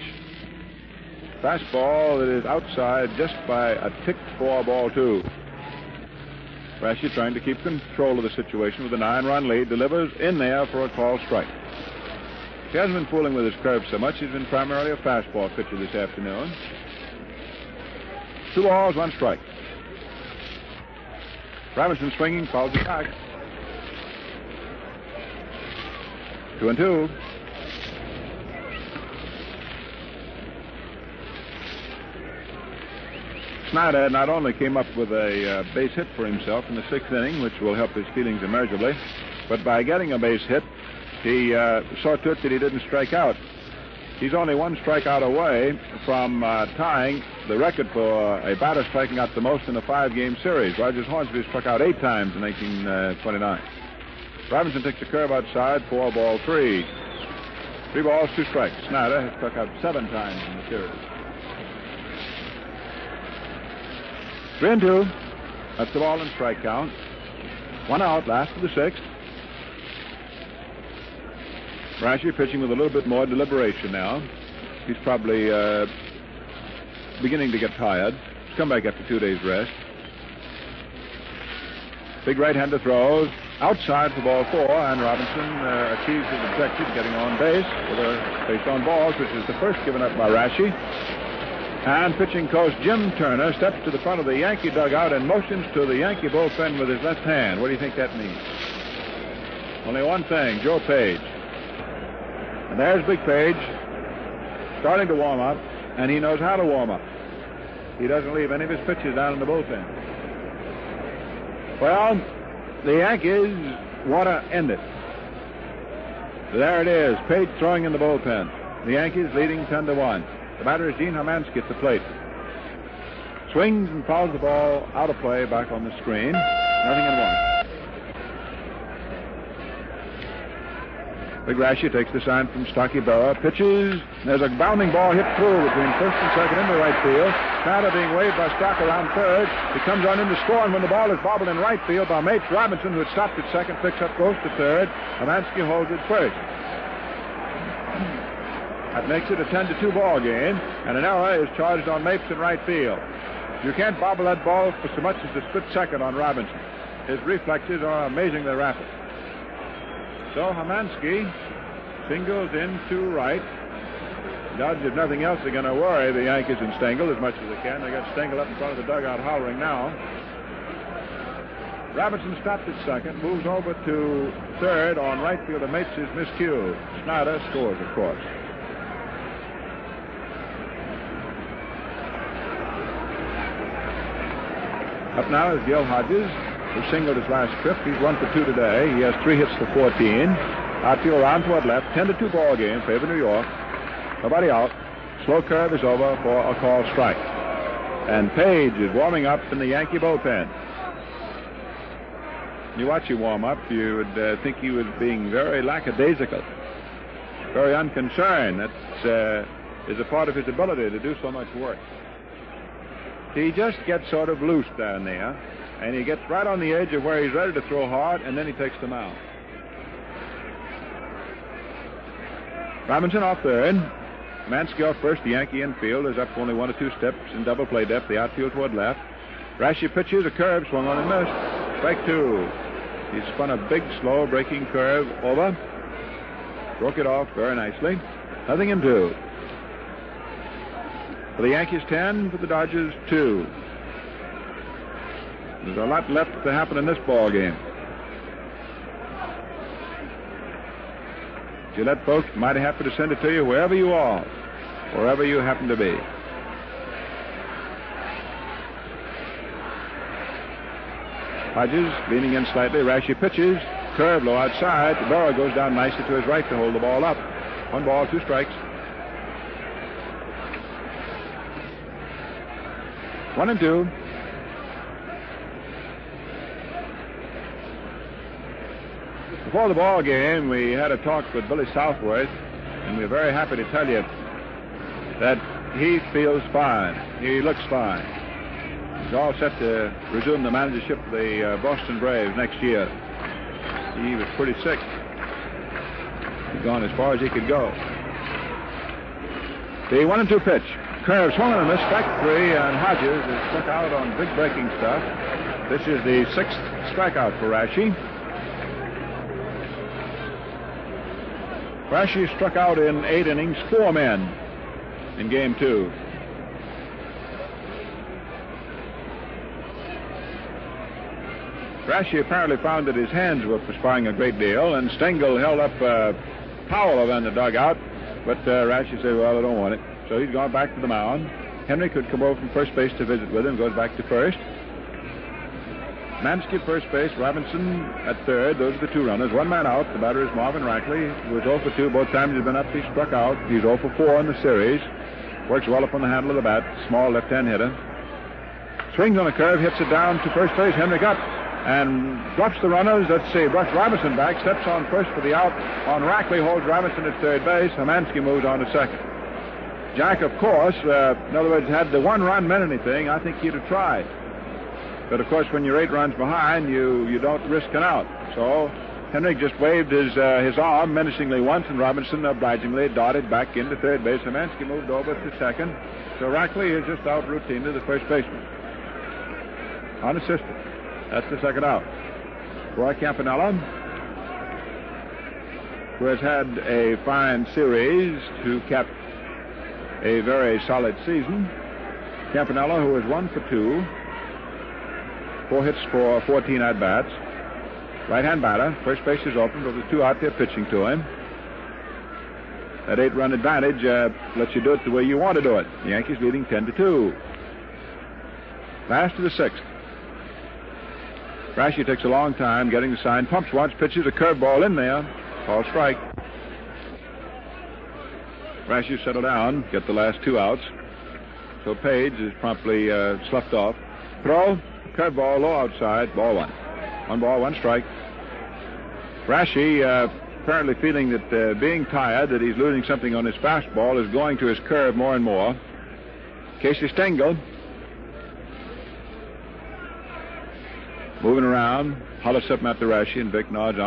fastball that is outside just by a tick for ball 2. Rashi trying to keep control of the situation with a 9-run lead, delivers in there for a called strike. He hasn't been fooling with his curve so much. He's been primarily a fastball pitcher this afternoon. 2 balls, 1 strike. Robinson swinging, fouls it back. 2-2. Snyder not only came up with a base hit for himself in the 6th inning, which will help his feelings immeasurably, but by getting a base hit, he saw to it that he didn't strike out. He's only 1 strikeout away from tying the record for a batter striking out the most in a 5-game series. Rogers Hornsby struck out 8 times in 1929. Robinson takes a curve outside, 4-3. 3 balls, 2 strikes. Snyder has struck out 7 times in the series. 3-2. That's the ball and strike count. 1 out, last of the 6th. Rashi pitching with a little bit more deliberation now. He's probably beginning to get tired. He's come back after 2 days' rest. Big right-hander throws outside for ball 4, and Robinson achieves his objective, getting on base with a base on balls, which is the first given up by Rashi. And pitching coach Jim Turner steps to the front of the Yankee dugout and motions to the Yankee bullpen with his left hand. What do you think that means? Only one thing, Joe Page. And there's Big Page starting to warm up, and he knows how to warm up. He doesn't leave any of his pitches down in the bullpen. Well, the Yankees want to end it. There it is, Page throwing in the bullpen. The Yankees leading 10-1. The batter is Gene Hermansky at the plate. Swings and fouls the ball out of play back on the screen. 0-1. Big Rashi takes the sign from Stocky Berra. Pitches. There's a bounding ball hit through between first and second into right field. Snyder being waved by Stock around third. He comes on in to score, and when the ball is bobbled in right field by Mapes, Robinson, who had stopped at second, picks up, goes to third. Hermansky holds it first. That makes it a 10-2 ball game, and an error is charged on Mapes in right field. You can't bobble that ball for so much as a split second on Robinson. His reflexes are amazingly rapid. So Hermansky singles into right. Dodgers, if nothing else, are going to worry the Yankees in Stengel as much as they can. They got Stengel up in front of the dugout hollering now. Robinson stopped at second, moves over to third on right field and Mapes' miscue. Snyder scores, of course. Up now is Gil Hodges, who singled his last trip. He's 1 for 2 today. He has 3 hits for 14. Outfield round toward left. 10-2 ball game. Favor New York. Nobody out. Slow curve is over for a called strike. And Page is warming up in the Yankee bullpen. You watch him warm up, you would think he was being very lackadaisical, very unconcerned. That is a part of his ability to do so much work. He just gets sort of loose down there, and he gets right on the edge of where he's ready to throw hard, and then he takes them out. Robinson off third. Mansky off first. The Yankee infield is up only 1 or 2 steps in double play depth. The outfield toward left. Rashi pitches a curve, swung on and missed. Strike 2. He spun a big, slow breaking curve over. Broke it off very nicely. 0-2. For the Yankees 10, for the Dodgers 2. There's a lot left to happen in this ball game. Gillette folks, mighty happy to send it to you wherever you are, wherever you happen to be. Hodges leaning in slightly. Rashi pitches. Curve low outside. Berra goes down nicely to his right to hold the ball up. 1 ball, 2 strikes. 1-2. Before the ball game, we had a talk with Billy Southworth, and we're very happy to tell you that he feels fine. He looks fine. He's all set to resume the managership of the Boston Braves next year. He was pretty sick. He'd gone as far as he could go. The 1-2 pitch. Curve swung on a miss, strike 3, and Hodges is struck out on big breaking stuff. This is the 6th strikeout for Rashi. Rashi struck out in 8 innings, 4 men in game 2. Rashi apparently found that his hands were perspiring a great deal, and Stengel held up a towel over in the dugout, but Rashi said, well, I don't want it. So he's gone back to the mound. Henrik could come over from first base to visit with him, goes back to first. Mansky at first base, Robinson at third. Those are the two runners. One man out. The batter is Marvin Rackley, who was 0 for 2. Both times he's been up, he struck out. He's 0 for 4 in the series. Works well up on the handle of the bat. Small left-hand hitter. Swings on a curve, hits it down to first base. Henrik up and drops the runners. Let's see. Brooks Robinson back, steps on first for the out on Rackley, holds Robinson at third base. Hamansky moves on to second. Jack, of course, in other words, had the one run meant anything, I think he'd have tried. But, of course, when you're 8 runs behind, you don't risk an out. So Henrik just waved his arm menacingly once, and Robinson obligingly darted back into third base. Hamansky moved over to second. So Rackley is just out routinely the first baseman. Unassisted. That's the second out. Roy Campanella, who has had a fine series to cap a very solid season. Campanella, who is 1 for 2. 4 hits for 14 at-bats. Right-hand batter. First base is open, but the 2 out there pitching to him. That 8-run advantage lets you do it the way you want to do it. The Yankees leading 10-2. Last of the 6th. Rashi takes a long time getting the sign. Pumps once, pitches a curveball in there. Called strike. Rashi settle down, get the last 2 outs. So Page is promptly sloughed off. Throw. Curveball, low outside, ball 1. 1 ball, 1 strike. Rashi, apparently feeling that being tired, that he's losing something on his fastball, is going to his curve more and more. Casey Stengel, moving around, hollers up at the Rashi, and Vic nods,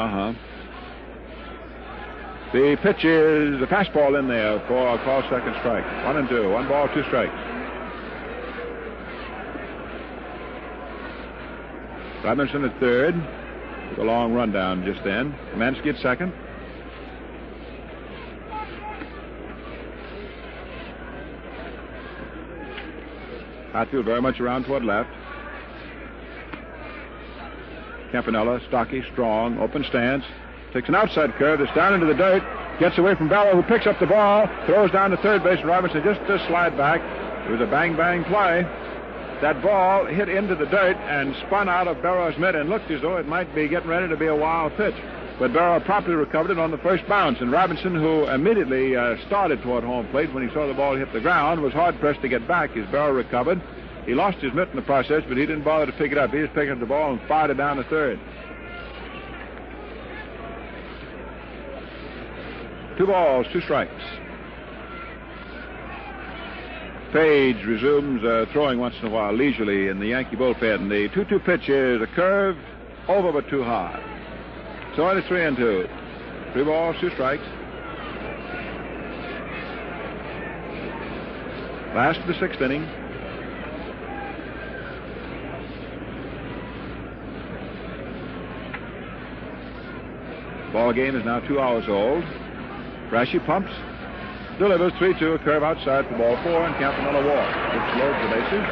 The pitch is a fastball in there for a call second strike. 1 and 2, 1 ball, 2 strikes. Robinson at third. Took a long run down just then. Mansky at second. Hatfield very much around toward left. Campanella, stocky, strong, open stance. Takes an outside curve that's down into the dirt. Gets away from Barrow, who picks up the ball. Throws down to third base. And Robinson just to slide back. It was a bang-bang play. That ball hit into the dirt and spun out of Barrow's mitt and looked as though it might be getting ready to be a wild pitch. But Barrow promptly recovered it on the first bounce. And Robinson, who immediately started toward home plate when he saw the ball hit the ground, was hard-pressed to get back as Barrow recovered. He lost his mitt in the process, but he didn't bother to pick it up. He just picked up the ball and fired it down to third. 2 balls, 2 strikes. Page resumes throwing once in a while, leisurely, in the Yankee bullpen. The 2-2 pitch is a curve, over but too high. So it is 3 and 2. 3 balls, 2 strikes. Last of the 6th inning. Ball game is now 2 hours old. Rashi pumps. Delivers 3-2, a curve outside for ball 4, and Campanella walks, which loads the bases.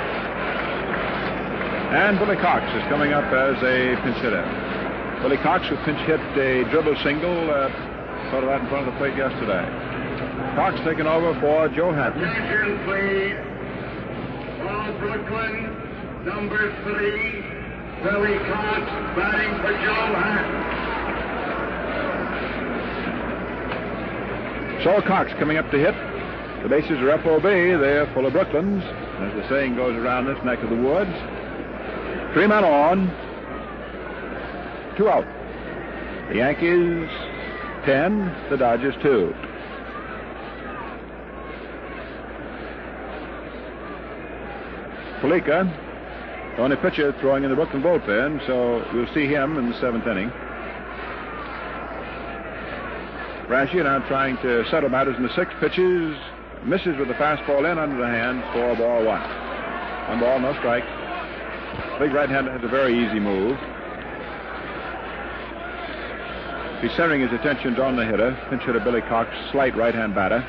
And Billy Cox is coming up as a pinch hitter. Billy Cox, who pinch hit a dribble single, sort of that in front of the plate yesterday. Cox taking over for Joe Hatton. Attention, please. All Brooklyn, number 3, Billy Cox, batting for Joe Hatton. So Cox coming up to hit. The bases are FOB. They're full of Brooklyns, as the saying goes around this neck of the woods. 3 men on. 2 out. The Yankees 10, the Dodgers 2. Palika, the only pitcher throwing in the Brooklyn bullpen, so we'll see him in the 7th inning. Rashi now trying to settle matters in the 6th. Pitches, misses with the fastball in under the hands for ball 1. 1 ball, no strike. Big right-hander has a very easy move. He's centering his attentions on the hitter. Pinch hitter Billy Cox, slight right-hand batter.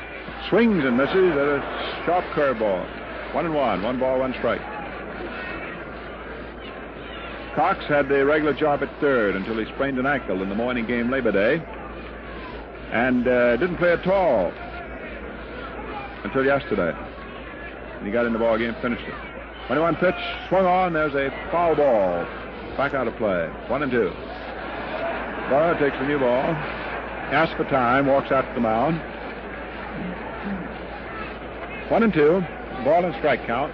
Swings and misses at a sharp curveball. 1 and 1. 1 ball, 1 strike. Cox had the regular job at third until he sprained an ankle in the morning game Labor Day. And didn't play at all until yesterday. And he got in the ball game, finished it. 21 pitch, swung on, there's a foul ball. Back out of play. 1-2. Burrow takes the new ball, asks for time, walks out to the mound. 1-2, ball and strike count.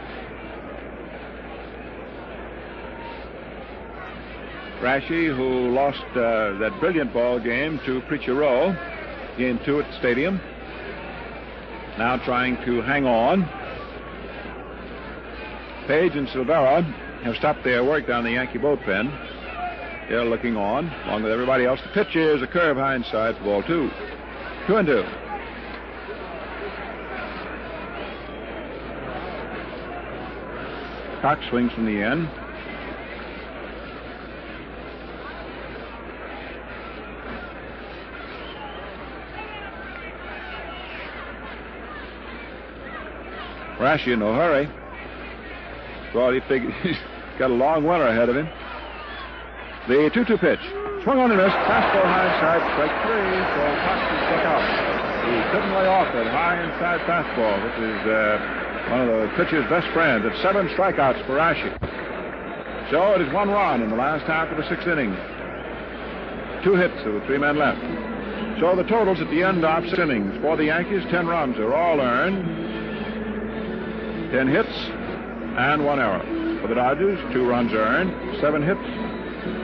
Rashi, who lost that brilliant ball game to Preacher Rowe, game 2 at the stadium, now trying to hang on. Page and Silvera have stopped their work down the Yankee bullpen. They're looking on, along with everybody else. The pitch is a curve high inside for ball 2. 2-2. Cox swings from the end. Rashi in no hurry. Well, he figured he's got a long winter ahead of him. The 2-2 pitch. Swung on and missed. Fastball high inside. Strike 3. So Cox is struck out. He couldn't lay off that high inside fastball, which is one of the pitcher's best friends. It's 7 strikeouts for Rashi. So it is 1 run in the last half of the 6th inning. 2 hits with 3 men left. So the totals at the end of 6 innings for the Yankees, 10 runs are all earned. 10 hits and 1 error. For the Dodgers, 2 runs earned, 7 hits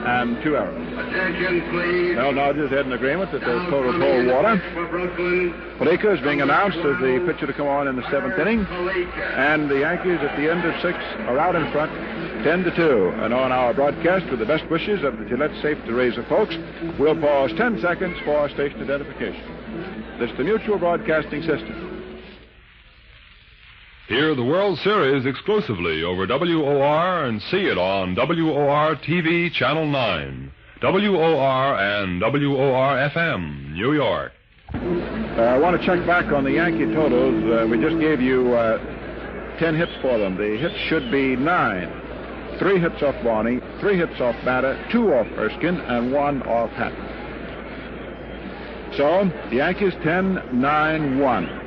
and 2 errors. Attention, please. Now, Dodgers had an agreement that there's total cold water. Palika is being announced as the pitcher to come on in the 7th inning. And the Yankees at the end of 6 are out in front, 10-2. And on our broadcast, with the best wishes of the Gillette Safety Razor folks, we'll pause 10 seconds for station identification. This is the Mutual Broadcasting System. Hear the World Series exclusively over WOR and see it on WOR TV Channel 9, WOR and WOR FM, New York. I want to check back on the Yankee totals. We just gave you 10 hits for them. The hits should be 9. 3 hits off Barney, 3 hits off Batter, 2 off Erskine, and 1 off Hatton. So, the Yankees 10-9-1.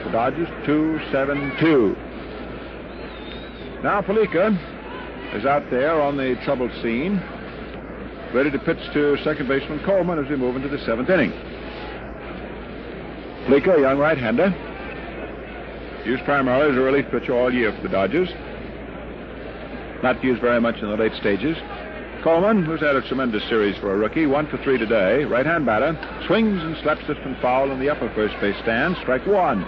The Dodgers 2-7-2. Now Palika is out there on the troubled scene, ready to pitch to second baseman Coleman as we move into the 7th inning. Palika, a young right-hander, used primarily as a relief pitcher all year for the Dodgers. Not used very much in the late stages. Coleman, who's had a tremendous series for a rookie, 1 for 3 today. Right-hand batter, swings and slaps it from foul in the upper first base stand. Strike 1.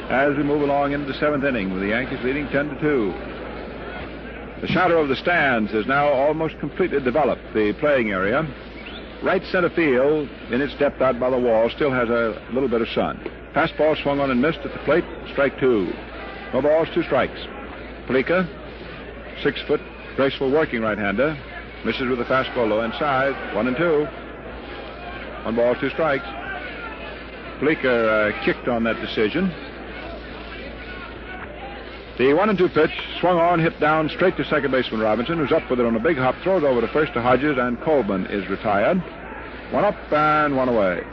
As we move along into the 7th inning with the Yankees leading 10-2. The shadow of the stands is now almost completely developed. The playing area, right center field, in its depth out by the wall, still has a little bit of sun. Fastball swung on and missed at the plate. Strike 2. No balls, 2 strikes. Palika, 6-foot, graceful working right-hander, misses with a fastball low inside. 1-2. 1 ball, 2 strikes. Palika kicked on that decision. The 1-2 pitch, swung on, hit down straight to second baseman Robinson, who's up with it on a big hop, throws over to first to Hodges, and Coleman is retired. 1 up and 1 away.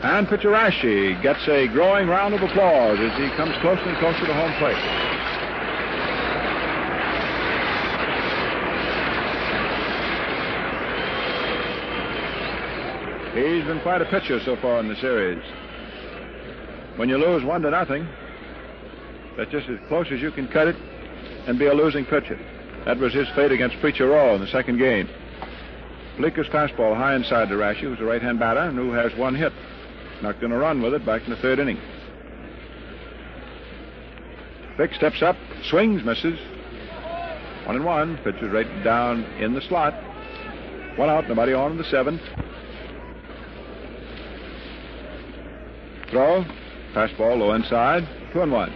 And pitcher Rashi gets a growing round of applause as he comes closer and closer to home plate. He's been quite a pitcher so far in the series. When you lose 1-0, that's just as close as you can cut it and be a losing pitcher. That was his fate against Preacher Rowe in the 2nd game. Palika's fastball high inside to Rashi, who's a right-hand batter and who has 1 hit. Not going to run with it back in the 3rd inning. Vick steps up, swings, misses. 1-1. Pitches right down in the slot. 1 out, nobody on in the 7th. Throw. Fastball low inside. 2-1.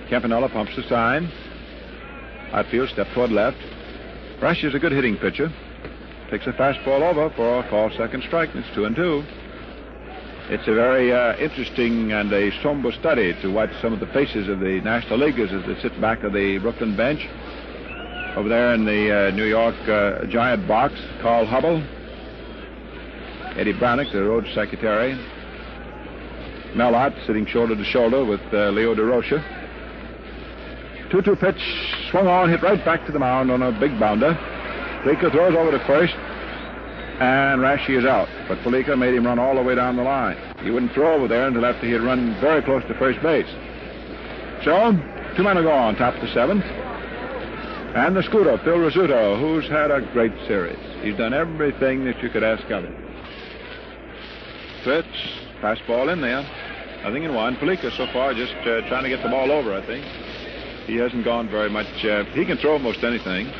Campanella pumps the sign. Outfield step toward left. Rashi is a good hitting pitcher. Takes a fastball over for a call second strike. It's 2-2. It's a very interesting and a somber study to watch some of the faces of the National Leaguers as they sit back of the Brooklyn bench. Over there in the New York Giant box, Carl Hubble, Eddie Brannock, the Rhodes secretary, Mel Ott sitting shoulder to shoulder with Leo DeRocha. 2-2 pitch, swung on, hit right back to the mound on a big bounder. Palika throws over to first, and Rashi is out. But Palika made him run all the way down the line. He wouldn't throw over there until after he had run very close to first base. So, 2 men are gone, top of the 7th. And the scooter, Phil Rizzuto, who's had a great series. He's done everything that you could ask of him. Pitch, fastball in there. Nothing in one. Palika so far just trying to get the ball over, I think. He hasn't gone very much. He can throw most anything.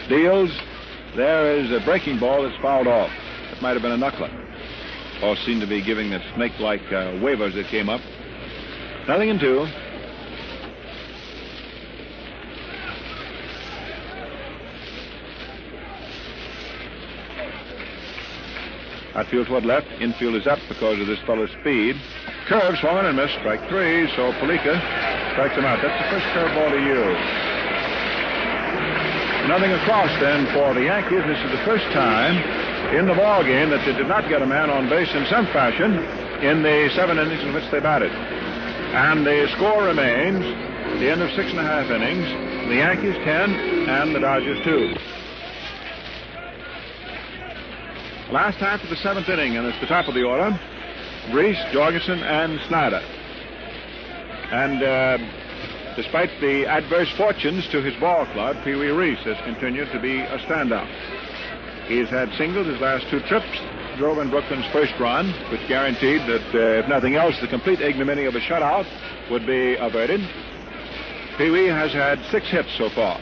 Deals. There is a breaking ball that's fouled off. It might have been a knuckler. Ball seemed to be giving the snake-like wavers that came up. Nothing in 2. Outfield toward left. Infield is up because of this fellow's speed. Curve swung and missed. Strike 3. So Palika strikes him out. That's the first curveball to use. Nothing across then for the Yankees. This is the first time in the ball game that they did not get a man on base in some fashion in the 7 innings in which they batted. And the score remains the end of 6.5 innings. The Yankees 10 and the Dodgers 2. Last half of the 7th inning, and it's the top of the order. Reese, Jorgensen, and Snyder. And despite the adverse fortunes to his ball club, Pee Wee Reese has continued to be a standout. He's had singles his last 2 trips, drove in Brooklyn's first run, which guaranteed that, if nothing else, the complete ignominy of a shutout would be averted. Pee Wee has had 6 hits so far.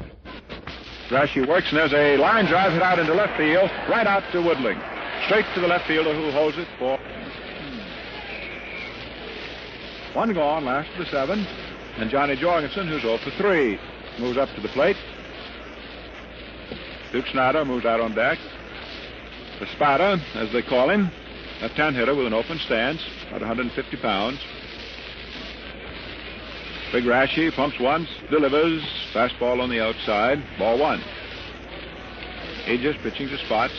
Rashi works, and there's a line drive hit out into left field, right out to Woodling. Straight to the left fielder who holds it for 1 gone, last of the 7th. And Johnny Jorgensen, who's 0 for 3, moves up to the plate. Duke Snyder moves out on deck. The Spider, as they call him, a 10-hitter with an open stance, about 150 pounds. Big Rashi pumps once, delivers, fastball on the outside, ball 1. Aegis pitching to Spots.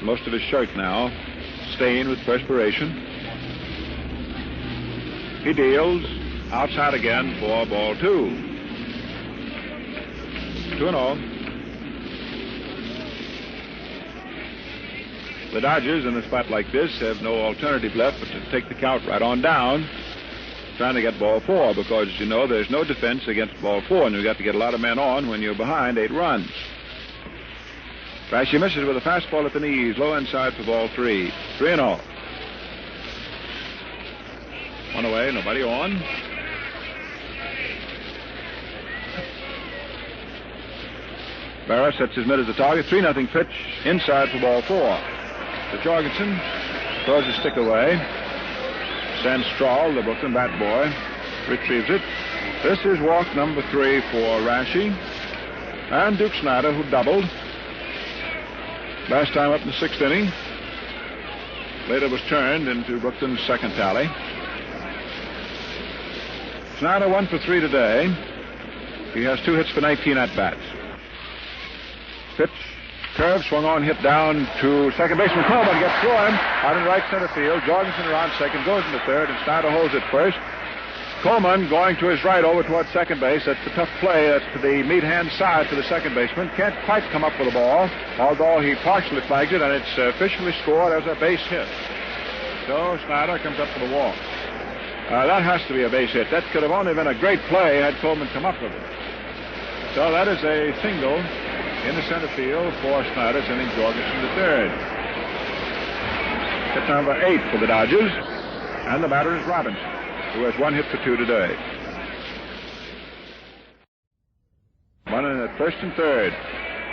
Most of his shirt now stained with perspiration. He deals outside again for ball 2. 2-0. The Dodgers in a spot like this have no alternative left but to take the count right on down, trying to get ball 4, because, you know, there's no defense against ball 4, and you've got to get a lot of men on when you're behind 8 runs. Rashi misses with a fastball at the knees, low inside for ball 3. 3-0. 1 away, nobody on. Barra sets his mid as the target. 3-0 pitch inside for ball 4. To Jorgensen, throws his stick away. Sam Strahl, the Brooklyn bat boy, retrieves it. This is walk number 3 for Rashi. And Duke Snyder, who doubled. Last time up in the 6th inning. Later was turned into Brooklyn's 2nd tally. Snyder 1 for 3 today. He has 2 hits for 19 at-bats. Pitch, curve, swung on, hit down to second baseman Coleman, gets through him, out in right center field. Jorgensen around second, goes into third, and Snyder holds it first. Coleman going to his right over towards second base. That's the tough play. That's to the meat-hand side for the second baseman. Can't quite come up with the ball, although he partially flags it, and it's officially scored as a base hit. So Snyder comes up for the walk. That has to be a base hit. That could have only been a great play had Coleman come up with it. So that is a single in the center field for Snyder, sending Jorgensen to third. Hit number 8 for the Dodgers, and the batter is Robinson, who has 1 hit for 2 today. 1 in at first and third.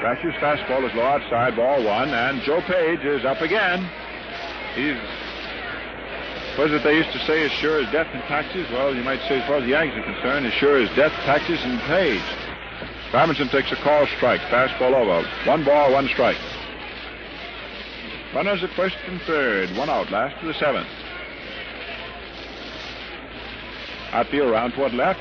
Rashi's fastball is low outside, ball 1, and Joe Page is up again. Was it they used to say as sure as death and taxes? Well, you might say as far as the Yankees are concerned, as sure as death, taxes, and Page. Robinson takes a call strike. Fastball over. 1 ball, 1 strike. Runners at first and third. 1 out. Last to the 7th. Outfield round toward left.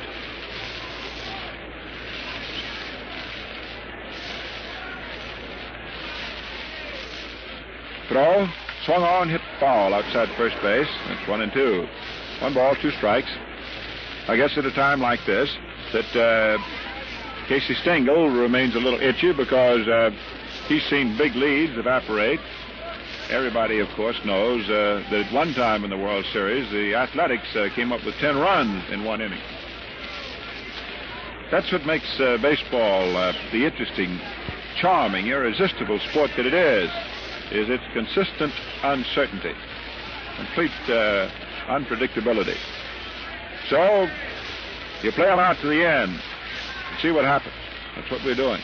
Throw. Swung on, hit foul outside first base. That's 1 and 2. 1 ball, 2 strikes. I guess at a time like this that Casey Stengel remains a little itchy because he's seen big leads evaporate. Everybody, of course, knows that at one time in the World Series, the Athletics came up with 10 runs in 1 inning. That's what makes baseball the interesting, charming, irresistible sport that it is its consistent uncertainty, complete unpredictability. So you play it out to the end and see what happens. That's what we're doing.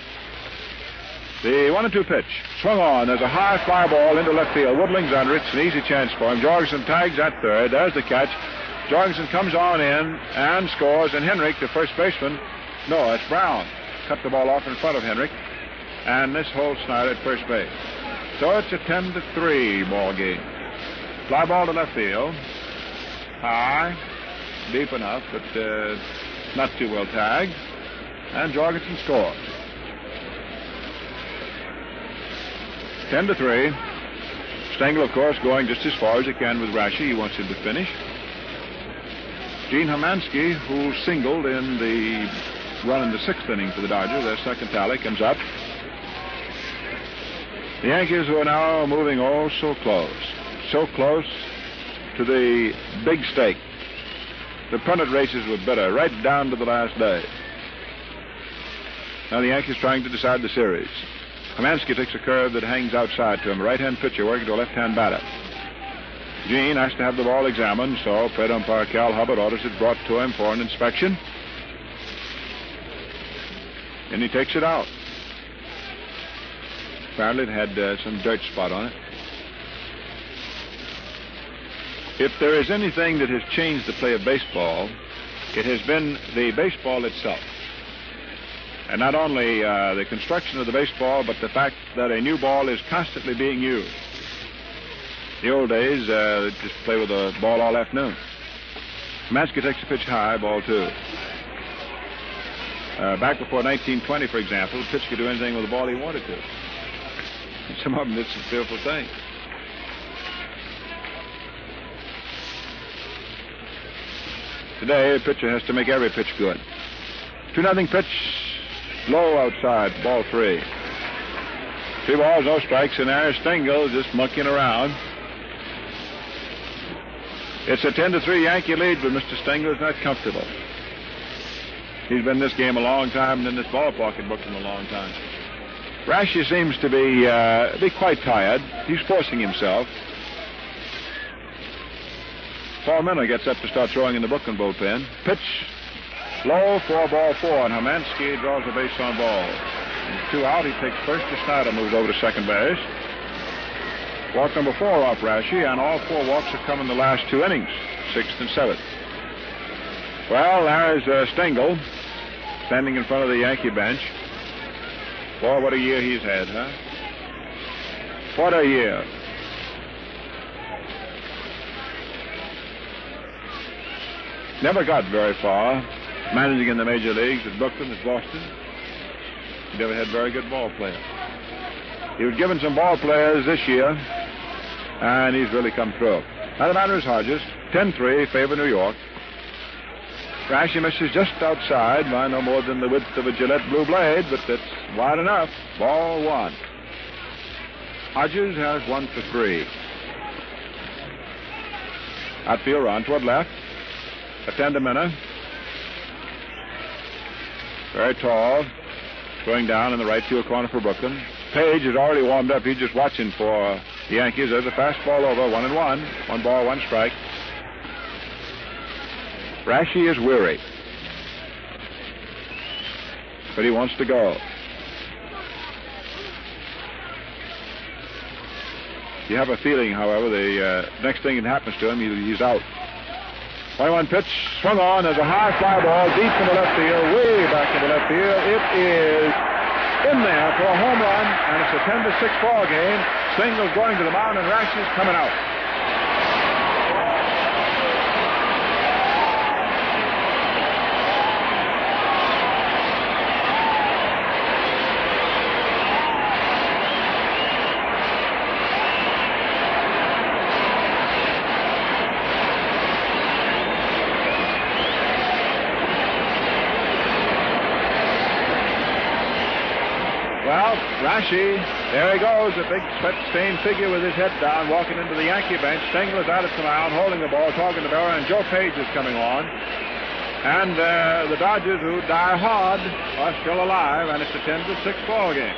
The 1-2 pitch. Swung on. There's a high fly ball into left field. Woodling's under it. It's an easy chance for him. Jorgensen tags at third. There's the catch. Jorgensen comes on in and scores. And Henrik, the first baseman, no, that's Brown, cut the ball off in front of Henrik. And this holds Snyder at first base. So it's a 10-3 ball game. Fly ball to left field. High. Deep enough, but not too well tagged. And Jorgensen scores. 10-3. Stengel, of course, going just as far as he can with Rashi. He wants him to finish. Gene Hermansky, who singled in the run in the 6th inning for the Dodgers, their second tally, comes up. The Yankees who are now moving so close to the big stake. The pennant races were bitter right down to the last day. Now the Yankees trying to decide the series. Hermansky takes a curve that hangs outside to him. Right-hand pitcher working to a left-hand batter. Gene has to have the ball examined, so plate umpire Cal Hubbard orders it brought to him for an inspection. And he takes it out. Apparently it had some dirt spot on it. If there is anything that has changed the play of baseball, it has been the baseball itself. And not only the construction of the baseball, but the fact that a new ball is constantly being used. The old days, just play with a ball all afternoon. Hermansky takes a pitch high, ball 2. Back before 1920, for example, the pitch could do anything with the ball he wanted to. And some of them did some fearful things. Today, a pitcher has to make every pitch good. 2-0 pitch, low outside, ball 3. 3 balls, no strikes, and there's Stengel just monkeying around. It's a 10-3 Yankee lead, but Mr. Stengel is not comfortable. He's been in this game a long time, and in this ballpark had booked him a long time. Rashi seems to be quite tired. He's forcing himself. Paul Miller gets up to start throwing in the Brooklyn bullpen. Pitch low, 4 ball 4, and Hermansky draws a base on ball. He's 2 out. He takes first to Snyder, moves over to second base. Walk number 4 off Rashi, and all 4 walks have come in the last 2 innings, 6th and 7th. Well, there's Stengel standing in front of the Yankee bench. Boy, what a year he's had, huh? What a year. Never got very far managing in the major leagues at Brooklyn, at Boston. He never had very good ball players. He was given some ball players this year, and he's really come through. Now the matter is Hodges, 10-3, favor New York. Rashi misses just outside by no more than the width of a Gillette blue blade, but that's wide enough. Ball 1. Hodges has 1 for 3. Outfield round toward left. Attend a minute. Very tall. Going down in the right field corner for Brooklyn. Page is already warmed up. He's just watching for the Yankees. There's a fastball over. 1-1. 1 ball, 1 strike. Rashi is weary, but he wants to go. You have a feeling, however, the next thing that happens to him, he's out. 1 pitch swung on as a high fly ball deep into left field, way back into left field. It is in there for a home run, and it's a 10-6 ball game. Single's going to the mound, and Rashie's coming out. Well, Rashi, there he goes, a big sweat-stained figure with his head down, walking into the Yankee bench. Stengel is out at the mound, holding the ball, talking to Berra, and Joe Page is coming on. And the Dodgers, who die hard, are still alive, and it's a 10-6 ball game.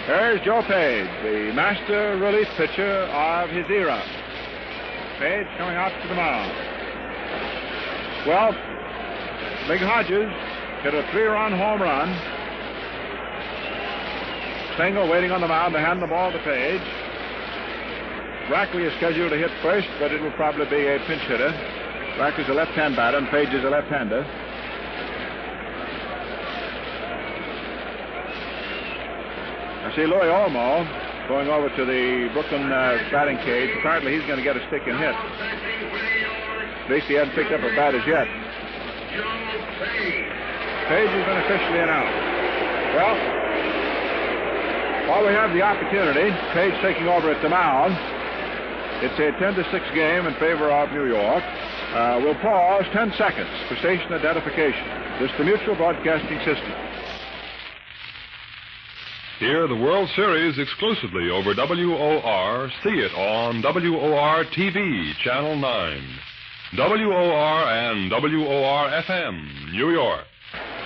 Here's Joe Page, the master relief pitcher of his era. Page coming out to the mound. Well, Big Hodges hit a 3-run home run. Stengel waiting on the mound to hand the ball to Page. Rackley is scheduled to hit first, but it will probably be a pinch hitter. Rackley's a left-hand batter, and Page is a left-hander. I see Louis Olmo going over to the Brooklyn batting cage. Apparently he's going to get a stick and hit. At least he hasn't picked up a bat as yet. Page has been officially announced. Well, while we have the opportunity, Page taking over at the mound. It's a 10-6 game in favor of New York. We'll pause 10 seconds for station identification. This is the Mutual Broadcasting System. Hear the World Series exclusively over WOR. See it on WOR TV, Channel 9. WOR and WOR-FM, New York.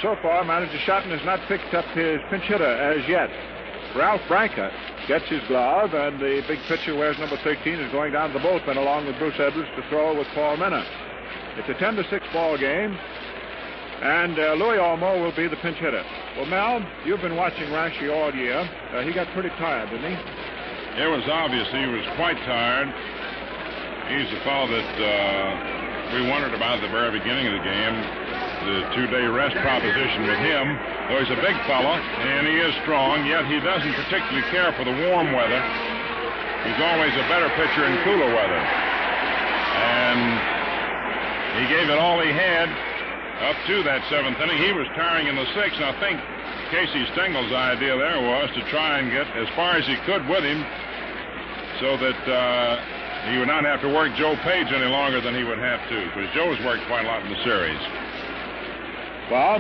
So far, Manager Shotton has not picked up his pinch hitter as yet. Ralph Branca gets his glove, and the big pitcher wears number 13, is going down to the bullpen along with Bruce Edwards to throw with Paul Minna. It's a 10-6 ball game, and Louis Olmo will be the pinch hitter. Well, Mel, you've been watching Rashi all year. He got pretty tired, didn't he? It was obvious he was quite tired. He's a fellow that we wondered about at the very beginning of the game, the 2-day rest proposition with him. Though he's a big fellow, and he is strong, yet he doesn't particularly care for the warm weather. He's always a better pitcher in cooler weather. And he gave it all he had up to that 7th inning. He was tiring in the 6th, and I think Casey Stengel's idea there was to try and get as far as he could with him so that he would not have to work Joe Page any longer than he would have to, because Joe's worked quite a lot in the series. Well,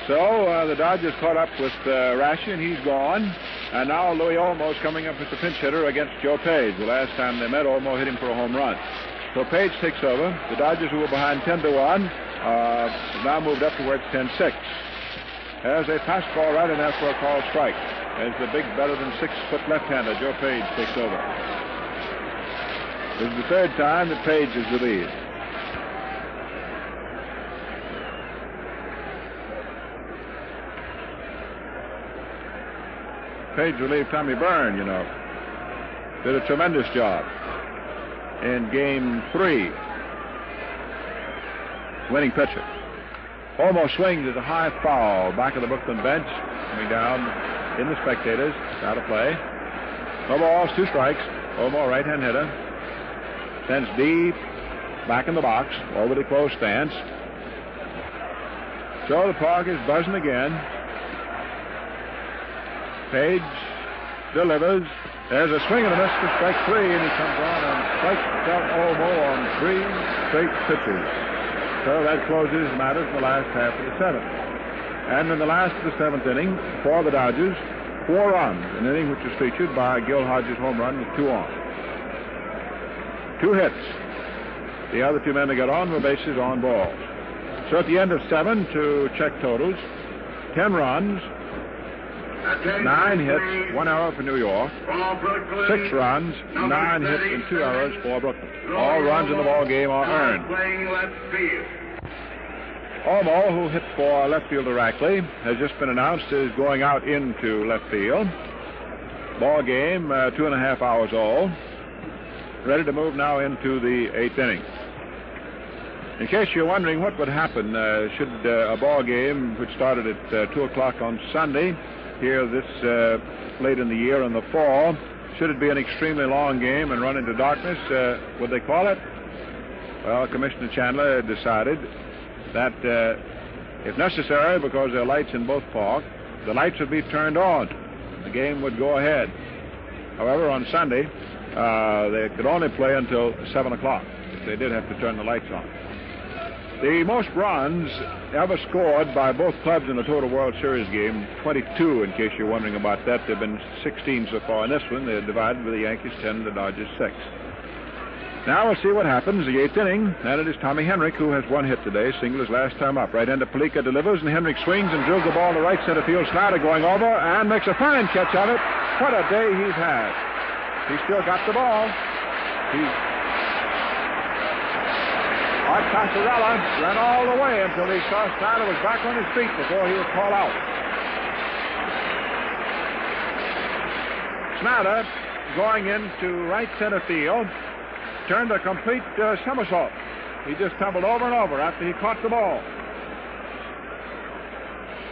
so the Dodgers caught up with Rashi, and he's gone. And now Louis Olmo's coming up as the pinch hitter against Joe Page. The last time they met, Olmo hit him for a home run. So Page takes over. The Dodgers, who were behind 10-1, now moved up to where it's 10-6. There's a pass ball right in there for a called strike. As the big, better than 6-foot left-hander, Joe Page, takes over. This is the 3rd time that Page is the lead. Page relieved Tommy Byrne, you know. Did a tremendous job in Game 3. Winning pitcher. Olmo swings at a high foul back of the Brooklyn bench. Coming down in the spectators. Out of play. No balls, 2 strikes. Olmo, right-hand hitter. Stands deep back in the box. Over the closed stance. So the park is buzzing again. Page delivers. There's a swing and a miss for strike 3, and he comes on and strikes out Olmo on 3 straight pitches. So that closes matters in the last half of the 7th. And in the last of the 7th inning, for the Dodgers, 4 runs, an inning which was featured by Gil Hodges' home run with 2 on. 2 hits. The other 2 men that got on were bases on balls. So at the end of 7, to check totals, 10 runs, 9 hits, 1 error for New York, 6 runs, 9 hits, and 2 errors for Brooklyn. All runs in the ball game are earned. Olmo, who hit for left fielder Rackley, has just been announced as going out into left field. Ball game 2.5 hours old. Ready to move now into the 8th inning. In case you're wondering what would happen should a ball game which started at 2 o'clock on Sunday here this late in the year in the fall, should it be an extremely long game and run into darkness, would they call it? Well, Commissioner Chandler decided that if necessary, because there are lights in both parks, the lights would be turned on. The game would go ahead. However, on Sunday, they could only play until 7 o'clock. They did have to turn the lights on. The most runs ever scored by both clubs in the total World Series game, 22, in case you're wondering about that. There have been 16 so far in this one. They're divided with the Yankees 10 and the Dodgers 6. Now we'll see what happens. The 8th inning, and it is Tommy Henrich who has one hit today. Single his last time up. Right-hander Palika delivers, and Henrich swings and drills the ball to right center field. Snyder going over and makes a fine catch of it. What a day he's had. He's still got the ball. Art Passarella ran all the way until he saw Snyder was back on his feet before he was called out. Snyder, going into right center field, turned a complete somersault. He just tumbled over and over after he caught the ball.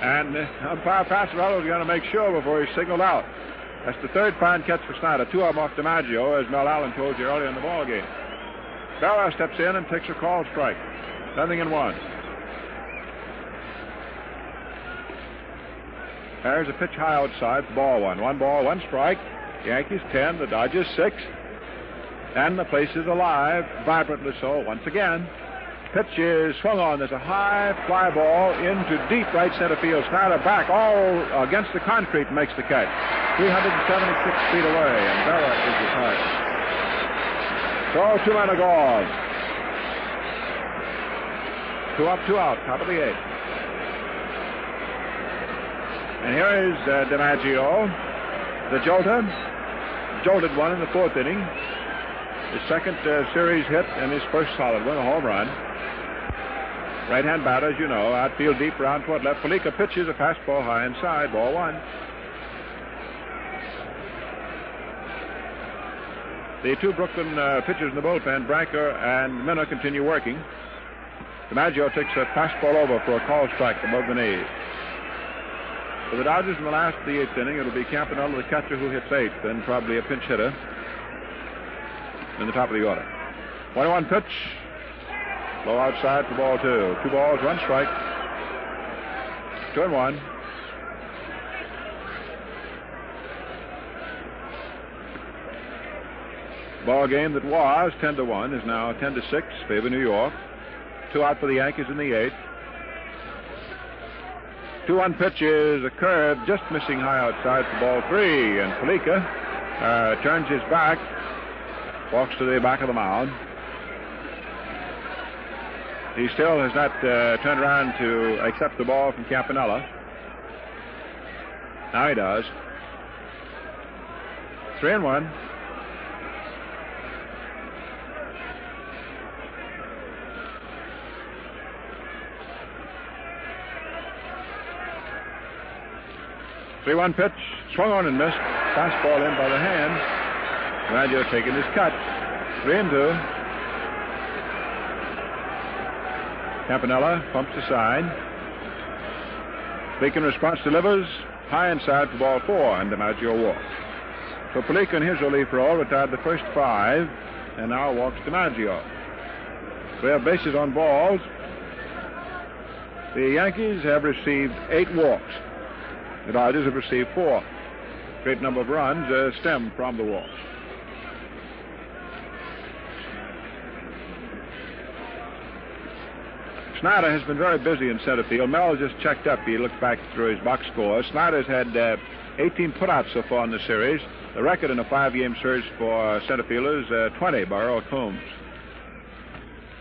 And umpire Passarella was going to make sure before he signaled out. That's the third fine catch for Snyder. 2 of them off DiMaggio, as Mel Allen told you earlier in the ball game. Bella steps in and takes a called strike. 0-1. There's a pitch high outside for ball one. 1 ball, 1 strike. Yankees 10, the Dodgers 6. And the place is alive, vibrantly so once again. Pitch is swung on. There's a high fly ball into deep right center field. Snyder back all against the concrete and makes the catch. 376 feet away, and Berra is retired. So 2 men are gone. 2 up, 2 out, top of the 8th. And here is DiMaggio, the jolter. Jolted one in the 4th inning. His second series hit and his first solid one, a home run. Right-hand batter, as you know, outfield deep, round toward left. Palika pitches a fastball high inside, ball 1. The 2 Brooklyn pitchers in the bullpen, Branker and Minner, continue working. DiMaggio takes a fastball over for a call strike above the knees. For the Dodgers in the last of the 8th inning, it'll be Campanella, the catcher, who hits 8th, then probably a pinch hitter in the top of the order. 1-1 pitch. Low outside for ball 2. 2 balls, 1 strike. 2-1. Ball game that was 10-1 is now 10-6, favor New York. 2 out for the Yankees in the 8th. 2-1 pitch is a curve, just missing high outside for ball 3, and Palika turns his back, walks to the back of the mound. He still has not turned around to accept the ball from Campanella. Now he does. 3-1. Three-one pitch, swung on and missed. Fastball in by the hand. DiMaggio taking his cut. 3-2. Campanella pumps aside. Palika in response delivers high inside for ball 4, and DiMaggio walks. So Palika in his relief role retired the first 5, and now walks DiMaggio. We have bases on balls. The Yankees have received 8 walks. The Dodgers have received 4. Great number of runs stem from the walks. Snyder has been very busy in center field. Mel just checked up. He looked back through his box score. Snyder's had 18 putouts so far in the series. The record in a 5-game series for center fielders, 20 by Earl Coombs.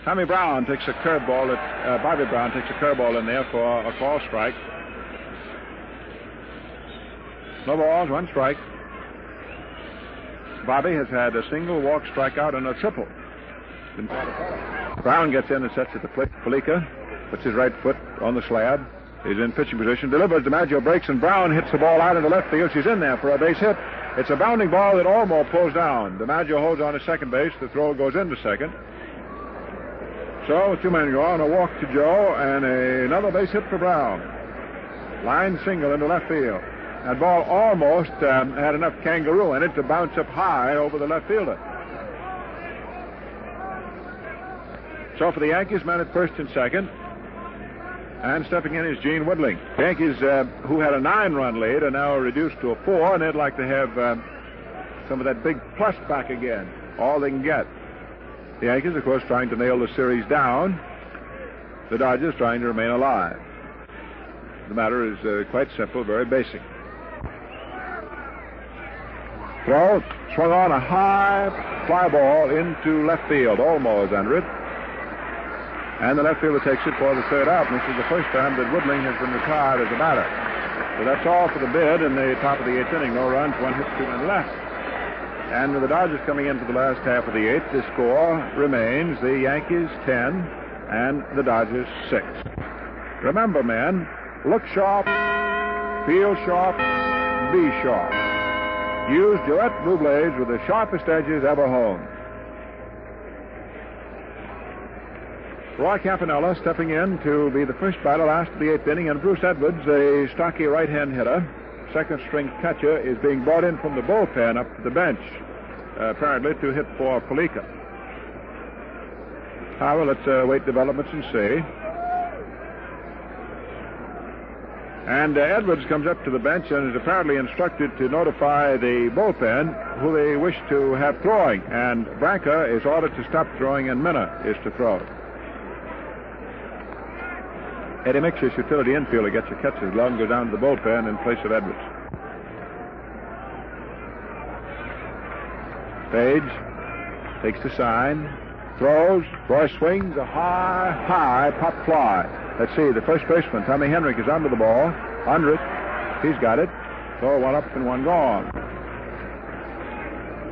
Tommy Brown takes a curveball. Bobby Brown takes a curveball in there for a call strike. No balls, 1 strike. Bobby has had a single, walk, strikeout, and a triple. Brown gets in and sets at the plate. Palika puts his right foot on the slab. He's in pitching position. Delivers. DiMaggio breaks, and Brown hits the ball out into left field. She's in there for a base hit. It's a bounding ball that Olmo pulls down. DiMaggio holds on to second base. The throw goes into second. So, with 2 men gone, a walk to Joe, and another base hit for Brown. Line single into left field. That ball almost had enough kangaroo in it to bounce up high over the left fielder. So for the Yankees, men at first and second. And stepping in is Gene Woodling. The Yankees, who had a 9-run lead, are now reduced to a 4, and they'd like to have some of that big plus back again, all they can get. The Yankees, of course, trying to nail the series down. The Dodgers trying to remain alive. The matter is quite simple, very basic. Well, swung on a high fly ball into left field. Olmo is under it. And the left fielder takes it for the third out. And this is the first time that Woodling has been retired as a batter. So that's all for the bid in the top of the 8th inning. No runs, 1 hit, 2 men left. And with the Dodgers coming into the last half of the 8th, the score remains the Yankees 10 and the Dodgers 6. Remember, men, look sharp, feel sharp, be sharp. Use Gillette Blue Blades with the sharpest edges ever honed. Roy Campanella stepping in to be the first batter last of the 8th inning, and Bruce Edwards, a stocky right-hand hitter, second-string catcher, is being brought in from the bullpen up to the bench, apparently to hit for Palika. However, let's wait developments and see. And Edwards comes up to the bench and is apparently instructed to notify the bullpen who they wish to have throwing. And Branca is ordered to stop throwing, and Minna is to throw. Eddie Mixer's utility infielder gets a catcher's glove and goes down to the bullpen in place of Edwards. Page takes the sign, throws, Roy swings, a high pop fly. Let's see, the first baseman, Tommy Henrik, is under the ball. Under it. He's got it. So 1 up and 1 gone.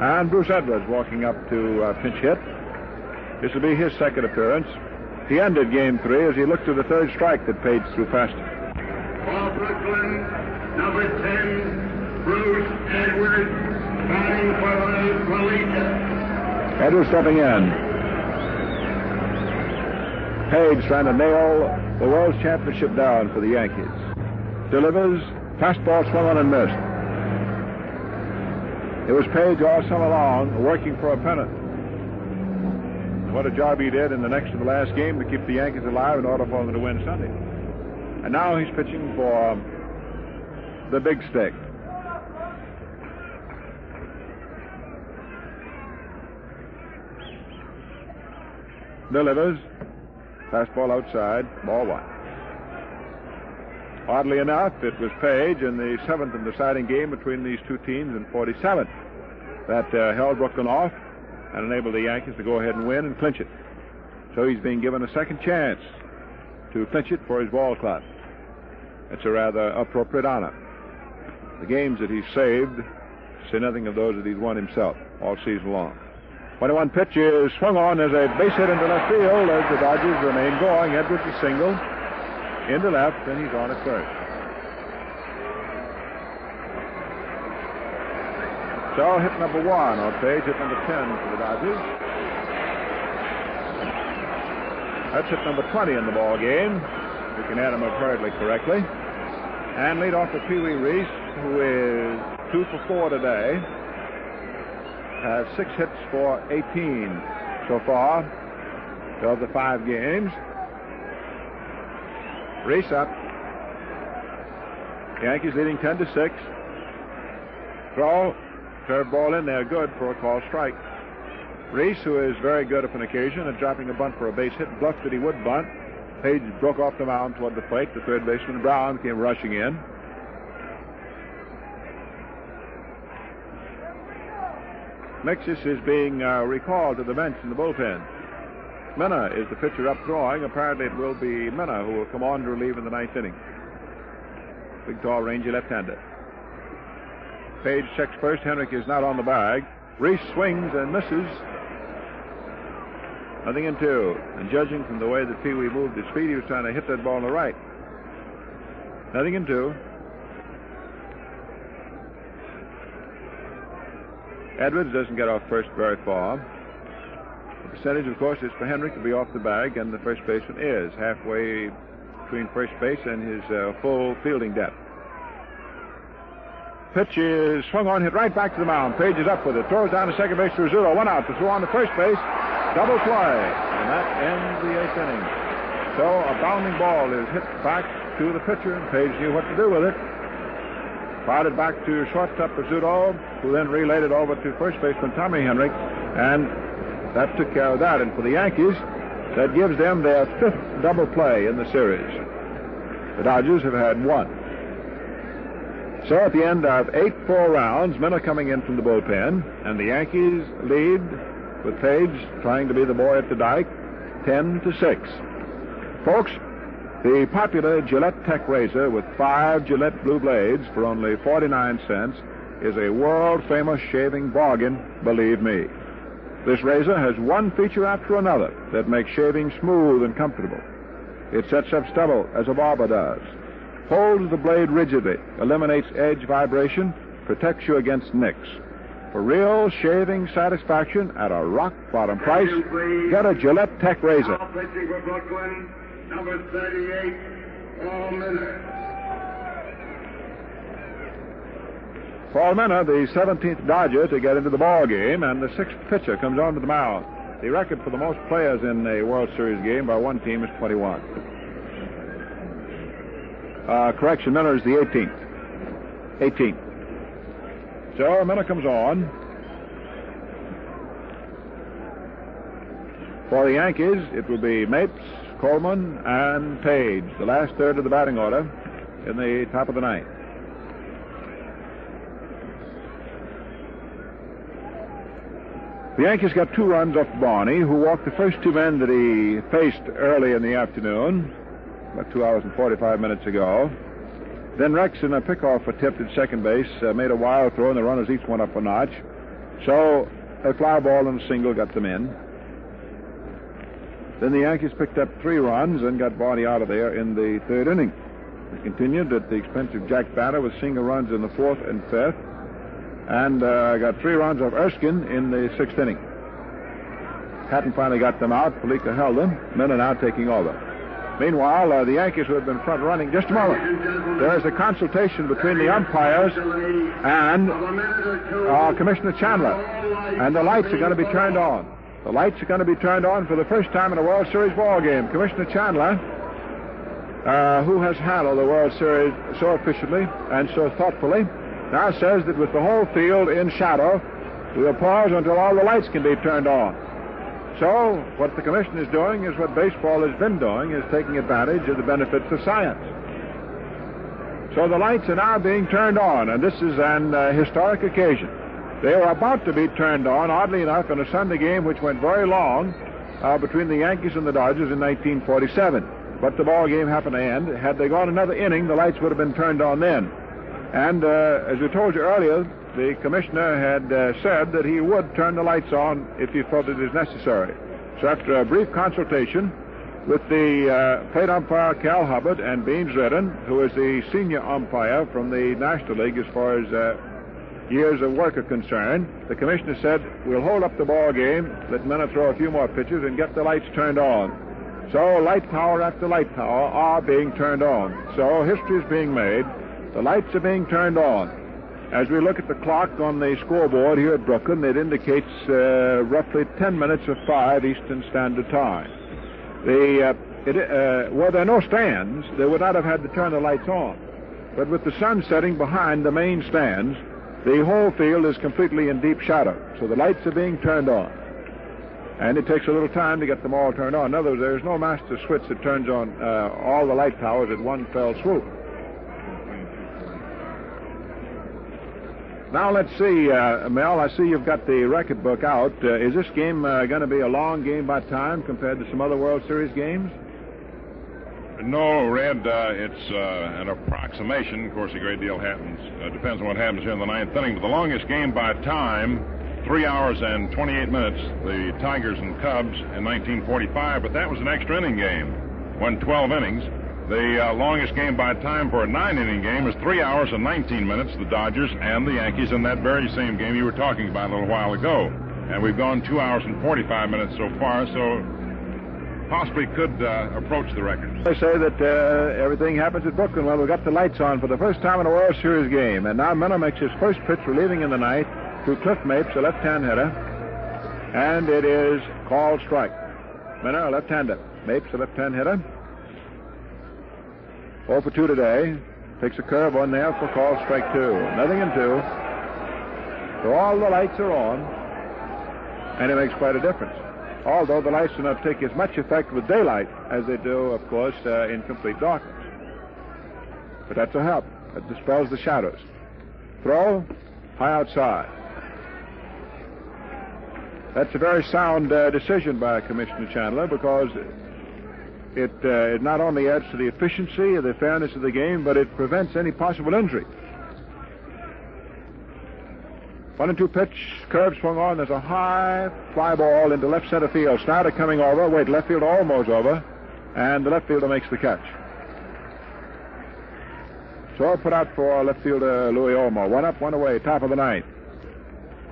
And Bruce Edwards walking up to pinch hit. This will be his second appearance. He ended game 3 as he looked to the third strike that Page threw faster. For Brooklyn, number 10, Bruce Edwards, batting for the Palika. Edwards stepping in. Page trying to nail the World Championship down for the Yankees. Delivers, fastball swung on and missed. It was Page all summer long working for a pennant. What a job he did in the next to the last game to keep the Yankees alive in order for them to win Sunday. And now he's pitching for the big stick. Delivers. Fastball outside, ball 1. Oddly enough, it was Page in the 7th and deciding game between these two teams in 47 that held Brooklyn off and enabled the Yankees to go ahead and win and clinch it. So he's being given a second chance to clinch it for his ball club. It's a rather appropriate honor. The games that he's saved, say nothing of those that he's won himself all season long. 21 pitch is swung on as a base hit into left field as the Dodgers remain going. Edwards is single into left, and he's on at first. So hit number 1 on Page, hit number 10 for the Dodgers. That's hit number 20 in the ball game. We can add him up hurriedly correctly. And lead off for Pee Wee Reese, who is 2 for 4 today. Has 6 hits for 18 so far of the 5 games. Reese up. Yankees leading 10-6. Throw. Curveball in there, good for a called strike. Reese, who is very good up on occasion at dropping a bunt for a base hit, bluffed that he would bunt. Page broke off the mound toward the plate. The third baseman, Brown, came rushing in. Mixis is being recalled to the bench in the bullpen. Minna is the pitcher up throwing. Apparently it will be Minna who will come on to relieve in the 9th inning. Big, tall, rangy left-hander. Page checks first. Henrik is not on the bag. Reese swings and misses. Nothing in 2. And judging from the way that Pee Wee moved his feet, he was trying to hit that ball on the right. Nothing in 2. Edwards doesn't get off first very far. The percentage, of course, is for Henrik to be off the bag, and the first baseman is halfway between first base and his full fielding depth. Pitch is swung on, hit right back to the mound. Page is up with it. Throws down to second base to Rizzuto. One out to throw on to first base. Double play. And that ends the 8th inning. So a bounding ball is hit back to the pitcher, and Page knew what to do with it. Fired it back to shortstop Rizzuto, who then relayed it over to first baseman Tommy Henrik, and that took care of that. And for the Yankees, that gives them their 5th double play in the series. The Dodgers have had 1. So at the end of 8 full rounds, men are coming in from the bullpen, and the Yankees lead with Page trying to be the boy at the dike, 10-6. Folks, the popular Gillette Tech razor with 5 Gillette blue blades for only 49 cents is a world-famous shaving bargain, believe me. This razor has one feature after another that makes shaving smooth and comfortable. It sets up stubble as a barber does, holds the blade rigidly, eliminates edge vibration, protects you against nicks. For real shaving satisfaction at a rock-bottom price, get a Gillette Tech razor. Pitching for Brooklyn, number 38, Paul Miller. Paul Miller, the 17th Dodger to get into the ball game, and the 6th pitcher comes onto the mound. The record for the most players in a World Series game by one team is 21. Correction, Miller is the 18th. So Miller comes on. For the Yankees, it will be Mapes, Coleman, and Page, the last third of the batting order in the top of the 9th. The Yankees got 2 runs off Barney, who walked the first 2 men that he faced early in the afternoon, about 2 hours and 45 minutes ago. Then Rex, in a pickoff attempt at second base, made a wild throw, and the runners each went up a notch. So a fly ball and a single got them in. Then the Yankees picked up 3 runs and got Barney out of there in the 3rd inning. They continued at the expense of Jack Banner with single runs in the 4th and 5th, and got 3 runs off Erskine in the 6th inning. Hatton finally got them out. Palika held them. Miller now taking over. Meanwhile, the Yankees, who have been front running, just a moment. There is a consultation between the umpires and Commissioner Chandler, and the lights are going to be turned on. The lights are going to be turned on for the first time in a World Series ball game. Commissioner Chandler, who has handled the World Series so efficiently and so thoughtfully, now says that with the whole field in shadow, we will pause until all the lights can be turned on. So what the commission is doing is what baseball has been doing, is taking advantage of the benefits of science. So the lights are now being turned on, and this is an historic occasion. They were about to be turned on, oddly enough, in a Sunday game which went very long between the Yankees and the Dodgers in 1947. But the ball game happened to end. Had they gone another inning, the lights would have been turned on then. And as we told you earlier, the commissioner had said that he would turn the lights on if he felt it is necessary. So after a brief consultation with the plate umpire Cal Hubbard and Beans Redden, who is the senior umpire from the National League as far as years of work are concerned, the commissioner said, we'll hold up the ball game, let Miller throw a few more pitches, and get the lights turned on. So light tower after light tower are being turned on. So history is being made. The lights are being turned on. As we look at the clock on the scoreboard here at Brooklyn, it indicates roughly 10 minutes of 5 Eastern Standard Time. Were there no stands, they would not have had to turn the lights on. But with the sun setting behind the main stands, the whole field is completely in deep shadow. So the lights are being turned on. And it takes a little time to get them all turned on. In other words, there is no master switch that turns on all the light towers at one fell swoop. Now let's see, Mel, I see you've got the record book out. Is this game going to be a long game by time compared to some other World Series games? No, Red, it's an approximation. Of course, a great deal happens. Depends on what happens here in the 9th inning. But the longest game by time, 3 hours and 28 minutes, the Tigers and Cubs in 1945. But that was an extra inning game. Won 12 innings. The longest game by time for a 9-inning game is 3 hours and 19 minutes, the Dodgers and the Yankees in that very same game you were talking about a little while ago. And we've gone 2 hours and 45 minutes so far, so possibly could approach the record. They say that everything happens at Brooklyn. Well, we got the lights on for the first time in a World Series game. And now Miller makes his first pitch relieving in the ninth to Cliff Mapes, a left-hand hitter. And it is called strike. Miller, a left-hander. Mapes, a left-hand hitter. 0 for 2 today. Takes a curve on there for called strike 2. 0-2. So all the lights are on. And it makes quite a difference. Although the lights do not take as much effect with daylight as they do, of course, in complete darkness. But that's a help. It dispels the shadows. Throw, high outside. That's a very sound decision by Commissioner Chandler, because it not only adds to the efficiency and the fairness of the game, but it prevents any possible injury. 1-2 pitch, curve swung on. There's a high fly ball into left center field. Snyder coming over. Wait, left fielder almost over. And the left fielder makes the catch. So put out for left fielder Louis Olmo. 1 up, 1 away, top of the ninth.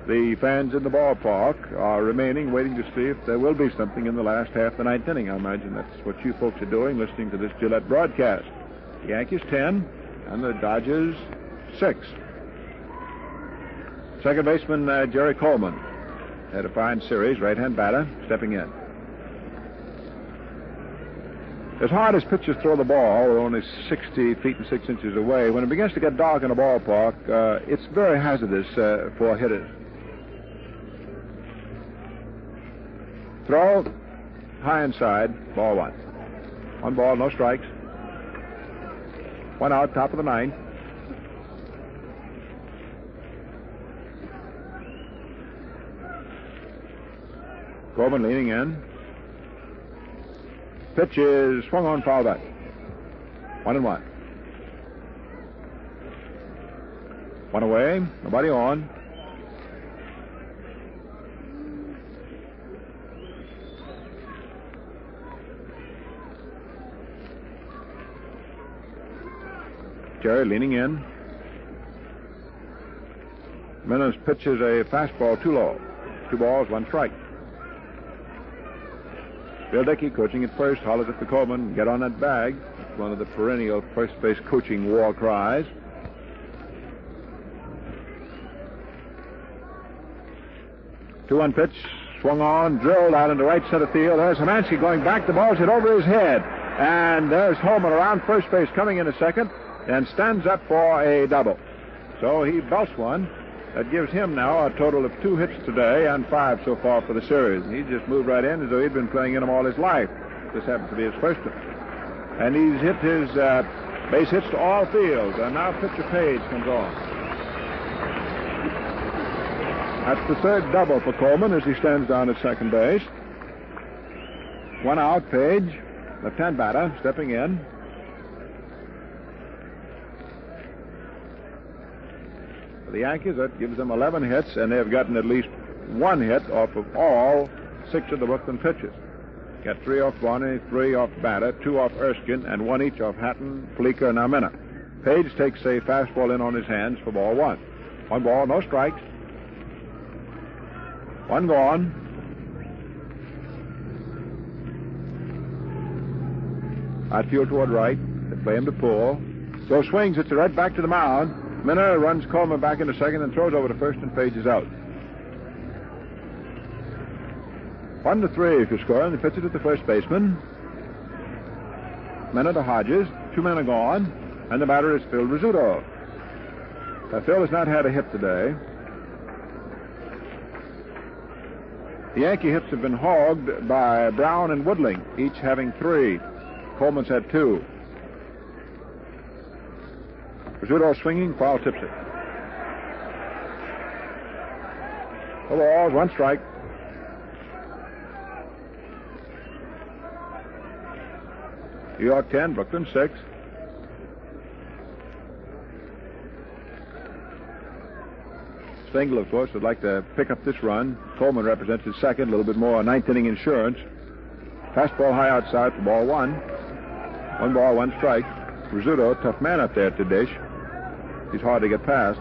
The fans in the ballpark are remaining, waiting to see if there will be something in the last half of the ninth inning. I imagine that's what you folks are doing, listening to this Gillette broadcast. The Yankees 10 and the Dodgers 6. Second baseman Jerry Coleman had a fine series, right-hand batter, stepping in. As hard as pitchers throw the ball, only 60 feet and 6 inches away, when it begins to get dark in a ballpark, it's very hazardous for hitters. Throw, high inside, ball 1. 1 ball, no strikes. 1 out, top of the ninth. Coleman leaning in. Pitch is swung on, foul back. 1-1. 1 away, nobody on. Jerry leaning in. Miller's pitch is a fastball, too low. 2 balls, 1 strike. Bill Dickey, coaching at first, hollers at the Coleman, get on that bag. It's one of the perennial first base coaching war cries. Two-one pitch, swung on, drilled out into right center field. There's Hemansky going back. The ball's hit over his head. And there's Holman around first base, coming in a second, and stands up for a double. So he belts one. That gives him now a total of 2 hits today and 5 so far for the series. He just moved right in as though he'd been playing in them all his life. This happens to be his first one. And he's hit his base hits to all fields. And now pitcher Page comes on. That's the 3rd double for Coleman as he stands down at second base. 1 out, Page, left-hand batter, stepping in. For the Yankees, that gives them 11 hits, and they've gotten at least 1 hit off of all 6 of the Brooklyn pitches. Got 3 off Barney, 3 off Batter, 2 off Erskine, and 1 each off Hatton, Fleeker, and Almena. Page takes a fastball in on his hands for ball 1. 1 ball, no strikes. 1 gone. Outfield toward right. They play him to pull. So swings, it's right back to the mound. Minner runs Coleman back into second and throws over to first, and Page is out. 1-3 if you score, and they pitch it at the first baseman. Minner to Hodges. 2 men are gone, and the batter is Phil Rizzuto. Phil has not had a hit today. The Yankee hits have been hogged by Brown and Woodling, each having 3. Coleman's had 2. Rizzuto swinging, foul tips it. 4 balls, 1 strike. New York 10, Brooklyn 6. Stengel, of course, would like to pick up this run. Coleman represents his second, a little bit more 9th inning insurance. Fastball high outside for ball 1. 1 ball, 1 strike. Rizzuto, tough man up there at the dish. He's hard to get past.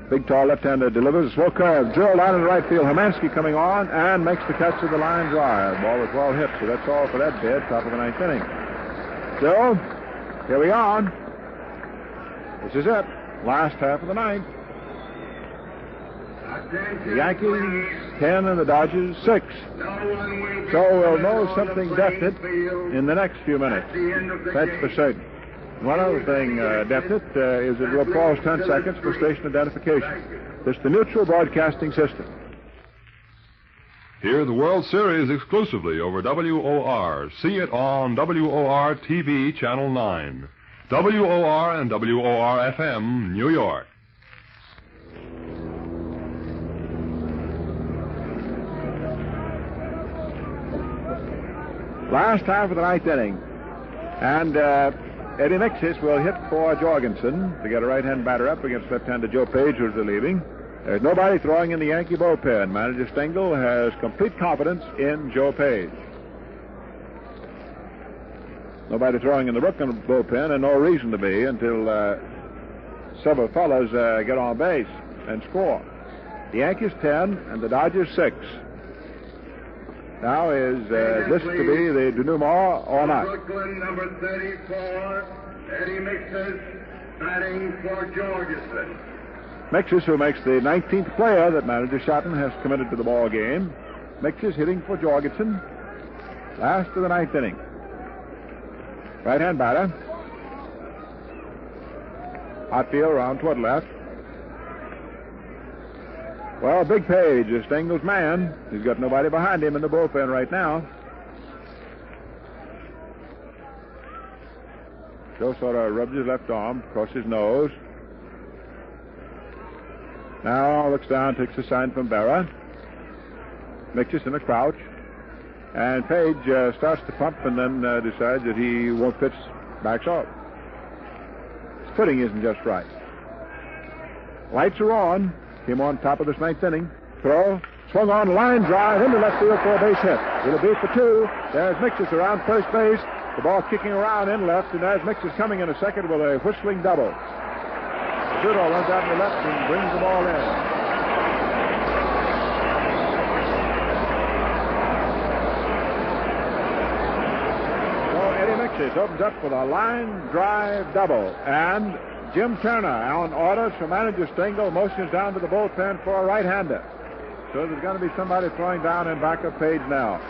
Big, tall left-hander delivers a slow curve. Drilled out in the right field. Hermansky coming on and makes the catch to the line drive. The ball was well hit, so that's all for that bid. Top of the 9th inning. So, here we are. This is it. Last half of the 9th. The Yankees 10 and the Dodgers 6. So we'll know something definite in the next few minutes. That's for certain. One other thing definite is it will pause 10 seconds for station identification. This is the neutral broadcasting system. Hear the World Series exclusively over WOR. See it on WOR TV Channel 9. WOR and WOR FM, New York. Last half of the 9th inning. And Eddie Mixis will hit for Jorgensen to get a right-hand batter up against left-hander Joe Page, who's relieving. There's nobody throwing in the Yankee bullpen. Manager Stengel has complete confidence in Joe Page. Nobody throwing in the Brooklyn bullpen, and no reason to be until several fellas get on base and score. The Yankees 10 and the Dodgers 6. Now, is this to be the denouement or not? Brooklyn, number 34, Eddie Mixis, batting for Jorgensen. Mixis, who makes the 19th player that manager Shotton has committed to the ball game. Mixis hitting for Jorgensen. Last of the 9th inning. Right-hand batter. Outfield around toward left. Well, Big Page is Stengel's man. He's got nobody behind him in the bullpen right now. Joe sort of rubs his left arm across his nose. Now looks down, takes a sign from Berra. Mixis in a crouch. And Page starts to pump and then decides that he won't pitch, backs off. His footing isn't just right. Lights are on. Came on top of this 9th inning. Throw. Swung on, line drive into left field for a base hit. It'll be for 2. There's Mixis around first base. The ball kicking around in left, and there's Mixis coming in a second with a whistling double. Rizzuto runs out in the left and brings the ball in. So Eddie Mixis opens up with a line drive double, and Jim Turner, on orders from manager Stengel, motions down to the bullpen for a right-hander. So there's going to be somebody throwing down in back of Page now.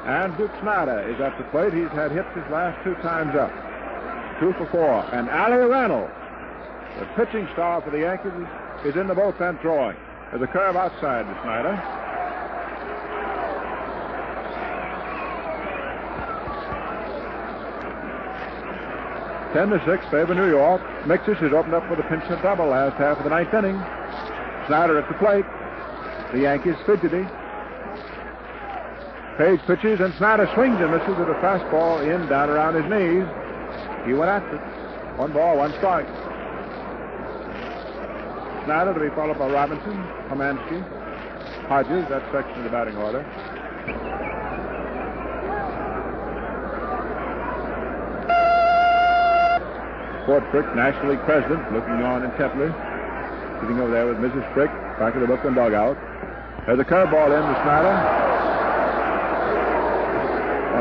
And Duke Snyder is at the plate. He's had hits his last 2 times up. 2 for 4. And Ali Reynolds, the pitching star for the Yankees, is in the bullpen throwing. There's a curve outside to Snyder. Ten to 6, favor New York. Mixis is opened up with a pinch hit double last half of the 9th inning. Snyder at the plate. The Yankees fidgety. Page pitches and Snyder swings and misses with a fastball in down around his knees. He went after it. 1 ball, 1 strike. Snyder to be followed by Robinson, Hermansky, Hodges. That section of the batting order. Fort Frick, National League president, looking on intently. Sitting over there with Mrs. Frick, back of the Brooklyn dugout. There's a curveball in to Snyder.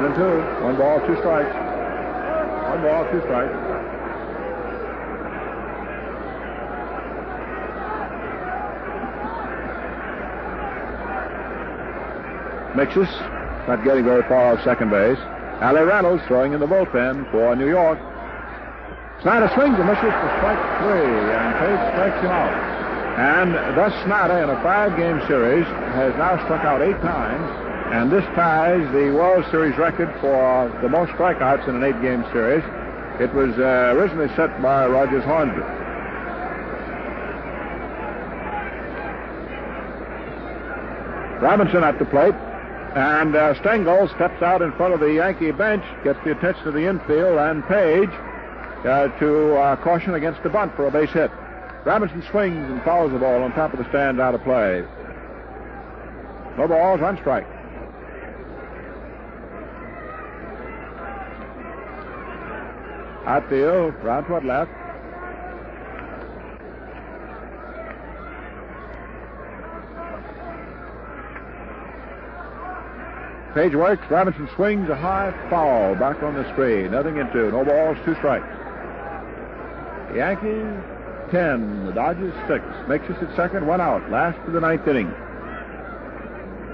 1 and 2. 1 ball, 2 strikes. 1 ball, 2 strikes. Mixis not getting very far off second base. Ali Reynolds throwing in the bullpen for New York. Snyder swings and misses for strike 3, and Page strikes him out. And thus Snyder, in a 5-game series, has now struck out 8 times, and this ties the World Series record for the most strikeouts in an 8-game series. It was originally set by Rogers Hornsby. Robinson at the plate, and Stengel steps out in front of the Yankee bench, gets the attention of the infield, and Page to caution against the bunt for a base hit. Robinson swings and fouls the ball on top of the stand, out of play. No balls, one strike. Outfield, round toward left. Page works. Robinson swings a high foul back on the screen. Nothing in two. No balls, two strikes. The Yankees 10. The Dodgers 6. Makes us at second, one out. Last of the ninth inning.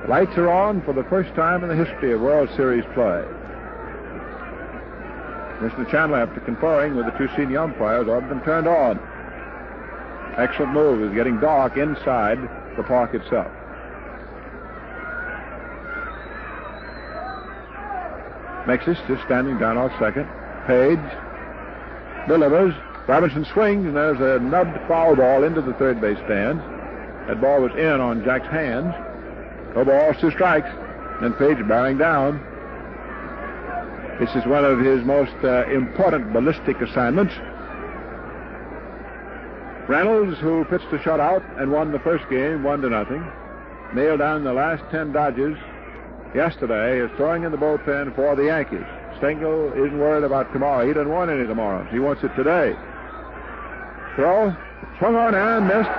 Lights are on for the first time in the history of World Series play. Mr. Chandler, after conferring with the two senior umpires, ordered them turned on. Excellent move. It's getting dark inside the park itself. Mexis just standing down off second. Page delivers. Robinson swings, and there's a nubbed foul ball into the third base stands. That ball was in on Jack's hands. No balls, two strikes. And Page bearing down. This is one of his most important ballistic assignments. Reynolds, who pitched a shutout and won the first game 1-0, nailed down the last 10 Dodgers yesterday, is throwing in the bullpen for the Yankees. Stengel isn't worried about tomorrow. He doesn't want any tomorrow. He wants it today. Throw, swung on and missed.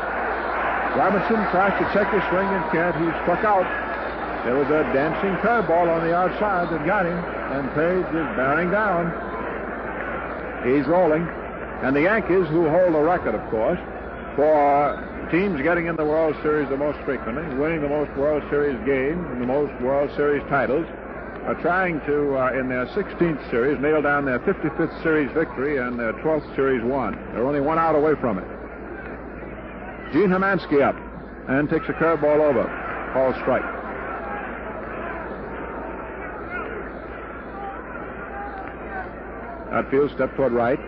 Robinson tries to check his swing and can't. He's struck out. There was a dancing curveball on the outside that got him, and Page is bearing down. He's rolling. And the Yankees, who hold the record, of course, for teams getting in the World Series the most frequently, winning the most World Series games and the most World Series titles, are trying to, in their 16th series, nail down their 55th series victory and their 12th series won. They're only one out away from it. Gene Hermansky up and takes a curveball over. Called strike. Outfield step toward right.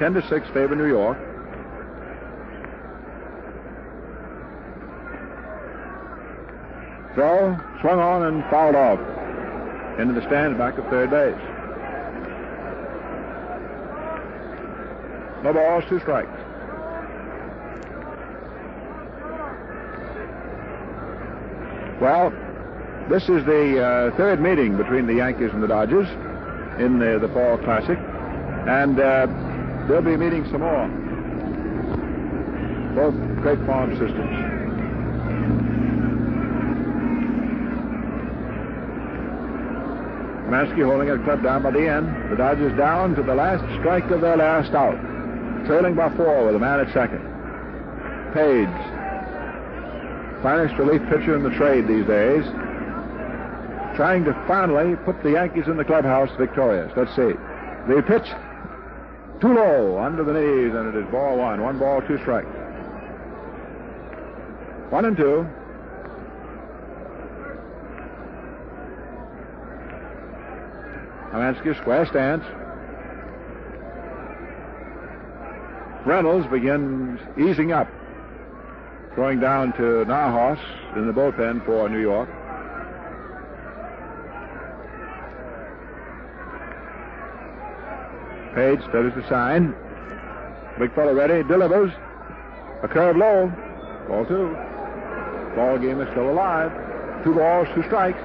10-6 favor New York. Throw, swung on and fouled off. Into the stands back of third base. No balls, two strikes. Well, this is the third meeting between the Yankees and the Dodgers in the Fall Classic, and they'll be meeting some more. Both great farm systems. Maskey holding it club down by the end. The Dodgers down to the last strike of their last out. Trailing by 4 with a man at second. Page. Finest relief pitcher in the trade these days. Trying to finally put the Yankees in the clubhouse victorious. Let's see. The pitch. Too low, under the knees, and it is ball one. 1 ball, 2 strikes. 1-2. Hermansky, square stance. Reynolds begins easing up, throwing down to Nahas in the bullpen for New York. Page studies the sign. Big fella ready, delivers. A curve low. Ball 2. Ball game is still alive. 2 balls, 2 strikes.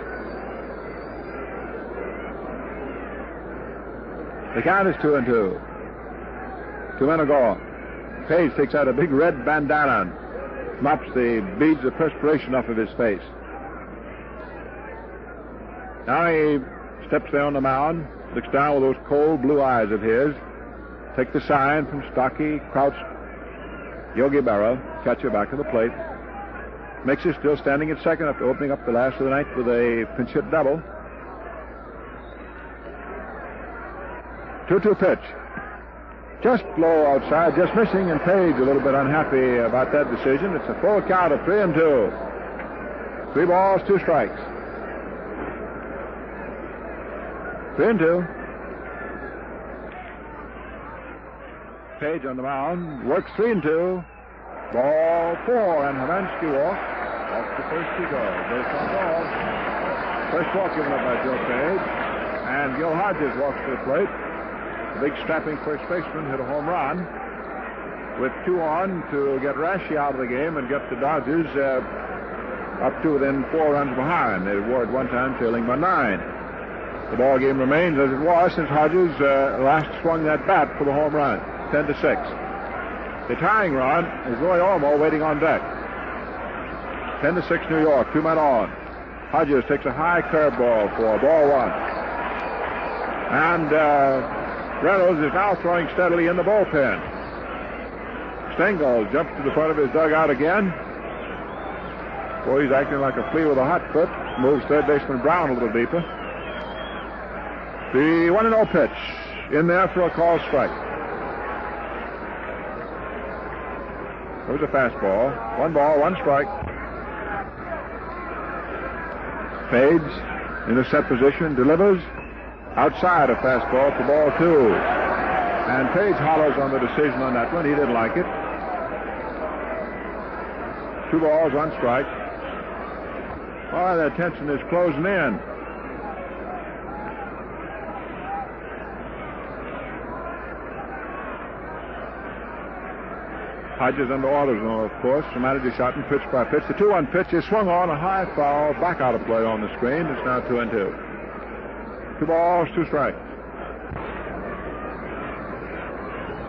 The count is 2-2. 2 men are gone. Page takes out a big red bandana and mops the beads of perspiration off of his face. Now he steps there on the mound, looks down with those cold blue eyes of his. Take the sign from stocky, crouched Yogi Berra, catcher back of the plate. Makes it still standing at second after opening up the last of the night with a pinch hit double. 2-2 pitch. Just low outside, just missing, and Page a little bit unhappy about that decision. It's a full count of 3-2. 3 balls, 2 strikes. 3-2. Page on the mound, works 3-2. Ball 4, and Hermansky walks. Off the first he goes. Base on ball. First walk given up by Joe Page. And Gil Hodges walks to the plate. The big strapping first baseman hit a home run. with 2 on to get Rashi out of the game and get the Dodgers up to within 4 runs behind. They were at one time trailing by 9. The ball game remains as it was since Hodges last swung that bat for the home run, 10-6. The tying run is Roy Olmo waiting on deck. 10-6 New York, 2 men on. Hodges takes a high curveball for ball 1. And Reynolds is now throwing steadily in the bullpen. Stengel jumps to the front of his dugout again. Boy, he's acting like a flea with a hot foot. Moves third baseman Brown a little deeper. The 1-0 pitch in there for a called strike. There's a fastball. 1 ball, 1 strike. Fades in a set position, delivers outside a fastball for ball 2. And Page hollers on the decision on that one. He didn't like it. 2 balls, 1 strike. Oh, that tension is closing in. Hodges under orders, of course. The manager shot and pitch by pitch. The 2-1 pitch is swung on, a high foul, back out of play on the screen. It's now 2-2. 2 balls, 2 strikes.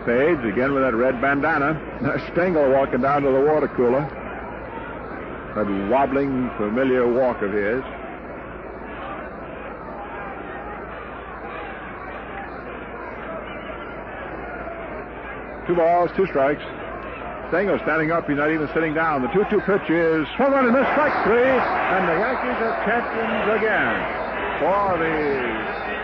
Fades again with that red bandana. Stengel walking down to the water cooler. That wobbling, familiar walk of his. Two balls, 2 strikes. Stengel standing up. He's not even sitting down. The 2-2 pitch is swung on and missed, strike 3. And the Yankees are champions again. For the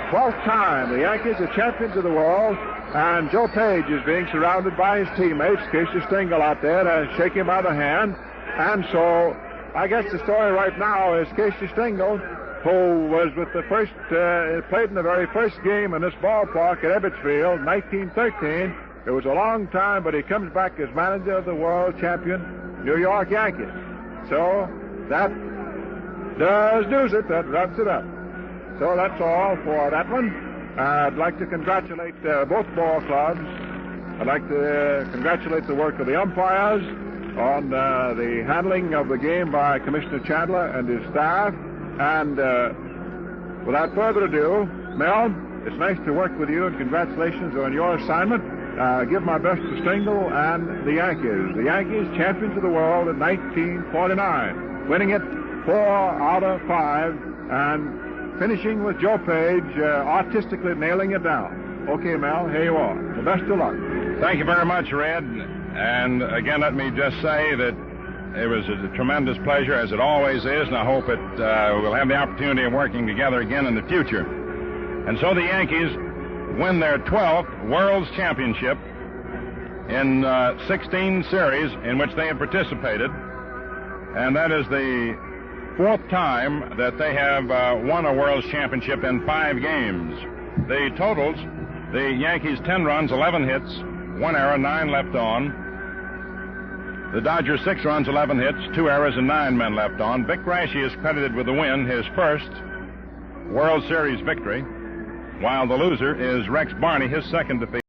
12th time, the Yankees are champions of the world. And Joe Page is being surrounded by his teammates. Casey Stengel out there to shake him by the hand. And so, I guess the story right now is Casey Stengel, who was with the first, played in the very first game in this ballpark at Ebbets Field, 1913. It was a long time, but he comes back as manager of the world champion New York Yankees. So that does news it. That wraps it up. So that's all for that one. I'd like to congratulate both ball clubs. I'd like to congratulate the work of the umpires on the handling of the game by Commissioner Chandler and his staff. And without further ado, Mel, it's nice to work with you, and congratulations on your assignment. Give my best to Stengel and the Yankees. The Yankees, champions of the world in 1949, winning it 4 out of 5, and finishing with Joe Page artistically nailing it down. Okay, Mel, here you are. The best of luck. Thank you very much, Red. And again, let me just say that it was a tremendous pleasure, as it always is, and I hope we'll have the opportunity of working together again in the future. And so the Yankees win their 12th World's Championship in 16 series in which they have participated, and that is the 4th time that they have won a World's Championship in 5 games. The totals: the Yankees 10 runs, 11 hits, 1 error, 9 left on. The Dodgers 6 runs, 11 hits, 2 errors, and 9 men left on. Vic Raschi is credited with the win, his first World Series victory, while the loser is Rex Barney, his second defeat.